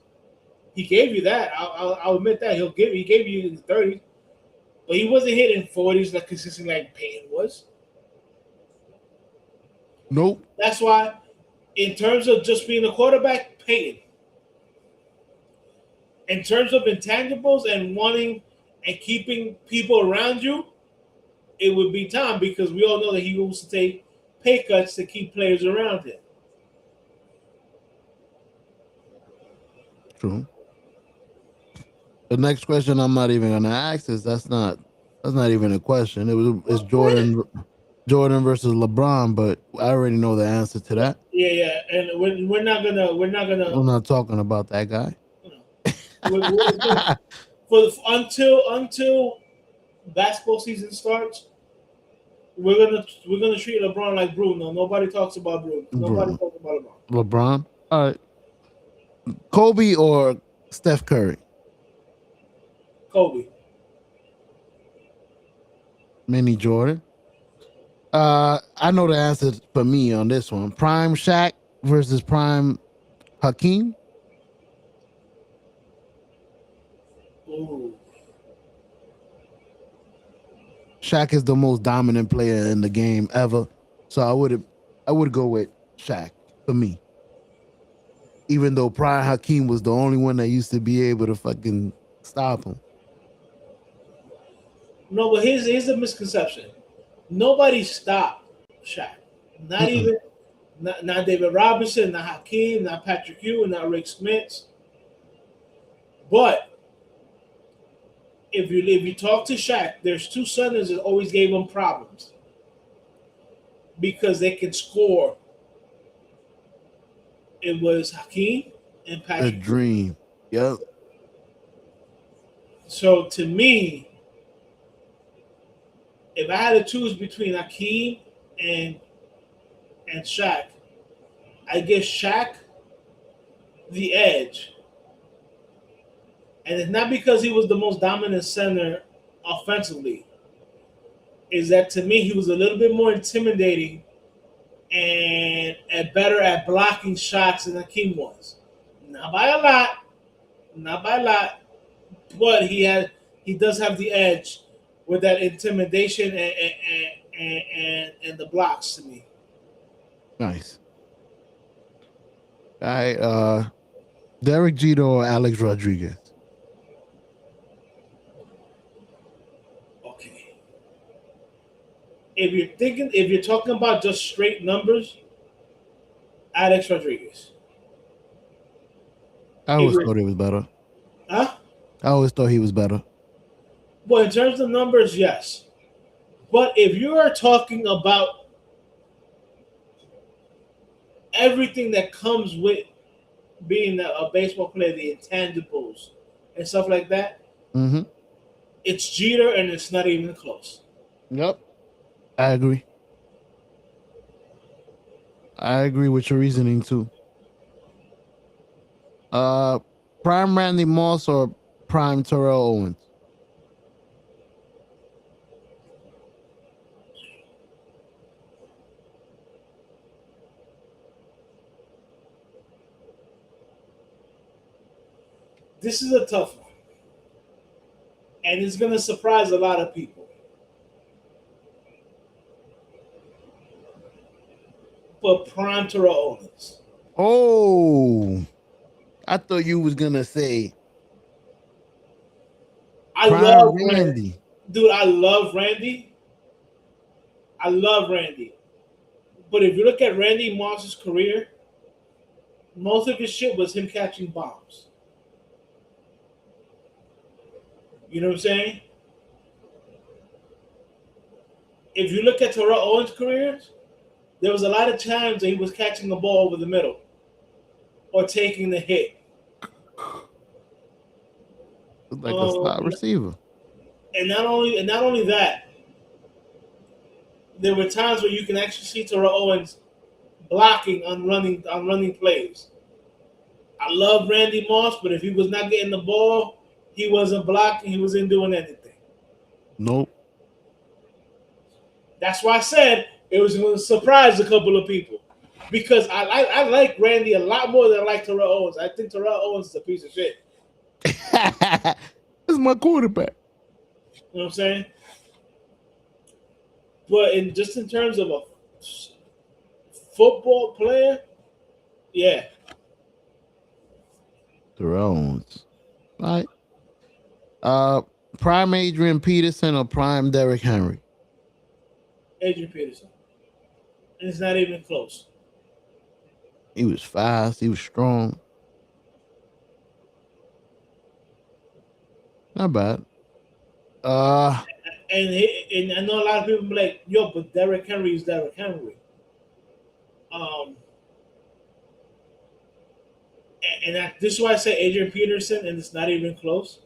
[SPEAKER 3] He gave you that. I'll admit that he gave you in the 30s, but he wasn't hitting 40s like consistently like Peyton was.
[SPEAKER 2] Nope.
[SPEAKER 3] That's why, in terms of just being a quarterback, Peyton. In terms of intangibles and wanting and keeping people around you, it would be Tom, because we all know that he wants to take pay cuts to keep players around him.
[SPEAKER 2] True. The next question I'm not even gonna ask is that's not even a question. It's Jordan versus LeBron, but I already know the answer to that.
[SPEAKER 3] Yeah, and we're not gonna.
[SPEAKER 2] I'm not talking about that guy.
[SPEAKER 3] Until basketball season starts, we're gonna treat LeBron like Bruno. Nobody talks about Bruno. Nobody talks about LeBron.
[SPEAKER 2] LeBron. All right. Kobe or Steph Curry?
[SPEAKER 3] Kobe.
[SPEAKER 2] Mini Jordan. I know the answer for me on this one. Prime Shaq versus Prime Hakeem.
[SPEAKER 3] Ooh.
[SPEAKER 2] Shaq is the most dominant player in the game ever, so I would go with Shaq for me. Even though Prime Hakeem was the only one that used to be able to fucking stop him.
[SPEAKER 3] No, but here's the misconception. Nobody stopped Shaq. Not
[SPEAKER 2] Mm-mm.
[SPEAKER 3] even not David Robinson, not Hakeem, not Patrick Ewing, not Rick Smith. But if you talk to Shaq, there's two centers that always gave him problems because they can score. It was Hakeem and
[SPEAKER 2] A
[SPEAKER 3] Patrick Ewing.
[SPEAKER 2] dream. Yep.
[SPEAKER 3] So to me, if I had to choose between Hakeem and Shaq, I give Shaq the edge. And it's not because he was the most dominant center offensively. Is that to me he was a little bit more intimidating and better at blocking shots than Hakeem was. Not by a lot, but he does have the edge with that intimidation and the blocks to me.
[SPEAKER 2] Nice. All right. Derek Jeter or Alex Rodriguez?
[SPEAKER 3] Okay. If you're talking about just straight numbers, Alex Rodriguez.
[SPEAKER 2] I always thought he was better.
[SPEAKER 3] Huh?
[SPEAKER 2] I always thought he was better.
[SPEAKER 3] Well, in terms of numbers, yes. But if you are talking about everything that comes with being a baseball player, the intangibles and stuff like that,
[SPEAKER 2] Mm-hmm.
[SPEAKER 3] it's Jeter and it's not even close.
[SPEAKER 2] Yep. I agree. I agree with your reasoning too. Prime Randy Moss or Prime Terrell Owens?
[SPEAKER 3] This is a tough one. And it's going to surprise a lot of people. But Prime Terrell Owens.
[SPEAKER 2] Oh, I thought you was gonna say
[SPEAKER 3] I
[SPEAKER 2] Prime
[SPEAKER 3] love
[SPEAKER 2] Randy.
[SPEAKER 3] Dude, I love Randy. I love Randy. But if you look at Randy Moss's career, most of his shit was him catching bombs. You know what I'm saying? If you look at Terrell Owens' career, there was a lot of times that he was catching the ball over the middle or taking the hit.
[SPEAKER 2] Like a slot receiver.
[SPEAKER 3] And not only that, there were times where you can actually see Terrell Owens blocking on running plays. I love Randy Moss, but if he was not getting the ball, he wasn't blocking, he wasn't doing anything.
[SPEAKER 2] Nope.
[SPEAKER 3] That's why I said it was going to surprise a couple of people. Because I like Randy a lot more than I like Terrell Owens. I think Terrell Owens is a piece of shit.
[SPEAKER 2] This is my quarterback.
[SPEAKER 3] You know what I'm saying? But in terms of a football player, yeah.
[SPEAKER 2] Terrell Owens. All right. Prime Adrian Peterson or Prime Derrick Henry?
[SPEAKER 3] Adrian Peterson. And it's not even close.
[SPEAKER 2] He was fast. He was strong. Not bad.
[SPEAKER 3] And I know a lot of people be like, yo, but Derrick Henry is Derrick Henry. This is why I say Adrian Peterson, and it's not even close.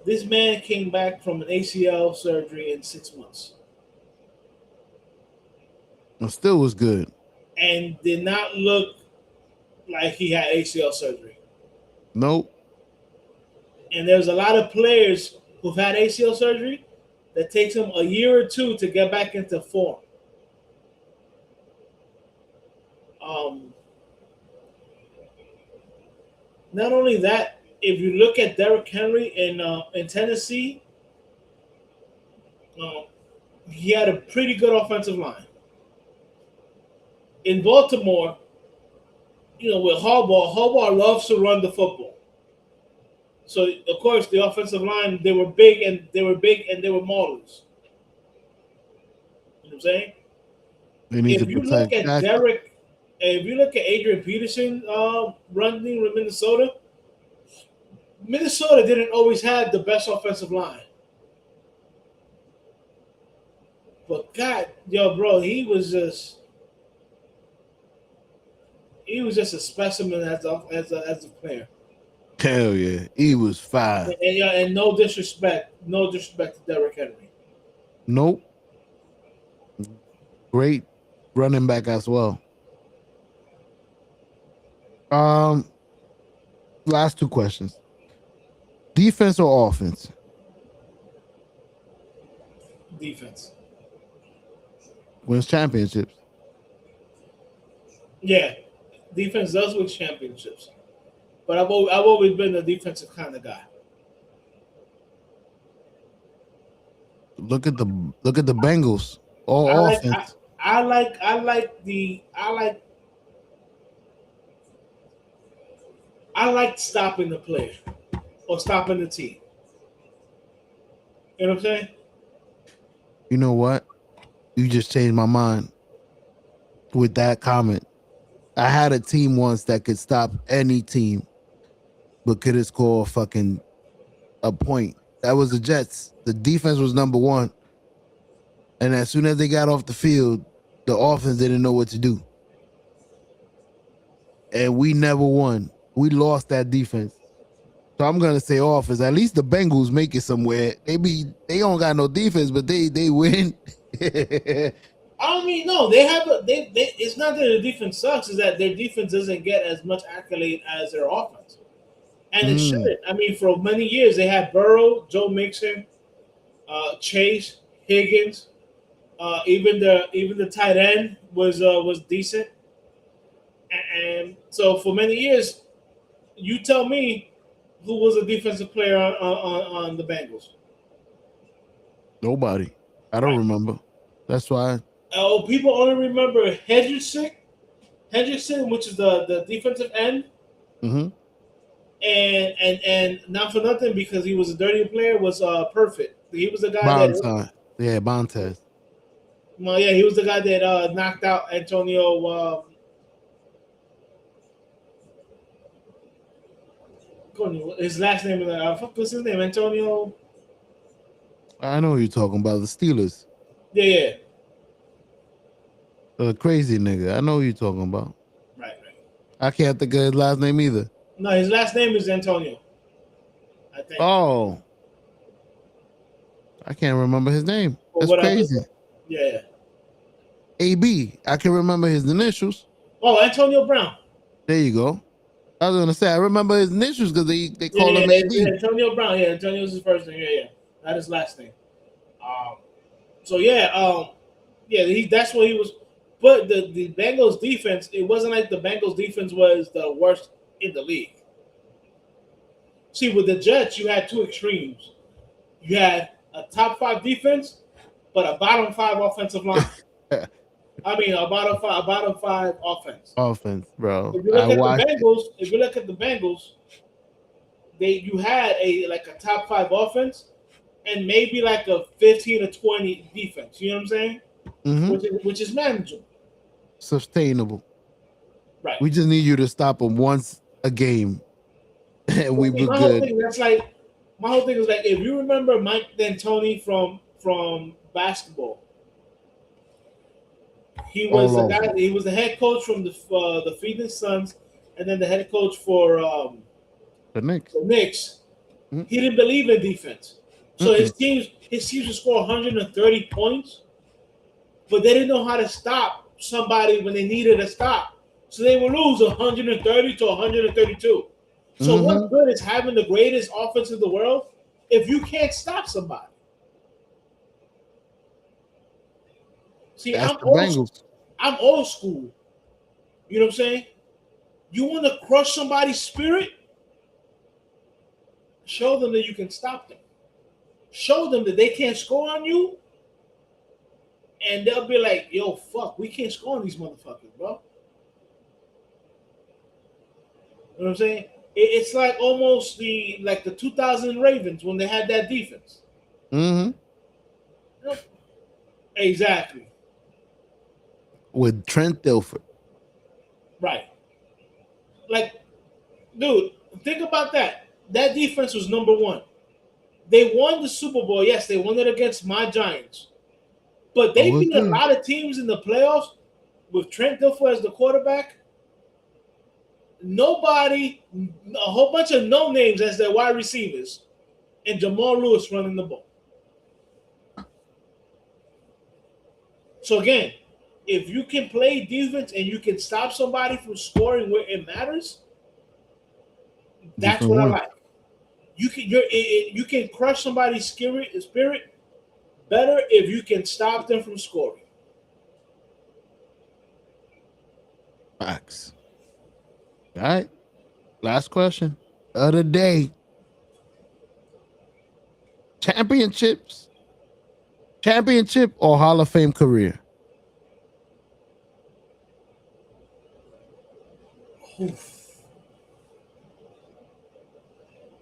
[SPEAKER 3] This man came back from an ACL surgery in 6 months.
[SPEAKER 2] It still was good.
[SPEAKER 3] And did not look like he had ACL surgery.
[SPEAKER 2] Nope.
[SPEAKER 3] And there's a lot of players who've had ACL surgery that takes them a year or two to get back into form. Not only that, if you look at Derrick Henry in Tennessee, he had a pretty good offensive line. in Baltimore, with Harbaugh loves to run the football. So of course the offensive line, they were big and they were maulers. You know what I'm saying?
[SPEAKER 2] They need to
[SPEAKER 3] If you look
[SPEAKER 2] protect
[SPEAKER 3] at
[SPEAKER 2] that.
[SPEAKER 3] Derek, if you look at Adrian Peterson running with Minnesota didn't always have the best offensive line. But God, bro, he was just a specimen as a player.
[SPEAKER 2] Hell yeah, he was fine.
[SPEAKER 3] And no disrespect to Derrick Henry.
[SPEAKER 2] Nope. Great running back as well. Last two questions. Defense or offense?
[SPEAKER 3] Defense.
[SPEAKER 2] Wins championships.
[SPEAKER 3] Yeah, defense does win championships, but I've always been a defensive kind of guy.
[SPEAKER 2] Look at the Bengals. All
[SPEAKER 3] I like
[SPEAKER 2] offense.
[SPEAKER 3] I like stopping the player or stopping the team. You know what I'm saying?
[SPEAKER 2] You know what? You just changed my mind with that comment. I had a team once that could stop any team, but couldn't score fucking a point. That was the Jets. The defense was number one. And as soon as they got off the field, the offense didn't know what to do. And we never won. We lost that defense. So I'm gonna say offense. At least the Bengals make it somewhere. They don't got no defense, but they win.
[SPEAKER 3] I mean, no, they have they. It's not that their defense sucks; it's that their defense doesn't get as much accolade as their offense, and it shouldn't. I mean, for many years they had Burrow, Joe Mixon, Chase, Higgins, even the tight end was decent, and so for many years, you tell me who was a defensive player on the Bengals?
[SPEAKER 2] Nobody. I don't remember. That's why.
[SPEAKER 3] People only remember Hendrickson, which is the defensive end,
[SPEAKER 2] Mm-hmm.
[SPEAKER 3] and not for nothing because he was a dirty player. Was Perfect. He was the guy
[SPEAKER 2] Bontes. Yeah, Bontes.
[SPEAKER 3] Well, yeah, he was the guy that knocked out Antonio. His last name is what's his name? Antonio.
[SPEAKER 2] I know who you're talking about. The Steelers.
[SPEAKER 3] Yeah.
[SPEAKER 2] The crazy nigga. I know who you're talking about.
[SPEAKER 3] Right.
[SPEAKER 2] I can't think of his last name either.
[SPEAKER 3] No, his last name is Antonio, I think.
[SPEAKER 2] Oh. I can't remember his name. That's crazy.
[SPEAKER 3] Yeah.
[SPEAKER 2] AB. I can remember his initials.
[SPEAKER 3] Oh, Antonio Brown.
[SPEAKER 2] There you go. I was gonna say I remember his initials because they call him AB.
[SPEAKER 3] Yeah, Antonio Brown. Yeah, Antonio's his first name. Yeah. Not his last name. So yeah, that's what he was. But the Bengals defense, it wasn't like the Bengals defense was the worst in the league. See, with the Jets, you had two extremes. You had a top 5 defense, but a bottom 5 offensive line. I mean, a bottom five offense.
[SPEAKER 2] Offense, bro.
[SPEAKER 3] If you look at the Bengals, you had a top 5 offense and maybe like a 15 or 20 defense. You know what I'm saying?
[SPEAKER 2] Mm-hmm.
[SPEAKER 3] Which is manageable.
[SPEAKER 2] Sustainable.
[SPEAKER 3] Right.
[SPEAKER 2] We just need you to stop them once a game, and we be good.
[SPEAKER 3] My whole thing is like, if you remember Mike D'Antoni from basketball, he was the guy. He was the head coach from the Phoenix Suns, and then the head coach for
[SPEAKER 2] the Knicks.
[SPEAKER 3] Mm-hmm. He didn't believe in defense, so his teams would score 130 points, but they didn't know how to stop somebody when they needed a stop, so they would lose 130 to 132. So what good is having the greatest offense in the world if you can't stop somebody? See, I'm old school. You know what I'm saying? You want to crush somebody's spirit? Show them that you can stop them. Show them that they can't score on you, and they'll be like, "Yo, fuck, we can't score on these motherfuckers, bro." You know what I'm saying? It's like almost the 2000 Ravens when they had that defense.
[SPEAKER 2] Mm-hmm.
[SPEAKER 3] Exactly.
[SPEAKER 2] With Trent Dilfer.
[SPEAKER 3] Right. Like, dude, think about that. That defense was number one. They won the Super Bowl. Yes, they won it against my Giants. But they beat a lot of teams in the playoffs with Trent Dilfer as the quarterback. Nobody, a whole bunch of no names as their wide receivers, and Jamal Lewis running the ball. So again, if you can play defense and you can stop somebody from scoring where it matters, that's what I like. You can crush somebody's spirit better if you can stop them from scoring.
[SPEAKER 2] Facts. All right. Last question of the day. Championship or Hall of Fame career?
[SPEAKER 3] Oof.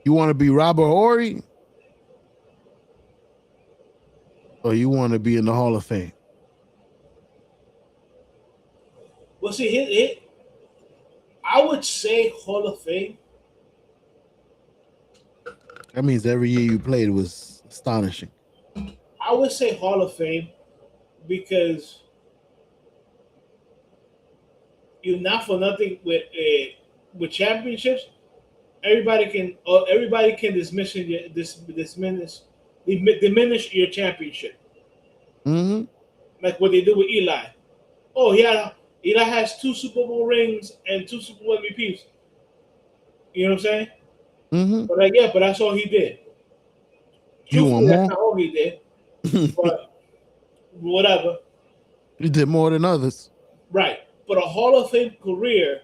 [SPEAKER 2] You want to be Robert Horry? Or you want to be in the Hall of Fame?
[SPEAKER 3] Well, see, I would say Hall of Fame.
[SPEAKER 2] That means every year you played was astonishing.
[SPEAKER 3] I would say Hall of Fame because you're not for nothing with championships. Everybody can diminish your championship.
[SPEAKER 2] Mm-hmm.
[SPEAKER 3] Like what they do with Eli. Oh, Eli has 2 Super Bowl rings and 2 Super Bowl MVPs. You know what I'm saying?
[SPEAKER 2] Mm-hmm.
[SPEAKER 3] But that's all he did.
[SPEAKER 2] You want more?
[SPEAKER 3] That's not all he did. But whatever.
[SPEAKER 2] You did more than others.
[SPEAKER 3] Right. But a Hall of Fame career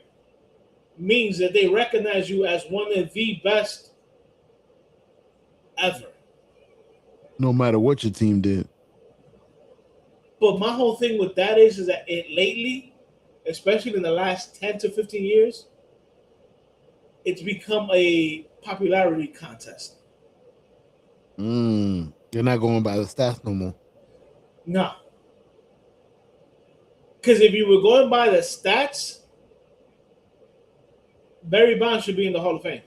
[SPEAKER 3] means that they recognize you as one of the best ever.
[SPEAKER 2] No matter what your team did.
[SPEAKER 3] But my whole thing with that is that lately, especially in the last 10 to 15 years, it's become a popularity contest.
[SPEAKER 2] You're not going by the stats no more.
[SPEAKER 3] No. Because if you were going by the stats, Barry Bonds should be in the Hall of Fame.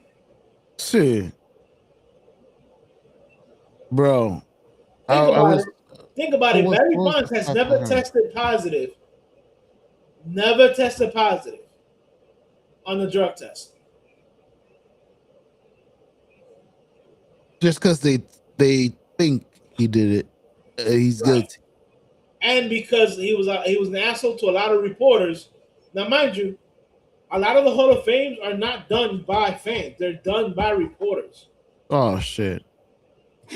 [SPEAKER 2] Shit. Bro.
[SPEAKER 3] Think about it. Barry Bonds has never tested positive. Never tested positive on the drug test.
[SPEAKER 2] Just because they think he did it, he's guilty.
[SPEAKER 3] And because he was an asshole to a lot of reporters. Now, mind you, a lot of the Hall of Fames are not done by fans; they're done by reporters.
[SPEAKER 2] Oh shit!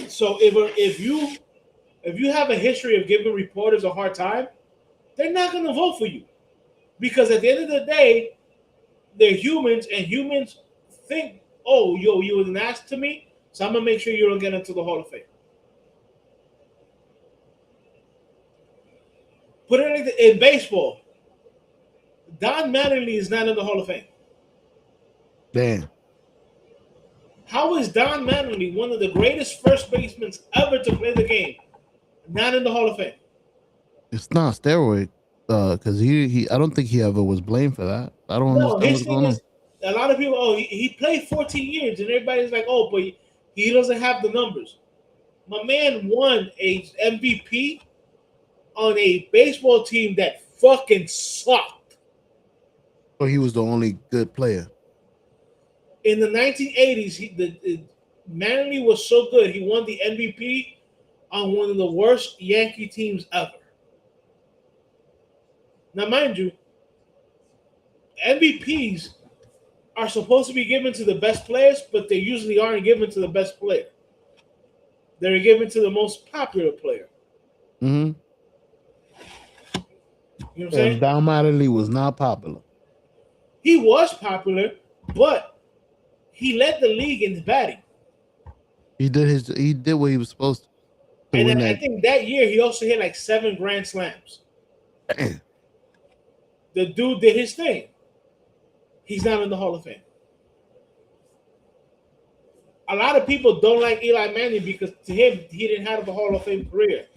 [SPEAKER 3] So if you have a history of giving reporters a hard time, they're not going to vote for you because at the end of the day, they're humans, and humans think, "Oh, you was an ass to me, so I'm gonna make sure you don't get into the Hall of Fame." Put it like in baseball. Don Mattingly is not in the Hall of Fame.
[SPEAKER 2] Damn.
[SPEAKER 3] How is Don Mattingly, one of the greatest first basemen ever to play the game, not in the Hall of Fame?
[SPEAKER 2] It's not steroid, because he I don't think he ever was blamed for that. I don't understand what's going on.
[SPEAKER 3] A lot of people, he played 14 years, and everybody's like, oh, but he doesn't have the numbers. My man won a MVP on a baseball team that fucking sucked.
[SPEAKER 2] So he was the only good player.
[SPEAKER 3] In the 1980s, Mattingly was so good, he won the MVP on one of the worst Yankee teams ever. Now, mind you, MVPs are supposed to be given to the best players, but they usually aren't given to the best player. They're given to the most popular player.
[SPEAKER 2] Mm-hmm.
[SPEAKER 3] You know what I'm saying?
[SPEAKER 2] Don Mattingly was not popular.
[SPEAKER 3] He was popular, but he led the league in batting.
[SPEAKER 2] He did what he was supposed to.
[SPEAKER 3] And then I think that year he also hit like 7 grand slams.
[SPEAKER 2] Damn.
[SPEAKER 3] The dude did his thing. He's not in the Hall of Fame. A lot of people don't like Eli Manning because to him, he didn't have a Hall of Fame career.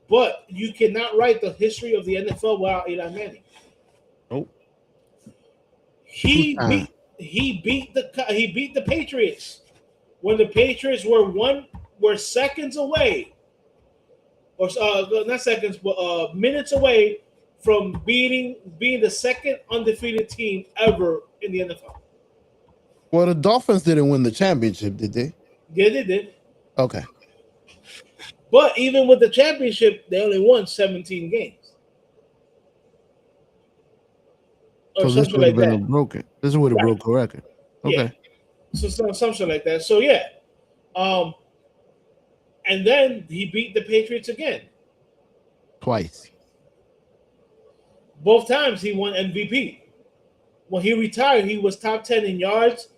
[SPEAKER 3] But you cannot write the history of the NFL without Eli Manning.
[SPEAKER 2] Nope.
[SPEAKER 3] He beat the Patriots when the Patriots were seconds away, or not seconds, but minutes away from being the second undefeated team ever in the NFL.
[SPEAKER 2] Well, the Dolphins didn't win the championship, did they?
[SPEAKER 3] Yeah, they did.
[SPEAKER 2] Okay.
[SPEAKER 3] But even with the championship, they only won 17 games.
[SPEAKER 2] Or so this would have been a broken. This would have broke a record. Okay.
[SPEAKER 3] Yeah. So something like that. So yeah. And then he beat the Patriots again.
[SPEAKER 2] Twice.
[SPEAKER 3] Both times he won MVP. When he retired, he was top 10 in yards,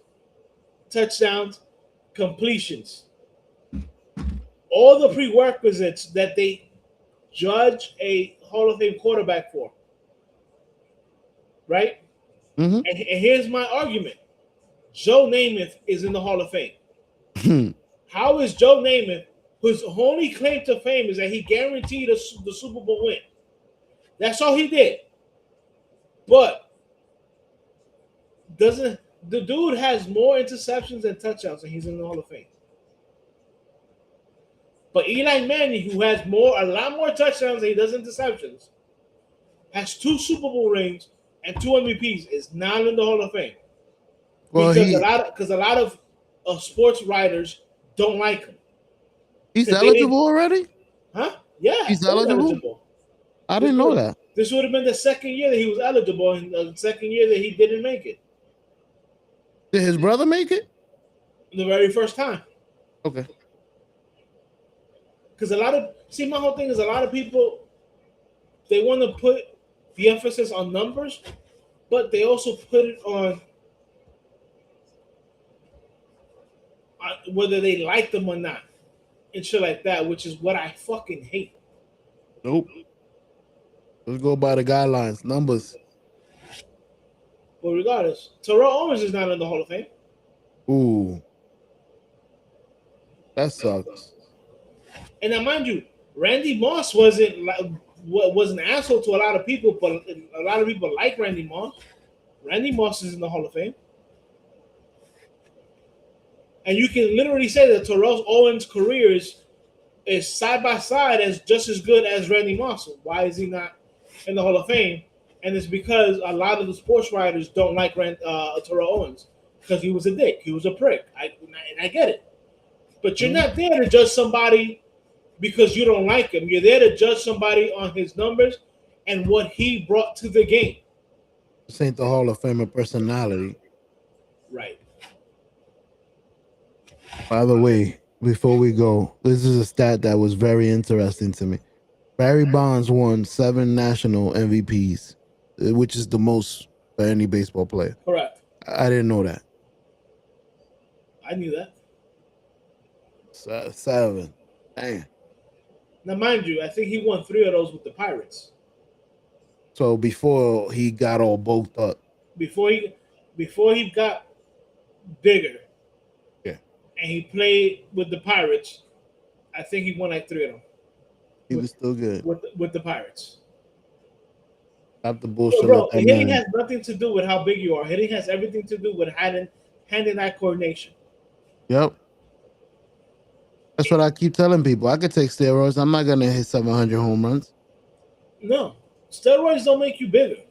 [SPEAKER 3] touchdowns, completions. All the prerequisites that they judge a Hall of Fame quarterback for. Right?
[SPEAKER 2] Mm-hmm.
[SPEAKER 3] And here's my argument. Joe Namath is in the Hall of Fame. How is Joe Namath, whose only claim to fame is that he guaranteed the Super Bowl win? That's all he did. But the dude has more interceptions and touchdowns, and he's in the Hall of Fame. But Eli Manning, who has a lot more touchdowns than he does interceptions, has 2 Super Bowl rings and 2 MVPs, is not in the Hall of Fame. Well, because a lot of sports writers don't like him.
[SPEAKER 2] He's eligible already?
[SPEAKER 3] Huh? Yeah.
[SPEAKER 2] He's eligible? I didn't know that.
[SPEAKER 3] This would have been the second year that he was eligible and the second year that he didn't make it.
[SPEAKER 2] Did his brother make it?
[SPEAKER 3] The very first time.
[SPEAKER 2] Okay.
[SPEAKER 3] Because my whole thing is a lot of people, they want to put the emphasis on numbers, but they also put it on whether they like them or not and shit like that, which is what I fucking hate.
[SPEAKER 2] Nope. Let's go by the guidelines, numbers.
[SPEAKER 3] But regardless, Terrell Owens is not in the Hall of Fame.
[SPEAKER 2] Ooh. That sucks.
[SPEAKER 3] And now, mind you, Randy Moss was an asshole to a lot of people, but a lot of people like Randy Moss. Randy Moss is in the Hall of Fame. And you can literally say that Terrell Owens' career is side by side as just as good as Randy Moss. Why is he not in the Hall of Fame? And it's because a lot of the sports writers don't like Terrell Owens because he was a dick. He was a prick. I get it. But you're not there to judge somebody because you don't like him. You're there to judge somebody on his numbers and what he brought to the game.
[SPEAKER 2] This ain't the Hall of Fame of personality.
[SPEAKER 3] Right.
[SPEAKER 2] By the way, before we go, this is a stat that was very interesting to me. Barry Bonds won 7 national MVPs, which is the most for any baseball player.
[SPEAKER 3] Correct.
[SPEAKER 2] I didn't know that.
[SPEAKER 3] I knew that.
[SPEAKER 2] 7. Damn.
[SPEAKER 3] Now, mind you, I think he won 3 of those with the Pirates.
[SPEAKER 2] So before he got all bulked up.
[SPEAKER 3] Before he got bigger.
[SPEAKER 2] Yeah.
[SPEAKER 3] And he played with the Pirates, I think he won like 3 of them.
[SPEAKER 2] He was still good.
[SPEAKER 3] With the Pirates.
[SPEAKER 2] Not the bullshit.
[SPEAKER 3] Bro, hitting has nothing to do with how big you are. Hitting has everything to do with hand and eye coordination.
[SPEAKER 2] Yep. That's what I keep telling people. I could take steroids. I'm not going to hit 700 home runs.
[SPEAKER 3] No. Steroids don't make you bigger.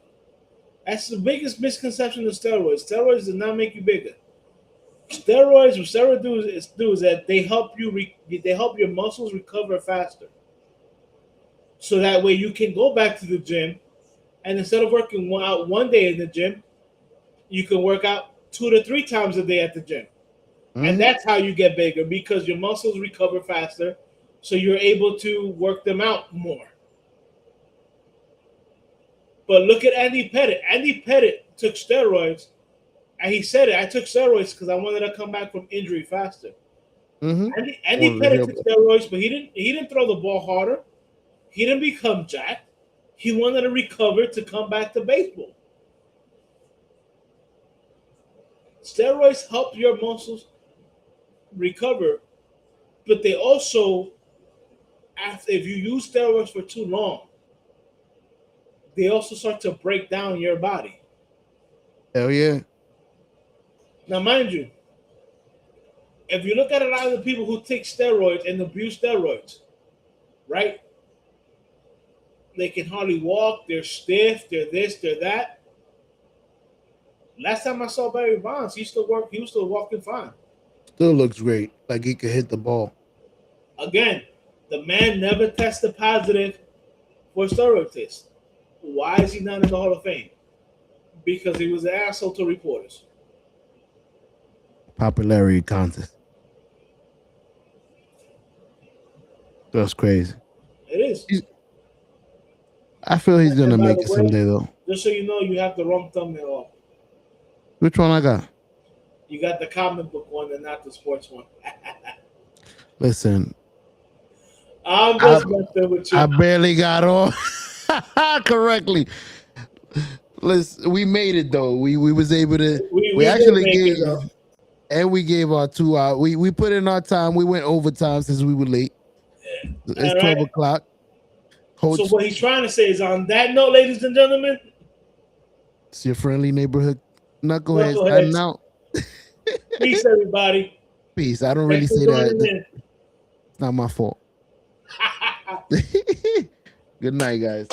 [SPEAKER 3] That's the biggest misconception of steroids. Steroids do not make you bigger. Steroids do is that they help your muscles recover faster. So that way you can go back to the gym, and instead of working out one day in the gym, you can work out 2 to 3 times a day at the gym. Mm-hmm. And that's how you get bigger, because your muscles recover faster, so you're able to work them out more. But look at Andy Pettitte. Andy Pettitte took steroids, and he said it. I took steroids because I wanted to come back from injury faster.
[SPEAKER 2] Mm-hmm.
[SPEAKER 3] And he put into steroids, but he didn't throw the ball harder. He didn't become jacked. He wanted to recover to come back to baseball. Steroids help your muscles recover, but they also, if you use steroids for too long, they also start to break down your body.
[SPEAKER 2] Hell yeah.
[SPEAKER 3] Now, mind you, if you look at a lot of the people who take steroids and abuse steroids, right? They can hardly walk, they're stiff, they're this, they're that. Last time I saw Barry Bonds, he was still walking fine.
[SPEAKER 2] Still looks great. Like he could hit the ball.
[SPEAKER 3] Again, the man never tested positive for a steroid test. Why is he not in the Hall of Fame? Because he was an asshole to reporters.
[SPEAKER 2] Popularity contest. That's crazy.
[SPEAKER 3] It is.
[SPEAKER 2] I feel he's gonna
[SPEAKER 3] By
[SPEAKER 2] make
[SPEAKER 3] the
[SPEAKER 2] it
[SPEAKER 3] way,
[SPEAKER 2] someday though.
[SPEAKER 3] Just so you know, you have the wrong thumbnail up.
[SPEAKER 2] Which one I got?
[SPEAKER 3] You got the comic book one and not the sports one.
[SPEAKER 2] Listen,
[SPEAKER 3] I'm just messing with you.
[SPEAKER 2] I barely got on correctly. Listen, we made it though. We was able to. We actually gave, and we gave our 2 hours. We put in our time. We went overtime since we were late. Yeah. It's 12 o'clock.
[SPEAKER 3] So what he's trying to say is, on that note, ladies and gentlemen,
[SPEAKER 2] it's your friendly neighborhood Nukkle Hedd signing out.
[SPEAKER 3] Peace, everybody.
[SPEAKER 2] Peace. I don't really say that. It's not my fault. Good night, guys.